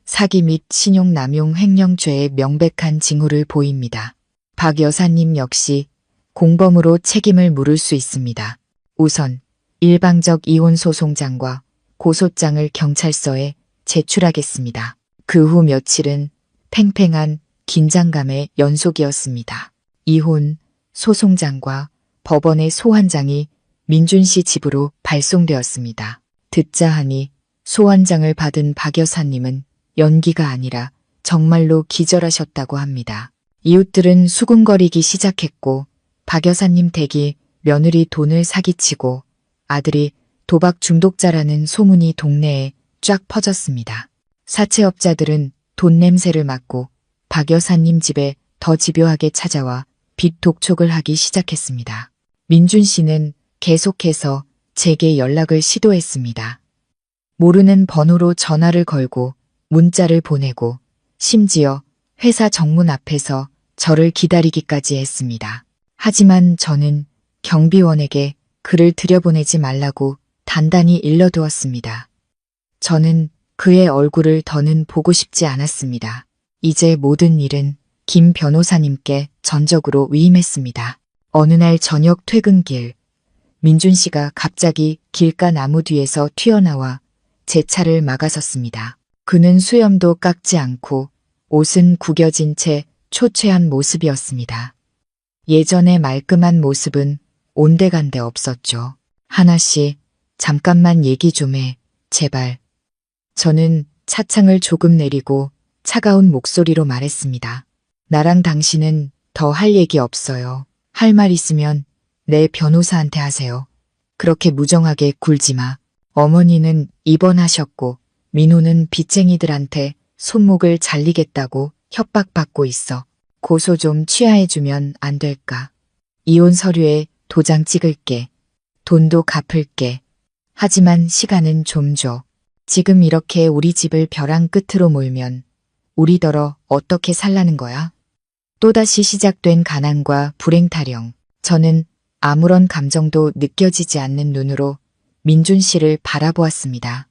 사기 및 신용남용 횡령죄의 명백한 징후를 보입니다. 박 여사님 역시 공범으로 책임을 물을 수 있습니다. 우선 일방적 이혼 소송장과 고소장을 경찰서에 제출하겠습니다. 그 후 며칠은 팽팽한 긴장감의 연속이었습니다. 이혼 소송장과 법원의 소환장이 민준 씨 집으로 발송되었습니다. 듣자 하니 소환장을 받은 박 여사님은 연기가 아니라 정말로 기절하셨다고 합니다. 이웃들은 수군거리기 시작했고 박 여사님 댁이 며느리 돈을 사기치고 아들이 도박 중독자라는 소문이 동네에 쫙 퍼졌습니다. 사채업자들은 돈 냄새를 맡고 박 여사님 집에 더 집요하게 찾아와 빚 독촉을 하기 시작했습니다. 민준 씨는 계속해서 제게 연락을 시도했습니다. 모르는 번호로 전화를 걸고 문자를 보내고 심지어 회사 정문 앞에서 저를 기다리기까지 했습니다. 하지만 저는 경비원에게 그를 들여보내지 말라고 단단히 일러두었습니다. 저는 그의 얼굴을 더는 보고 싶지 않았습니다. 이제 모든 일은 김 변호사님께 전적으로 위임했습니다. 어느 날 저녁 퇴근길, 민준 씨가 갑자기 길가 나무 뒤에서 튀어나와 제 차를 막아섰습니다. 그는 수염도 깎지 않고 옷은 구겨진 채 초췌한 모습이었습니다. 예전의 말끔한 모습은 온데간데 없었죠. 하나씨, 잠깐만 얘기 좀 해, 제발. 저는 차창을 조금 내리고 차가운 목소리로 말했습니다. 나랑 당신은 더 할 얘기 없어요. 할 말 있으면 내 변호사한테 하세요. 그렇게 무정하게 굴지 마. 어머니는 입원하셨고 민호는 빚쟁이들한테 손목을 잘리겠다고 협박받고 있어. 고소 좀 취하해주면 안 될까? 이혼 서류에 도장 찍을게. 돈도 갚을게. 하지만 시간은 좀 줘. 지금 이렇게 우리 집을 벼랑 끝으로 몰면 우리더러 어떻게 살라는 거야? 또다시 시작된 가난과 불행 타령. 저는 아무런 감정도 느껴지지 않는 눈으로 민준 씨를 바라보았습니다.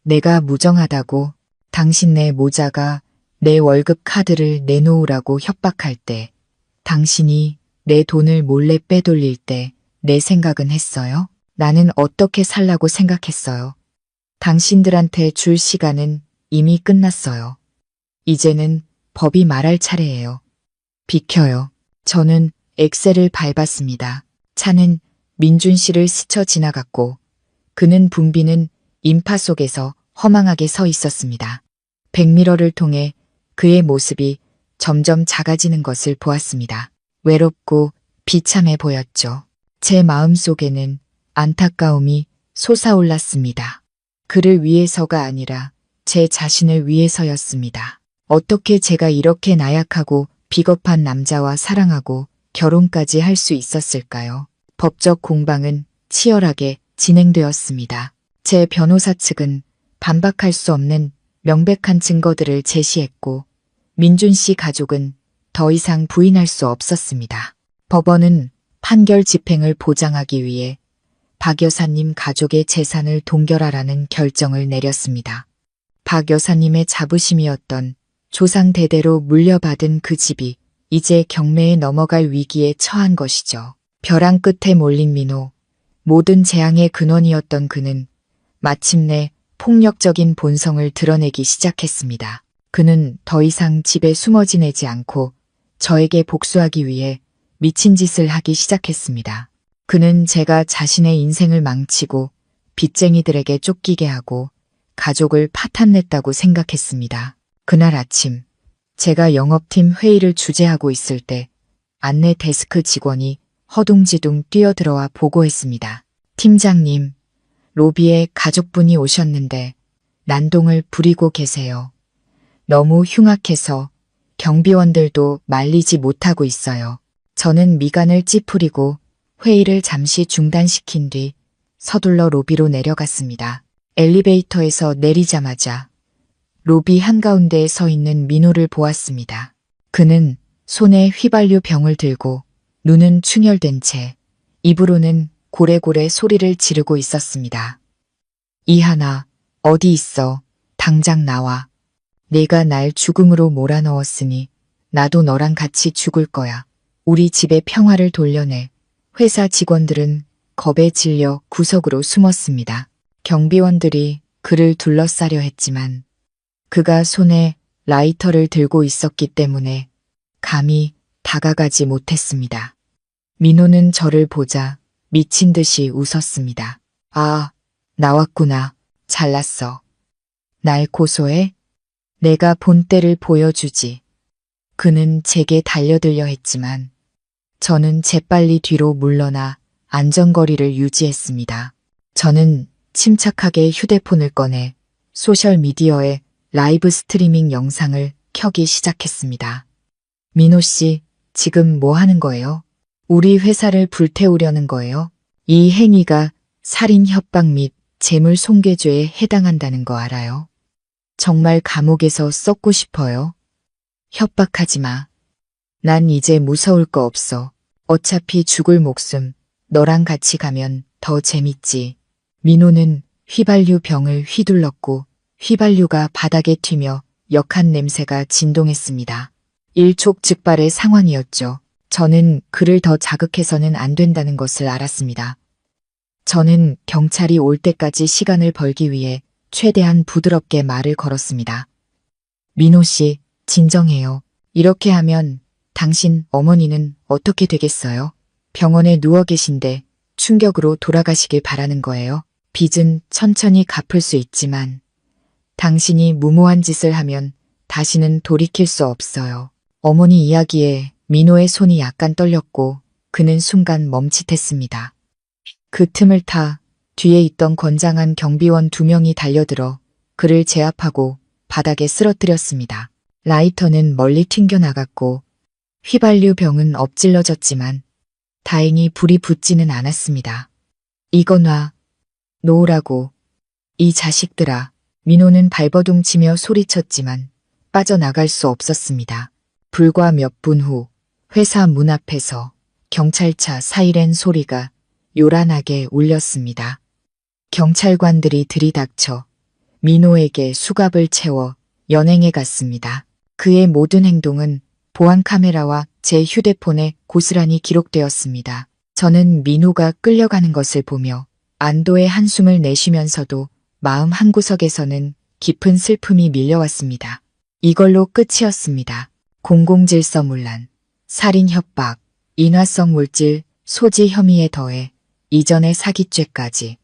내가 무정하다고 당신네 모자가 내 월급 카드를 내놓으라고 협박할 때, 당신이 내 돈을 몰래 빼돌릴 때 내 생각은 했어요? 나는 어떻게 살라고 생각했어요? 당신들한테 줄 시간은 이미 끝났어요. 이제는 법이 말할 차례예요. 비켜요. 저는 엑셀을 밟았습니다. 차는 민준 씨를 스쳐 지나갔고 그는 붐비는 인파 속에서 허망하게 서 있었습니다. 백미러를 통해 그의 모습이 점점 작아지는 것을 보았습니다. 외롭고 비참해 보였죠. 제 마음속에는 안타까움이 솟아올랐습니다. 그를 위해서가 아니라 제 자신을 위해서였습니다. 어떻게 제가 이렇게 나약하고 비겁한 남자와 사랑하고 결혼까지 할 수 있었을까요? 법적 공방은 치열하게 진행되었습니다. 제 변호사 측은 반박할 수 없는 명백한 증거들을 제시했고 민준 씨 가족은 더 이상 부인할 수 없었습니다. 법원은 판결 집행을 보장하기 위해 박 여사님 가족의 재산을 동결하라는 결정을 내렸습니다. 박 여사님의 자부심이었던 조상 대대로 물려받은 그 집이 이제 경매에 넘어갈 위기에 처한 것이죠. 벼랑 끝에 몰린 민호, 모든 재앙의 근원이었던 그는 마침내 폭력적인 본성을 드러내기 시작했습니다. 그는 더 이상 집에 숨어 지내지 않고 저에게 복수하기 위해 미친 짓을 하기 시작했습니다. 그는 제가 자신의 인생을 망치고 빚쟁이들에게 쫓기게 하고 가족을 파탄냈다고 생각했습니다. 그날 아침 제가 영업팀 회의를 주재하고 있을 때 안내 데스크 직원이 허둥지둥 뛰어들어와 보고했습니다. 팀장님, 로비에 가족분이 오셨는데 난동을 부리고 계세요. 너무 흉악해서 경비원들도 말리지 못하고 있어요. 저는 미간을 찌푸리고 회의를 잠시 중단시킨 뒤 서둘러 로비로 내려갔습니다. 엘리베이터에서 내리자마자 로비 한가운데에 서 있는 민호를 보았습니다. 그는 손에 휘발유 병을 들고 눈은 충혈된 채 입으로는 고래고래 소리를 지르고 있었습니다. 이하나, 어디 있어? 당장 나와. 내가 날 죽음으로 몰아넣었으니 나도 너랑 같이 죽을 거야. 우리 집에 평화를 돌려내. 회사 직원들은 겁에 질려 구석으로 숨었습니다. 경비원들이 그를 둘러싸려 했지만 그가 손에 라이터를 들고 있었기 때문에 감히 다가가지 못했습니다. 민호는 저를 보자 미친 듯이 웃었습니다. 아, 나왔구나. 잘났어. 날 고소해? 내가 본때를 보여주지. 그는 제게 달려들려 했지만 저는 재빨리 뒤로 물러나 안전거리를 유지했습니다. 저는 침착하게 휴대폰을 꺼내 소셜미디어에 라이브 스트리밍 영상을 켜기 시작했습니다. 민호 씨, 지금 뭐 하는 거예요? 우리 회사를 불태우려는 거예요? 이 행위가 살인 협박 및 재물 손괴죄에 해당한다는 거 알아요? 정말 감옥에서 썩고 싶어요? 협박하지 마. 난 이제 무서울 거 없어. 어차피 죽을 목숨, 너랑 같이 가면 더 재밌지. 민호는 휘발유 병을 휘둘렀고 휘발유가 바닥에 튀며 역한 냄새가 진동했습니다. 일촉즉발의 상황이었죠. 저는 그를 더 자극해서는 안 된다는 것을 알았습니다. 저는 경찰이 올 때까지 시간을 벌기 위해 최대한 부드럽게 말을 걸었습니다. 민호 씨, 진정해요. 이렇게 하면 당신 어머니는 어떻게 되겠어요? 병원에 누워 계신데 충격으로 돌아가시길 바라는 거예요. 빚은 천천히 갚을 수 있지만 당신이 무모한 짓을 하면 다시는 돌이킬 수 없어요. 어머니 이야기에 민호의 손이 약간 떨렸고 그는 순간 멈칫했습니다. 그 틈을 타 뒤에 있던 건장한 경비원 2명이 달려들어 그를 제압하고 바닥에 쓰러뜨렸습니다. 라이터는 멀리 튕겨나갔고 휘발유 병은 엎질러졌지만 다행히 불이 붙지는 않았습니다. 이거 놔. 놓으라고. 이 자식들아. 민호는 발버둥치며 소리쳤지만 빠져나갈 수 없었습니다. 불과 몇 분 후 회사 문 앞에서 경찰차 사이렌 소리가 요란하게 울렸습니다. 경찰관들이 들이닥쳐 민호에게 수갑을 채워 연행해 갔습니다. 그의 모든 행동은 보안 카메라와 제 휴대폰에 고스란히 기록되었습니다. 저는 민호가 끌려가는 것을 보며 안도의 한숨을 내쉬면서도 마음 한구석에서는 깊은 슬픔이 밀려왔습니다. 이걸로 끝이었습니다. 공공질서문란, 살인 협박, 인화성 물질 소지 혐의에 더해 이전의 사기죄까지.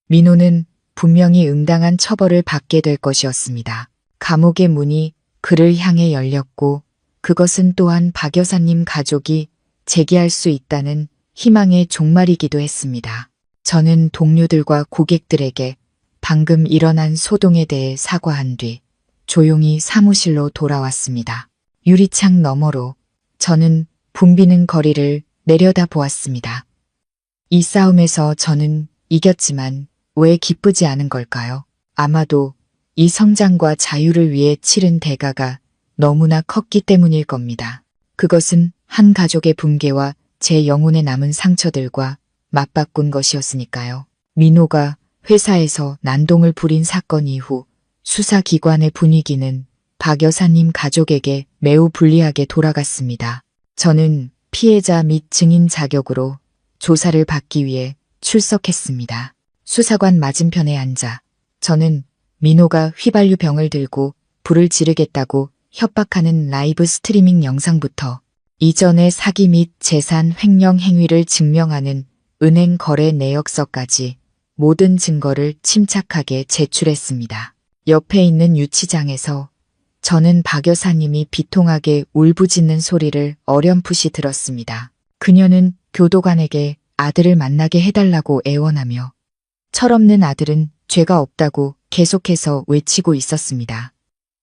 민호는 분명히 응당한 처벌을 받게 될 것이었습니다. 감옥의 문이 그를 향해 열렸고 그것은 또한 박 여사님 가족이 재기할 수 있다는 희망의 종말이기도 했습니다. 저는 동료들과 고객들에게 방금 일어난 소동에 대해 사과한 뒤 조용히 사무실로 돌아왔습니다. 유리창 너머로 저는 붐비는 거리를 내려다 보았습니다. 이 싸움에서 저는 이겼지만 왜 기쁘지 않은 걸까요? 아마도 이 성장과 자유를 위해 치른 대가가 너무나 컸기 때문일 겁니다. 그것은 한 가족의 붕괴와 제 영혼에 남은 상처들과 맞바꾼 것이었으니까요. 민호가 회사에서 난동을 부린 사건 이후 수사기관의 분위기는 박 여사님 가족에게 매우 불리하게 돌아갔습니다. 저는 피해자 및 증인 자격으로 조사를 받기 위해 출석했습니다. 수사관 맞은편에 앉아 저는 민호가 휘발유 병을 들고 불을 지르겠다고 협박하는 라이브 스트리밍 영상부터 이전의 사기 및 재산 횡령 행위를 증명하는 은행 거래 내역서까지 모든 증거를 침착하게 제출했습니다. 옆에 있는 유치장에서 저는 박 여사님이 비통하게 울부짖는 소리를 어렴풋이 들었습니다. 그녀는 교도관에게 아들을 만나게 해달라고 애원하며 철없는 아들은 죄가 없다고 계속해서 외치고 있었습니다.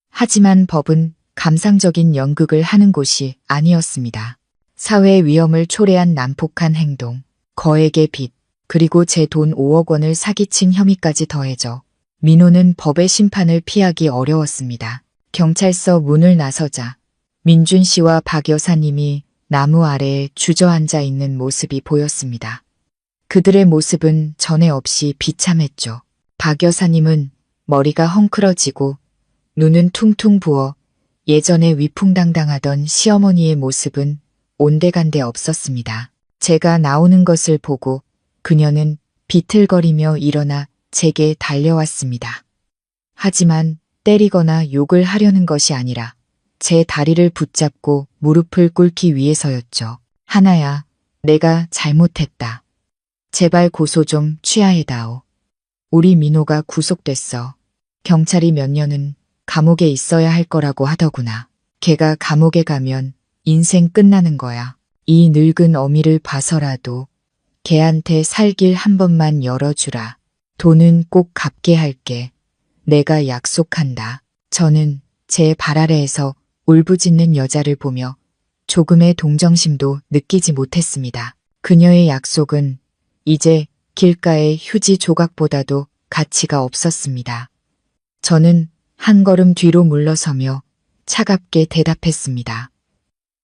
하지만 법은 감상적인 연극을 하는 곳이 아니었습니다. 사회의 위험을 초래한 난폭한 행동, 거액의 빚, 그리고 제 돈 5억 원을 사기친 혐의까지 더해져 민호는 법의 심판을 피하기 어려웠습니다. 경찰서 문을 나서자 민준 씨와 박 여사님이 나무 아래에 주저앉아 있는 모습이 보였습니다. 그들의 모습은 전에 없이 비참했죠. 박 여사님은 머리가 헝클어지고 눈은 퉁퉁 부어 예전에 위풍당당하던 시어머니의 모습은 온데간데 없었습니다. 제가 나오는 것을 보고 그녀는 비틀거리며 일어나 제게 달려왔습니다. 하지만 때리거나 욕을 하려는 것이 아니라 제 다리를 붙잡고 무릎을 꿇기 위해서였죠. 하나야, 내가 잘못했다. 제발 고소 좀 취하해다오. 우리 민호가 구속됐어. 경찰이 몇 년은 감옥에 있어야 할 거라고 하더구나. 걔가 감옥에 가면 인생 끝나는 거야. 이 늙은 어미를 봐서라도 걔한테 살 길 한 번만 열어주라. 돈은 꼭 갚게 할게. 내가 약속한다. 저는 제 발 아래에서 울부짖는 여자를 보며 조금의 동정심도 느끼지 못했습니다. 그녀의 약속은 이제 길가의 휴지 조각보다도 가치가 없었습니다. 저는 한 걸음 뒤로 물러서며 차갑게 대답했습니다.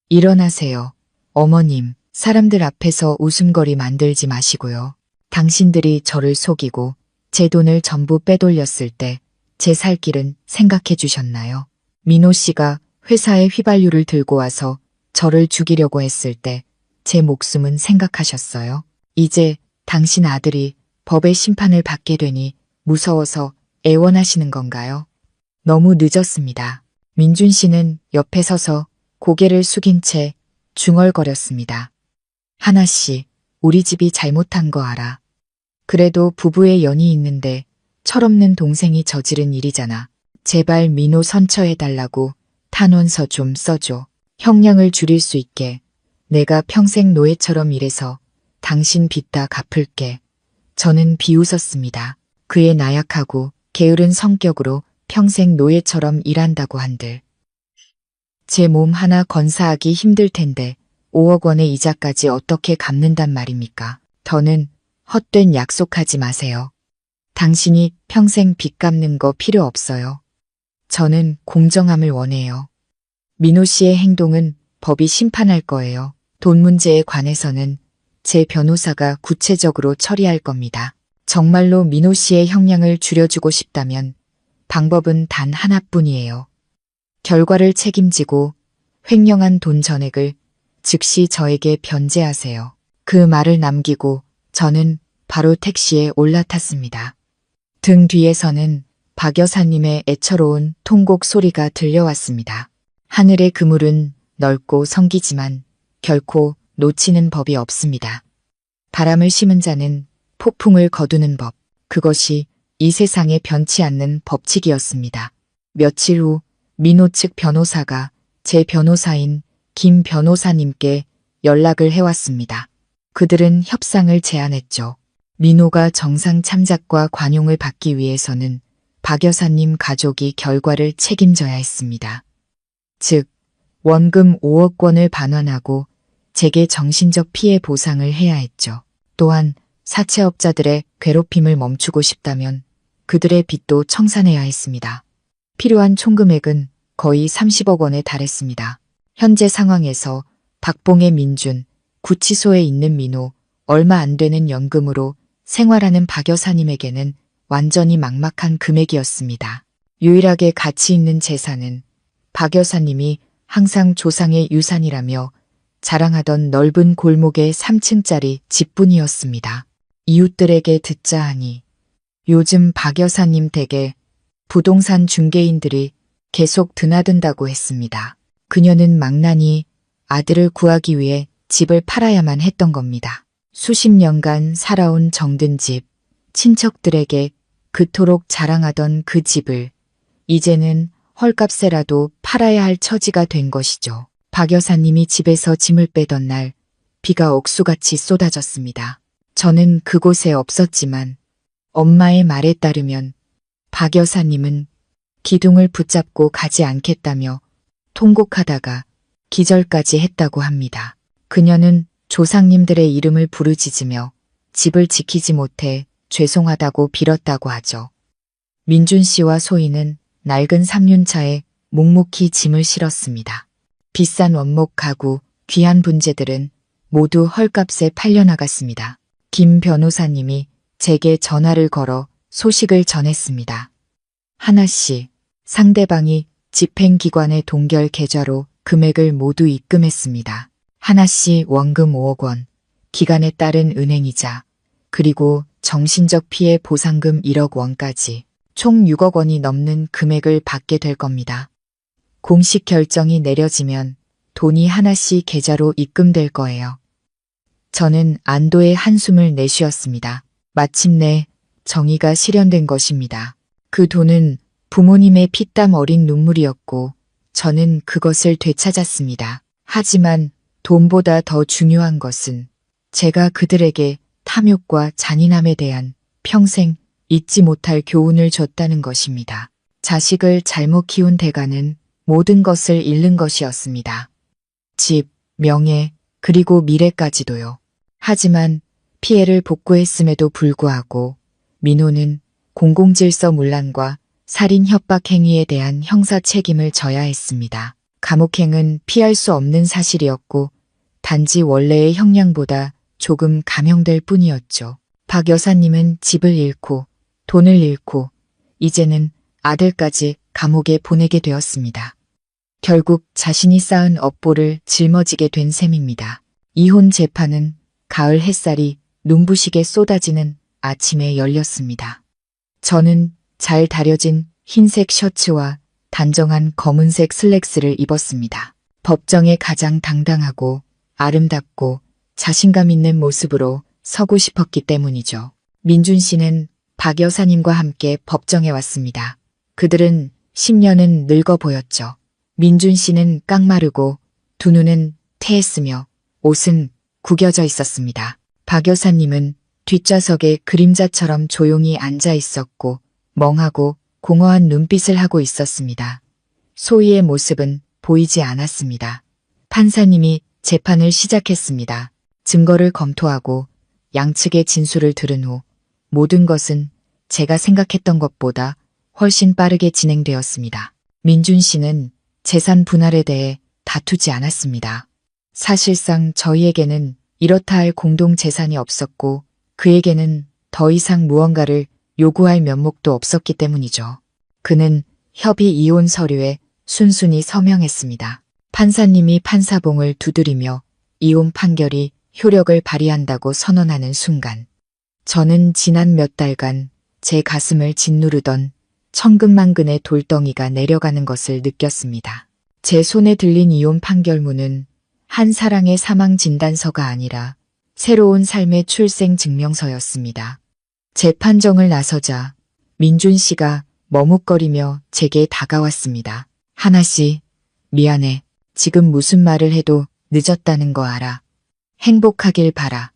일어나세요. 어머님, 사람들 앞에서 웃음거리 만들지 마시고요. 당신들이 저를 속이고 제 돈을 전부 빼돌렸을 때 제 살 길은 생각해 주셨나요? 민호 씨가 회사에 휘발유를 들고 와서 저를 죽이려고 했을 때 제 목숨은 생각하셨어요? 이제 당신 아들이 법의 심판을 받게 되니 무서워서 애원하시는 건가요? 너무 늦었습니다. 민준 씨는 옆에 서서 고개를 숙인 채 중얼거렸습니다. 하나 씨, 우리 집이 잘못한 거 알아. 그래도 부부의 연이 있는데 철없는 동생이 저지른 일이잖아. 제발 민호 선처해달라고 탄원서 좀 써줘. 형량을 줄일 수 있게. 내가 평생 노예처럼 일해서 당신 빚 다 갚을게. 저는 비웃었습니다. 그의 나약하고 게으른 성격으로 평생 노예처럼 일한다고 한들. 제 몸 하나 건사하기 힘들 텐데 5억 원의 이자까지 어떻게 갚는단 말입니까? 더는 헛된 약속하지 마세요. 당신이 평생 빚 갚는 거 필요 없어요. 저는 공정함을 원해요. 민호 씨의 행동은 법이 심판할 거예요. 돈 문제에 관해서는 제 변호사가 구체적으로 처리할 겁니다. 정말로 민호 씨의 형량을 줄여주고 싶다면 방법은 단 하나뿐이에요. 결과를 책임지고 횡령한 돈 전액을 즉시 저에게 변제하세요. 그 말을 남기고 저는 바로 택시에 올라탔습니다. 등 뒤에서는 박 여사님의 애처로운 통곡 소리가 들려왔습니다. 하늘의 그물은 넓고 성기지만 결코 놓치는 법이 없습니다. 바람을 심은 자는 폭풍을 거두는 법, 그것이 이 세상에 변치 않는 법칙이었습니다. 며칠 후 민호 측 변호사가 제 변호사인 김 변호사님께 연락을 해왔습니다. 그들은 협상을 제안했죠. 민호가 정상 참작과 관용을 받기 위해서는 박 여사님 가족이 결과를 책임져야 했습니다. 즉, 원금 5억 원을 반환하고 제게 정신적 피해 보상을 해야 했죠. 또한 사채업자들의 괴롭힘을 멈추고 싶다면 그들의 빚도 청산해야 했습니다. 필요한 총금액은 거의 30억 원에 달했습니다. 현재 상황에서 박봉의 민준, 구치소에 있는 민호, 얼마 안 되는 연금으로 생활하는 박 여사님에게는 완전히 막막한 금액이었습니다. 유일하게 가치 있는 재산은 박 여사님이 항상 조상의 유산이라며 자랑하던 넓은 골목의 3층짜리 집뿐이었습니다. 이웃들에게 듣자 하니 요즘 박 여사님 댁에 부동산 중개인들이 계속 드나든다고 했습니다. 그녀는 망나니 아들을 구하기 위해 집을 팔아야만 했던 겁니다. 수십 년간 살아온 정든 집, 친척들에게 그토록 자랑하던 그 집을 이제는 헐값에라도 팔아야 할 처지가 된 것이죠. 박 여사님이 집에서 짐을 빼던 날 비가 억수같이 쏟아졌습니다. 저는 그곳에 없었지만 엄마의 말에 따르면 박 여사님은 기둥을 붙잡고 가지 않겠다며 통곡하다가 기절까지 했다고 합니다. 그녀는 조상님들의 이름을 부르짖으며 집을 지키지 못해 죄송하다고 빌었다고 하죠. 민준 씨와 소희는 낡은 3륜차에 묵묵히 짐을 실었습니다. 비싼 원목 가구, 귀한 분재들은 모두 헐값에 팔려나갔습니다. 김 변호사님이 제게 전화를 걸어 소식을 전했습니다. 하나 씨, 상대방이 집행기관의 동결 계좌로 금액을 모두 입금했습니다. 하나 씨 원금 5억 원, 기간에 따른 은행이자, 그리고 정신적 피해 보상금 1억 원까지 총 6억 원이 넘는 금액을 받게 될 겁니다. 공식 결정이 내려지면 돈이 하나 씨 계좌로 입금될 거예요. 저는 안도의 한숨을 내쉬었습니다. 마침내 정의가 실현된 것입니다. 그 돈은 부모님의 피땀 어린 눈물이었고 저는 그것을 되찾았습니다. 하지만 돈보다 더 중요한 것은 제가 그들에게 탐욕과 잔인함에 대한 평생 잊지 못할 교훈을 줬다는 것입니다. 자식을 잘못 키운 대가는 모든 것을 잃는 것이었습니다. 집, 명예, 그리고 미래까지도요. 하지만 피해를 복구했음에도 불구하고 민호는 공공질서 문란과 살인 협박 행위에 대한 형사 책임을 져야 했습니다. 감옥행은 피할 수 없는 사실이었고 단지 원래의 형량보다 조금 감형될 뿐이었죠. 박 여사님은 집을 잃고 돈을 잃고 이제는 아들까지 감옥에 보내게 되었습니다. 결국 자신이 쌓은 업보를 짊어지게 된 셈입니다. 이혼 재판은 가을 햇살이 눈부시게 쏟아지는 아침에 열렸습니다. 저는 잘 다려진 흰색 셔츠와 단정한 검은색 슬랙스를 입었습니다. 법정에 가장 당당하고 아름답고 자신감 있는 모습으로 서고 싶었기 때문이죠. 민준 씨는 박 여사님과 함께 법정에 왔습니다. 그들은 10년은 늙어 보였죠. 민준 씨는 깡마르고 두 눈은 태했으며 옷은 구겨져 있었습니다. 박 여사님은 뒷좌석에 그림자처럼 조용히 앉아 있었고 멍하고 공허한 눈빛을 하고 있었습니다. 소희의 모습은 보이지 않았습니다. 판사님이 재판을 시작했습니다. 증거를 검토하고 양측의 진술을 들은 후 모든 것은 제가 생각했던 것보다 훨씬 빠르게 진행되었습니다. 민준 씨는 재산 분할에 대해 다투지 않았습니다. 사실상 저희에게는 이렇다 할 공동 재산이 없었고 그에게는 더 이상 무언가를 요구할 면목도 없었기 때문이죠. 그는 협의 이혼 서류에 순순히 서명했습니다. 판사님이 판사봉을 두드리며 이혼 판결이 효력을 발휘한다고 선언하는 순간 저는 지난 몇 달간 제 가슴을 짓누르던 천근만근의 돌덩이가 내려가는 것을 느꼈습니다. 제 손에 들린 이혼 판결문은 한 사랑의 사망 진단서가 아니라 새로운 삶의 출생 증명서였습니다. 재판정을 나서자 민준 씨가 머뭇거리며 제게 다가왔습니다. 하나 씨, 미안해. 지금 무슨 말을 해도 늦었다는 거 알아. 행복하길 바라.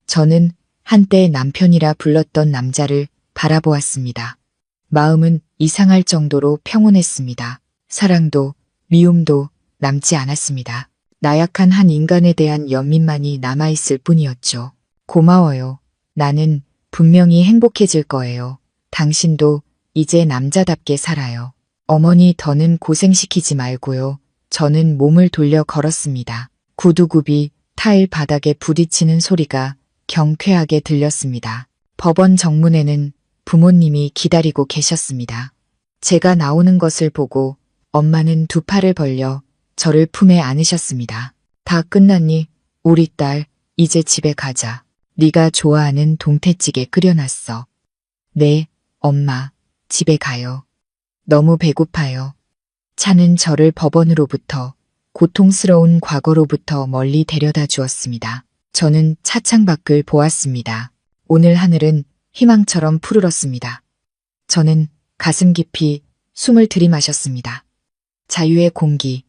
저는 한때 남편이라 불렀던 남자를 바라보았습니다. 마음은 이상할 정도로 평온했습니다. 사랑도 미움도 남지 않았습니다. 나약한 한 인간에 대한 연민만이 남아있을 뿐이었죠. 고마워요. 나는 분명히 행복해질 거예요. 당신도 이제 남자답게 살아요. 어머니 더는 고생시키지 말고요. 저는 몸을 돌려 걸었습니다. 구두굽이 타일 바닥에 부딪히는 소리가 경쾌하게 들렸습니다. 법원 정문에는 부모님이 기다리고 계셨습니다. 제가 나오는 것을 보고 엄마는 두 팔을 벌려 저를 품에 안으셨습니다. 다 끝났니? 우리 딸, 이제 집에 가자. 네가 좋아하는 동태찌개 끓여놨어. 네, 엄마, 집에 가요. 너무 배고파요. 차는 저를 법원으로부터, 고통스러운 과거로부터 멀리 데려다 주었습니다. 저는 차창 밖을 보았습니다. 오늘 하늘은 희망처럼 푸르렀습니다. 저는 가슴 깊이 숨을 들이마셨습니다. 자유의 공기,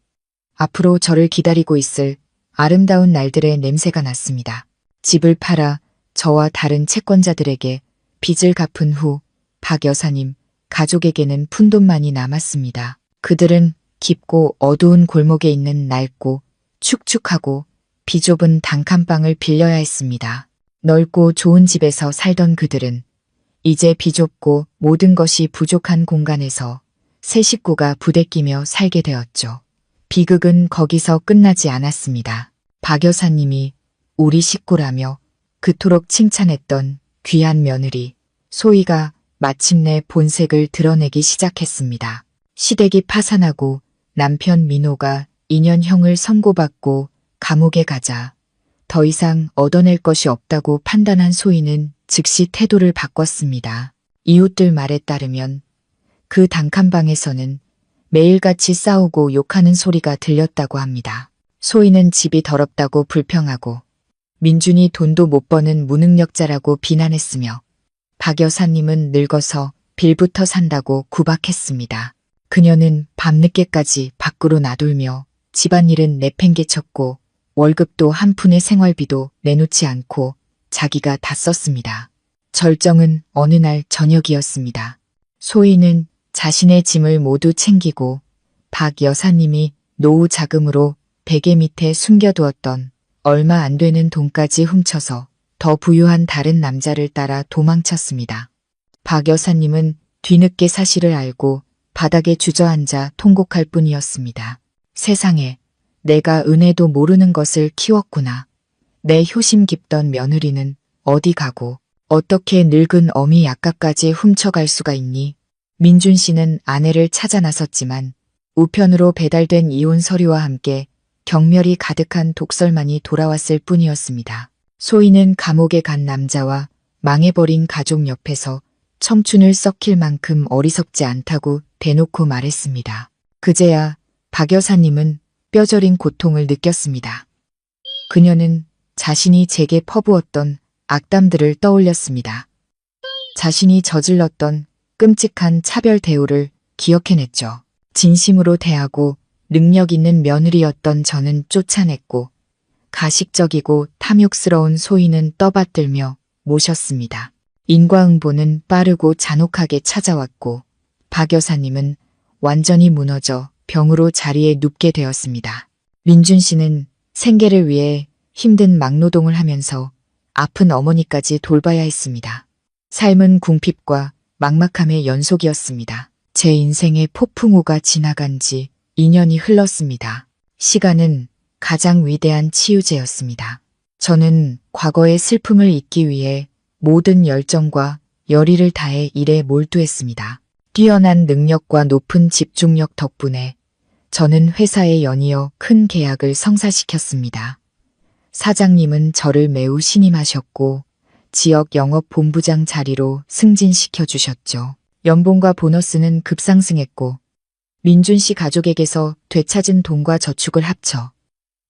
앞으로 저를 기다리고 있을 아름다운 날들의 냄새가 났습니다. 집을 팔아 저와 다른 채권자들에게 빚을 갚은 후 박 여사님 가족에게는 푼돈만이 남았습니다. 그들은 깊고 어두운 골목에 있는 낡고 축축하고 비좁은 단칸방을 빌려야 했습니다. 넓고 좋은 집에서 살던 그들은 이제 비좁고 모든 것이 부족한 공간에서 세 식구가 부대끼며 살게 되었죠. 비극은 거기서 끝나지 않았습니다. 박 여사님이 우리 식구라며 그토록 칭찬했던 귀한 며느리 소희가 마침내 본색을 드러내기 시작했습니다. 시댁이 파산하고 남편 민호가 2년형을 선고받고 감옥에 가자 더 이상 얻어낼 것이 없다고 판단한 소희는 즉시 태도를 바꿨습니다. 이웃들 말에 따르면 그 단칸방에서는 매일같이 싸우고 욕하는 소리가 들렸다고 합니다. 소희는 집이 더럽다고 불평하고 민준이 돈도 못 버는 무능력자라고 비난했으며 박 여사님은 늙어서 빌부터 산다고 구박했습니다. 그녀는 밤늦게까지 밖으로 나돌며 집안일은 내팽개쳤고 월급도 한 푼의 생활비도 내놓지 않고 자기가 다 썼습니다. 절정은 어느 날 저녁이었습니다. 소희는 자신의 짐을 모두 챙기고 박 여사님이 노후 자금으로 베개 밑에 숨겨두었던 얼마 안 되는 돈까지 훔쳐서 더 부유한 다른 남자를 따라 도망쳤습니다. 박 여사님은 뒤늦게 사실을 알고 바닥에 주저앉아 통곡할 뿐이었습니다. 세상에, 내가 은혜도 모르는 것을 키웠구나. 내 효심 깊던 며느리는 어디 가고 어떻게 늙은 어미 약가까지 훔쳐갈 수가 있니? 민준 씨는 아내를 찾아 나섰지만 우편으로 배달된 이혼 서류와 함께 경멸이 가득한 독설만이 돌아왔을 뿐이었습니다. 소희는 감옥에 간 남자와 망해버린 가족 옆에서 청춘을 썩힐 만큼 어리석지 않다고 대놓고 말했습니다. 그제야 박 여사님은 뼈저린 고통을 느꼈습니다. 그녀는 자신이 제게 퍼부었던 악담들을 떠올렸습니다. 자신이 저질렀던 끔찍한 차별 대우를 기억해냈죠. 진심으로 대하고 능력 있는 며느리였던 저는 쫓아냈고 가식적이고 탐욕스러운 소희는 떠받들며 모셨습니다. 인과응보는 빠르고 잔혹하게 찾아왔고 박 여사님은 완전히 무너져 병으로 자리에 눕게 되었습니다. 민준 씨는 생계를 위해 힘든 막노동을 하면서 아픈 어머니까지 돌봐야 했습니다. 삶은 궁핍과 막막함의 연속이었습니다. 제 인생의 폭풍우가 지나간 지 2년이 흘렀습니다. 시간은 가장 위대한 치유제였습니다. 저는 과거의 슬픔을 잊기 위해 모든 열정과 열의를 다해 일에 몰두했습니다. 뛰어난 능력과 높은 집중력 덕분에 저는 회사에 연이어 큰 계약을 성사시켰습니다. 사장님은 저를 매우 신임하셨고 지역 영업본부장 자리로 승진시켜 주셨죠. 연봉과 보너스는 급상승했고 민준 씨 가족에게서 되찾은 돈과 저축을 합쳐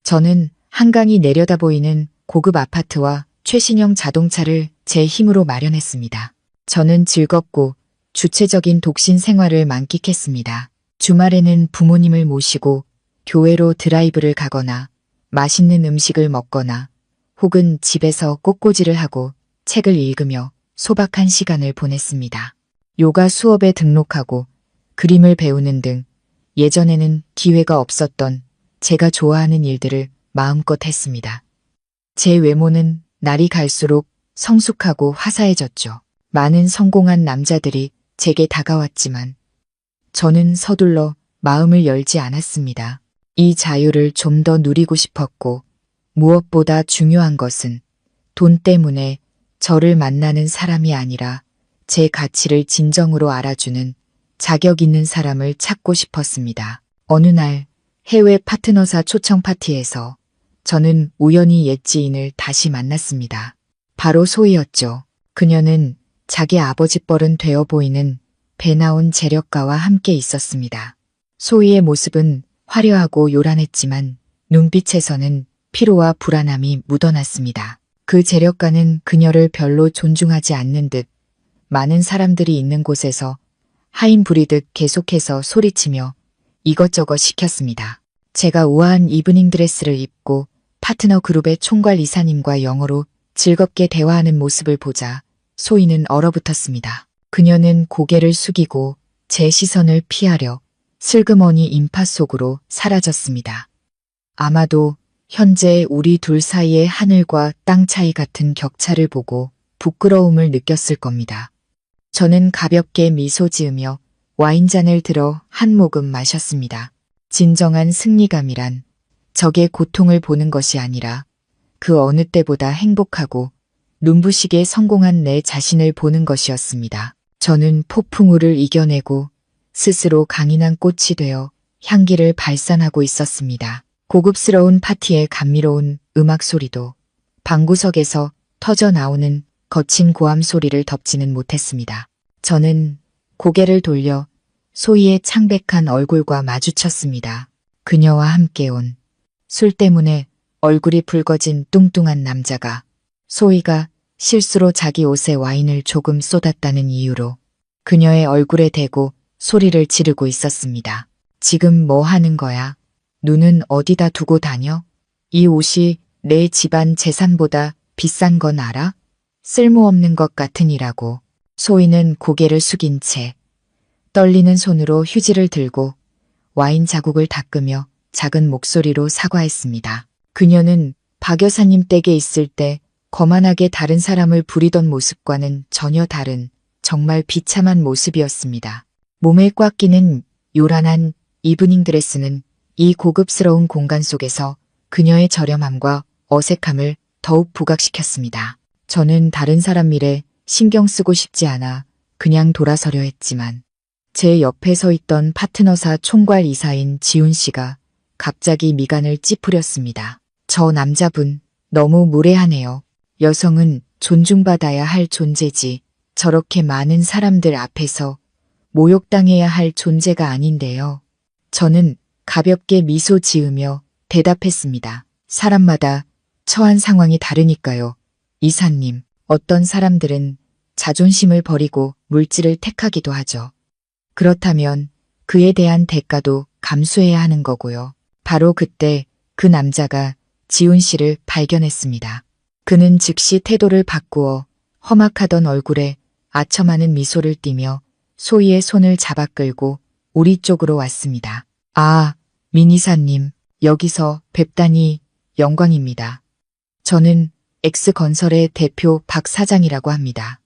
저는 한강이 내려다 보이는 고급 아파트와 최신형 자동차를 제 힘으로 마련했습니다. 저는 즐겁고 주체적인 독신 생활을 만끽했습니다. 주말에는 부모님을 모시고 교회로 드라이브를 가거나 맛있는 음식을 먹거나 혹은 집에서 꽃꽂이를 하고 책을 읽으며 소박한 시간을 보냈습니다. 요가 수업에 등록하고 그림을 배우는 등 예전에는 기회가 없었던 제가 좋아하는 일들을 마음껏 했습니다. 제 외모는 날이 갈수록 성숙하고 화사해졌죠. 많은 성공한 남자들이 제게 다가왔지만 저는 서둘러 마음을 열지 않았습니다. 이 자유를 좀 더 누리고 싶었고 무엇보다 중요한 것은 돈 때문에 저를 만나는 사람이 아니라 제 가치를 진정으로 알아주는 자격 있는 사람을 찾고 싶었습니다. 어느 날 해외 파트너사 초청 파티에서 저는 우연히 옛 지인을 다시 만났습니다. 바로 소희였죠. 그녀는 자기 아버지 뻘은 되어 보이는 배 나온 재력가와 함께 있었습니다. 소희의 모습은 화려하고 요란했지만 눈빛에서는 피로와 불안함이 묻어났습니다. 그 재력가는 그녀를 별로 존중하지 않는 듯 많은 사람들이 있는 곳에서 하인 부리듯 계속해서 소리치며 이것저것 시켰습니다. 제가 우아한 이브닝 드레스를 입고 파트너 그룹의 총괄 이사님과 영어로 즐겁게 대화하는 모습을 보자 소희는 얼어붙었습니다. 그녀는 고개를 숙이고 제 시선을 피하려 슬그머니 인파 속으로 사라졌습니다. 아마도 현재 우리 둘 사이의 하늘과 땅 차이 같은 격차를 보고 부끄러움을 느꼈을 겁니다. 저는 가볍게 미소 지으며 와인잔을 들어 한 모금 마셨습니다. 진정한 승리감이란 적의 고통을 보는 것이 아니라 그 어느 때보다 행복하고 눈부시게 성공한 내 자신을 보는 것이었습니다. 저는 폭풍우를 이겨내고 스스로 강인한 꽃이 되어 향기를 발산하고 있었습니다. 고급스러운 파티의 감미로운 음악 소리도 방구석에서 터져 나오는 거친 고함 소리를 덮지는 못했습니다. 저는 고개를 돌려 소희의 창백한 얼굴과 마주쳤습니다. 그녀와 함께 온 술 때문에 얼굴이 붉어진 뚱뚱한 남자가 소희가 실수로 자기 옷에 와인을 조금 쏟았다는 이유로 그녀의 얼굴에 대고 소리를 지르고 있었습니다. 지금 뭐 하는 거야? 눈은 어디다 두고 다녀? 이 옷이 내 집안 재산보다 비싼 건 알아? 쓸모없는 것 같으니라고. 소희는 고개를 숙인 채 떨리는 손으로 휴지를 들고 와인 자국을 닦으며 작은 목소리로 사과했습니다. 그녀는 박 여사님 댁에 있을 때 거만하게 다른 사람을 부리던 모습과는 전혀 다른 정말 비참한 모습이었습니다. 몸에 꽉 끼는 요란한 이브닝 드레스는 이 고급스러운 공간 속에서 그녀의 저렴함과 어색함을 더욱 부각시켰습니다. 저는 다른 사람 일에 신경 쓰고 싶지 않아 그냥 돌아서려 했지만 제 옆에 서 있던 파트너사 총괄 이사인 지훈 씨가 갑자기 미간을 찌푸렸습니다. 저 남자분 너무 무례하네요. 여성은 존중받아야 할 존재지 저렇게 많은 사람들 앞에서 모욕당해야 할 존재가 아닌데요. 저는 가볍게 미소 지으며 대답했습니다. 사람마다 처한 상황이 다르니까요. 이사님, 어떤 사람들은 자존심을 버리고 물질을 택하기도 하죠. 그렇다면 그에 대한 대가도 감수해야 하는 거고요. 바로 그때 그 남자가 지훈 씨를 발견했습니다. 그는 즉시 태도를 바꾸어 험악하던 얼굴에 아첨하는 미소를 띠며 소희의 손을 잡아 끌고 우리 쪽으로 왔습니다. 아, 민 이사님, 여기서 뵙다니 영광입니다. 저는 X건설의 대표 박 사장이라고 합니다.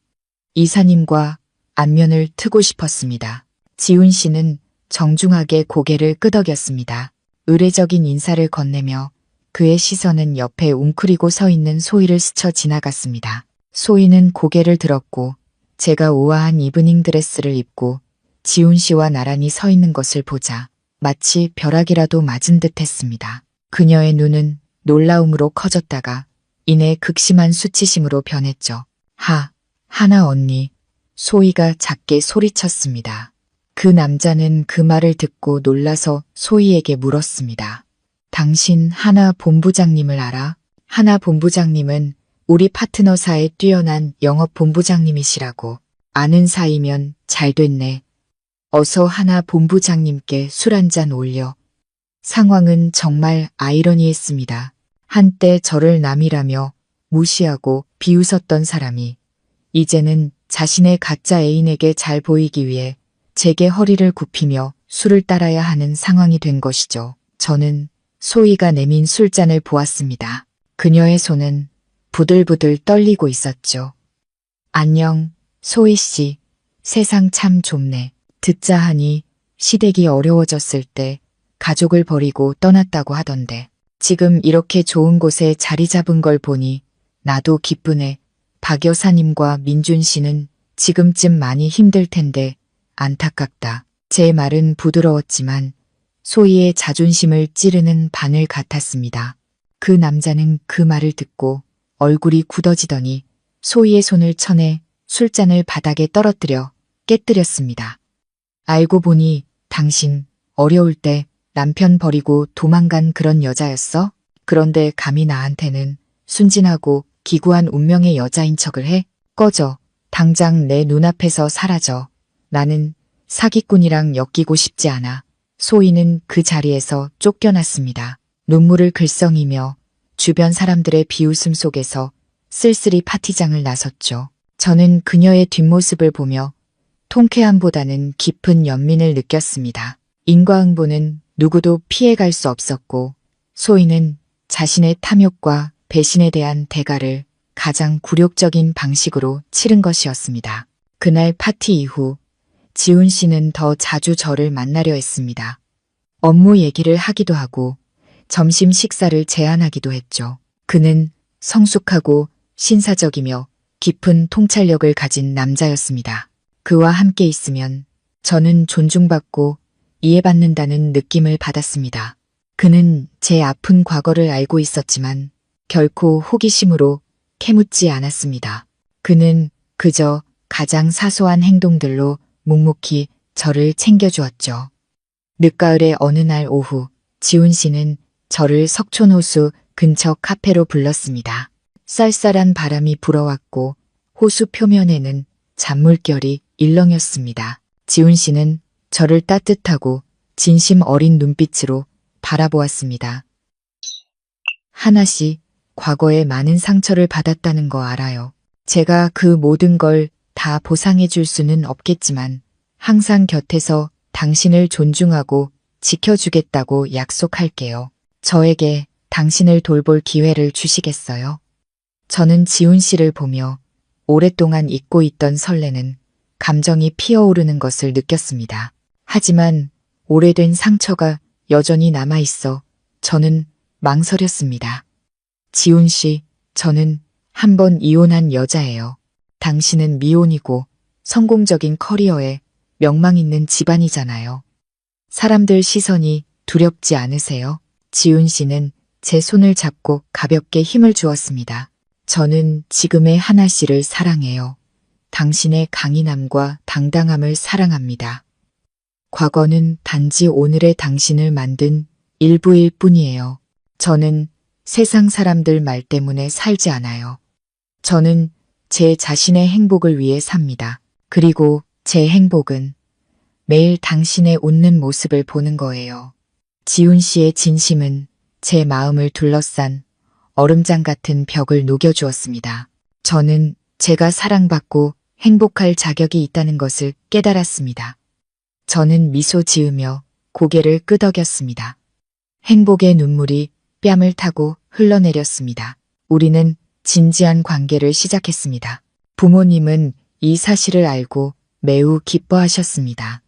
이사님과 안면을 트고 싶었습니다. 지훈 씨는 정중하게 고개를 끄덕였습니다. 의례적인 인사를 건네며 그의 시선은 옆에 웅크리고 서 있는 소희를 스쳐 지나갔습니다. 소희는 고개를 들었고 제가 우아한 이브닝 드레스를 입고 지훈 씨와 나란히 서 있는 것을 보자 마치 벼락이라도 맞은 듯 했습니다. 그녀의 눈은 놀라움으로 커졌다가 이내 극심한 수치심으로 변했죠. 하나 언니. 소희가 작게 소리쳤습니다. 그 남자는 그 말을 듣고 놀라서 소희에게 물었습니다. 당신 하나 본부장님을 알아? 하나 본부장님은 우리 파트너사의 뛰어난 영업 본부장님이시라고. 아는 사이면 잘 됐네. 어서 하나 본부장님께 술 한잔 올려. 상황은 정말 아이러니했습니다. 한때 저를 남이라며 무시하고 비웃었던 사람이 이제는 자신의 가짜 애인에게 잘 보이기 위해 제게 허리를 굽히며 술을 따라야 하는 상황이 된 것이죠. 저는 소희가 내민 술잔을 보았습니다. 그녀의 손은 부들부들 떨리고 있었죠. 안녕, 소희 씨. 세상 참 좁네. 듣자 하니 시댁이 어려워졌을 때 가족을 버리고 떠났다고 하던데 지금 이렇게 좋은 곳에 자리 잡은 걸 보니 나도 기쁘네. 박 여사님과 민준 씨는 지금쯤 많이 힘들 텐데 안타깝다. 제 말은 부드러웠지만 소희의 자존심을 찌르는 바늘 같았습니다. 그 남자는 그 말을 듣고 얼굴이 굳어지더니 소희의 손을 쳐내 술잔을 바닥에 떨어뜨려 깨뜨렸습니다. 알고 보니 당신 어려울 때 남편 버리고 도망간 그런 여자였어? 그런데 감히 나한테는 순진하고 기구한 운명의 여자인 척을 해? 꺼져. 당장 내 눈앞에서 사라져. 나는 사기꾼이랑 엮이고 싶지 않아. 소희는 그 자리에서 쫓겨났습니다. 눈물을 글썽이며 주변 사람들의 비웃음 속에서 쓸쓸히 파티장을 나섰죠. 저는 그녀의 뒷모습을 보며 통쾌함보다는 깊은 연민을 느꼈습니다. 인과응보는 누구도 피해갈 수 없었고 소희는 자신의 탐욕과 배신에 대한 대가를 가장 굴욕적인 방식으로 치른 것이었습니다. 그날 파티 이후 지훈 씨는 더 자주 저를 만나려 했습니다. 업무 얘기를 하기도 하고 점심 식사를 제안하기도 했죠. 그는 성숙하고 신사적이며 깊은 통찰력을 가진 남자였습니다. 그와 함께 있으면 저는 존중받고 이해받는다는 느낌을 받았습니다. 그는 제 아픈 과거를 알고 있었지만 결코 호기심으로 캐묻지 않았습니다. 그는 그저 가장 사소한 행동들로 묵묵히 저를 챙겨주었죠. 늦가을의 어느 날 오후 지훈 씨는 저를 석촌호수 근처 카페로 불렀습니다. 쌀쌀한 바람이 불어왔고 호수 표면에는 잔물결이 일렁였습니다. 지훈 씨는 저를 따뜻하고 진심 어린 눈빛으로 바라보았습니다. 하나 씨, 과거에 많은 상처를 받았다는 거 알아요. 제가 그 모든 걸 다 보상해 줄 수는 없겠지만 항상 곁에서 당신을 존중하고 지켜주겠다고 약속할게요. 저에게 당신을 돌볼 기회를 주시겠어요? 저는 지훈 씨를 보며 오랫동안 잊고 있던 설레는 감정이 피어오르는 것을 느꼈습니다. 하지만 오래된 상처가 여전히 남아있어 저는 망설였습니다. 지훈 씨, 저는 한 번 이혼한 여자예요. 당신은 미혼이고 성공적인 커리어에 명망 있는 집안이잖아요. 사람들 시선이 두렵지 않으세요? 지훈 씨는 제 손을 잡고 가볍게 힘을 주었습니다. 저는 지금의 하나 씨를 사랑해요. 당신의 강인함과 당당함을 사랑합니다. 과거는 단지 오늘의 당신을 만든 일부일 뿐이에요. 저는 세상 사람들 말 때문에 살지 않아요. 저는 제 자신의 행복을 위해 삽니다. 그리고 제 행복은 매일 당신의 웃는 모습을 보는 거예요. 지훈 씨의 진심은 제 마음을 둘러싼 얼음장 같은 벽을 녹여주었습니다. 저는 제가 사랑받고 행복할 자격이 있다는 것을 깨달았습니다. 저는 미소 지으며 고개를 끄덕였습니다. 행복의 눈물이 뺨을 타고 흘러내렸습니다. 우리는 진지한 관계를 시작했습니다. 부모님은 이 사실을 알고 매우 기뻐하셨습니다.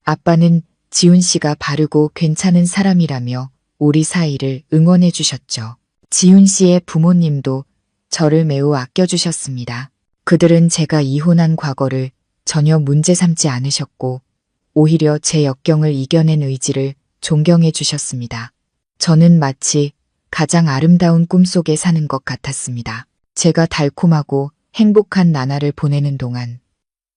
아빠는 지훈 씨가 바르고 괜찮은 사람이라며 우리 사이를 응원해 주셨죠. 지훈 씨의 부모님도 저를 매우 아껴주셨습니다. 그들은 제가 이혼한 과거를 전혀 문제 삼지 않으셨고 오히려 제 역경을 이겨낸 의지를 존경해 주셨습니다. 저는 마치 가장 아름다운 꿈속에 사는 것 같았습니다. 제가 달콤하고 행복한 나날을 보내는 동안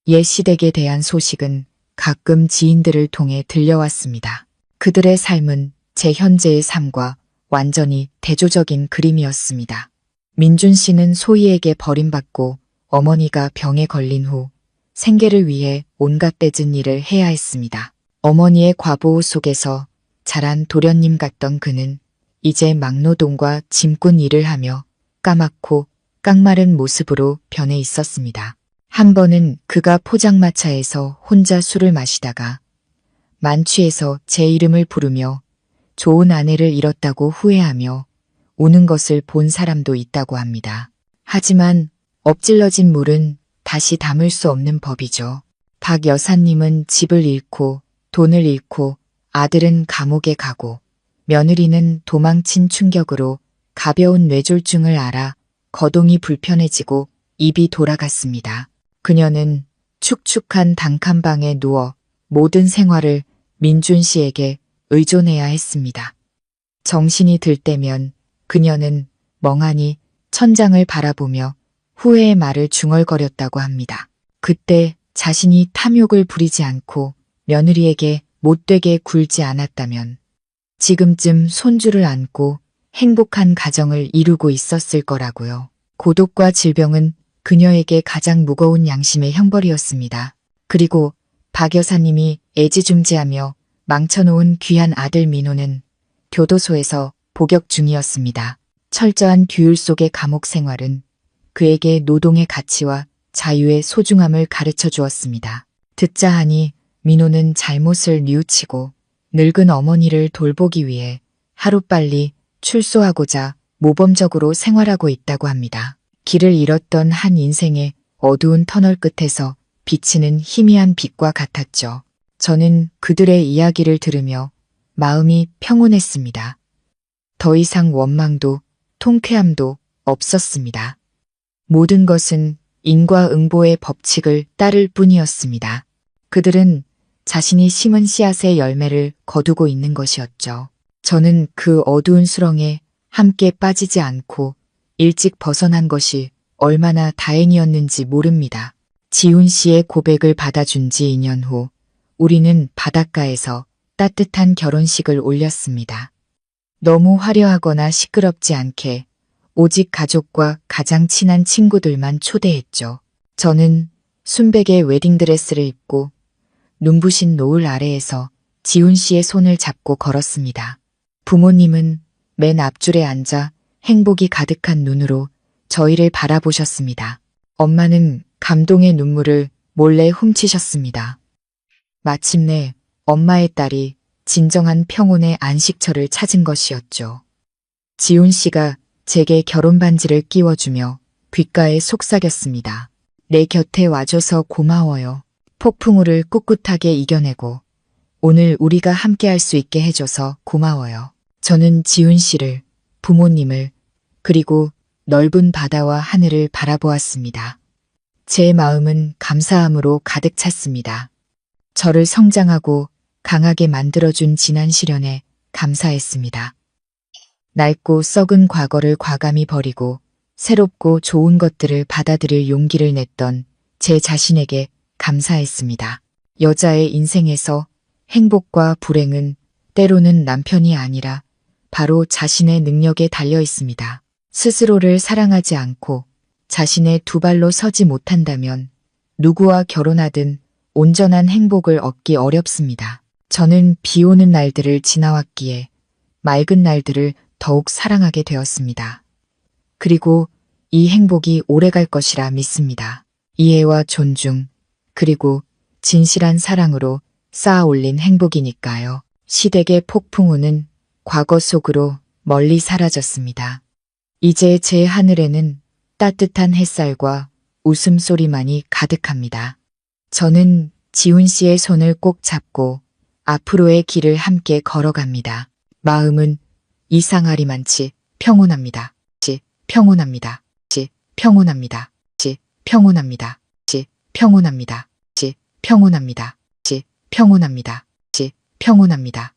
옛 시댁에 대한 소식은 가끔 지인들을 통해 들려왔습니다. 그들의 삶은 제 현재의 삶과 완전히 대조적인 그림이었습니다. 민준 씨는 소희에게 버림받고 어머니가 병에 걸린 후 생계를 위해 온갖 떼진 일을 해야 했습니다. 어머니의 과보호 속에서 자란 도련님 같던 그는 이제 막노동과 짐꾼 일을 하며 까맣고 깡마른 모습으로 변해 있었습니다. 한 번은 그가 포장마차에서 혼자 술을 마시다가 만취해서 제 이름을 부르며 좋은 아내를 잃었다고 후회하며 우는 것을 본 사람도 있다고 합니다. 하지만 엎질러진 물은 다시 담을 수 없는 법이죠. 박 여사님은 집을 잃고 돈을 잃고 아들은 감옥에 가고 며느리는 도망친 충격으로 가벼운 뇌졸중을 앓아 거동이 불편해지고 입이 돌아갔습니다. 그녀는 축축한 단칸방에 누워 모든 생활을 민준 씨에게 의존해야 했습니다. 정신이 들 때면 그녀는 멍하니 천장을 바라보며 후회의 말을 중얼거렸다고 합니다. 그때 자신이 탐욕을 부리지 않고 며느리에게 못되게 굴지 않았다면 지금쯤 손주를 안고 행복한 가정을 이루고 있었을 거라고요. 고독과 질병은 그녀에게 가장 무거운 양심의 형벌이었습니다. 그리고 박 여사님이 애지중지하며 망쳐놓은 귀한 아들 민호는 교도소에서 복역 중이었습니다. 철저한 규율 속의 감옥 생활은 그에게 노동의 가치와 자유의 소중함을 가르쳐 주었습니다. 듣자 하니 민호는 잘못을 뉘우치고 늙은 어머니를 돌보기 위해 하루빨리 출소하고자 모범적으로 생활하고 있다고 합니다. 길을 잃었던 한 인생의 어두운 터널 끝에서 비치는 희미한 빛과 같았죠. 저는 그들의 이야기를 들으며 마음이 평온했습니다. 더 이상 원망도 통쾌함도 없었습니다. 모든 것은 인과응보의 법칙을 따를 뿐이었습니다. 그들은 자신이 심은 씨앗의 열매를 거두고 있는 것이었죠. 저는 그 어두운 수렁에 함께 빠지지 않고 일찍 벗어난 것이 얼마나 다행이었는지 모릅니다. 지훈 씨의 고백을 받아준 지 2년 후 우리는 바닷가에서 따뜻한 결혼식을 올렸습니다. 너무 화려하거나 시끄럽지 않게 오직 가족과 가장 친한 친구들만 초대했죠. 저는 순백의 웨딩드레스를 입고 눈부신 노을 아래에서 지훈 씨의 손을 잡고 걸었습니다. 부모님은 맨 앞줄에 앉아 행복이 가득한 눈으로 저희를 바라보셨습니다. 엄마는 감동의 눈물을 몰래 훔치셨습니다. 마침내 엄마의 딸이 진정한 평온의 안식처를 찾은 것이었죠. 지훈 씨가 제게 결혼 반지를 끼워주며 귓가에 속삭였습니다. 내 곁에 와줘서 고마워요. 폭풍우를 꿋꿋하게 이겨내고 오늘 우리가 함께할 수 있게 해줘서 고마워요. 저는 지훈 씨를, 부모님을, 그리고 넓은 바다와 하늘을 바라보았습니다. 제 마음은 감사함으로 가득 찼습니다. 저를 성장하고 강하게 만들어준 지난 시련에 감사했습니다. 낡고 썩은 과거를 과감히 버리고 새롭고 좋은 것들을 받아들일 용기를 냈던 제 자신에게 감사했습니다. 여자의 인생에서 행복과 불행은 때로는 남편이 아니라 바로 자신의 능력에 달려 있습니다. 스스로를 사랑하지 않고 자신의 두 발로 서지 못한다면 누구와 결혼하든 온전한 행복을 얻기 어렵습니다. 저는 비 오는 날들을 지나왔기에 맑은 날들을 더욱 사랑하게 되었습니다. 그리고 이 행복이 오래갈 것이라 믿습니다. 이해와 존중, 그리고 진실한 사랑으로 쌓아 올린 행복이니까요. 시댁의 폭풍우는 과거 속으로 멀리 사라졌습니다. 이제 제 하늘에는 따뜻한 햇살과 웃음소리만이 가득합니다. 저는 지훈 씨의 손을 꼭 잡고 앞으로의 길을 함께 걸어갑니다. 마음은 이상하리만치 평온합니다. 평온합니다. 평온합니다. 평온합니다. 평온합니다. 평온합니다. 평온합니다. 평온합니다.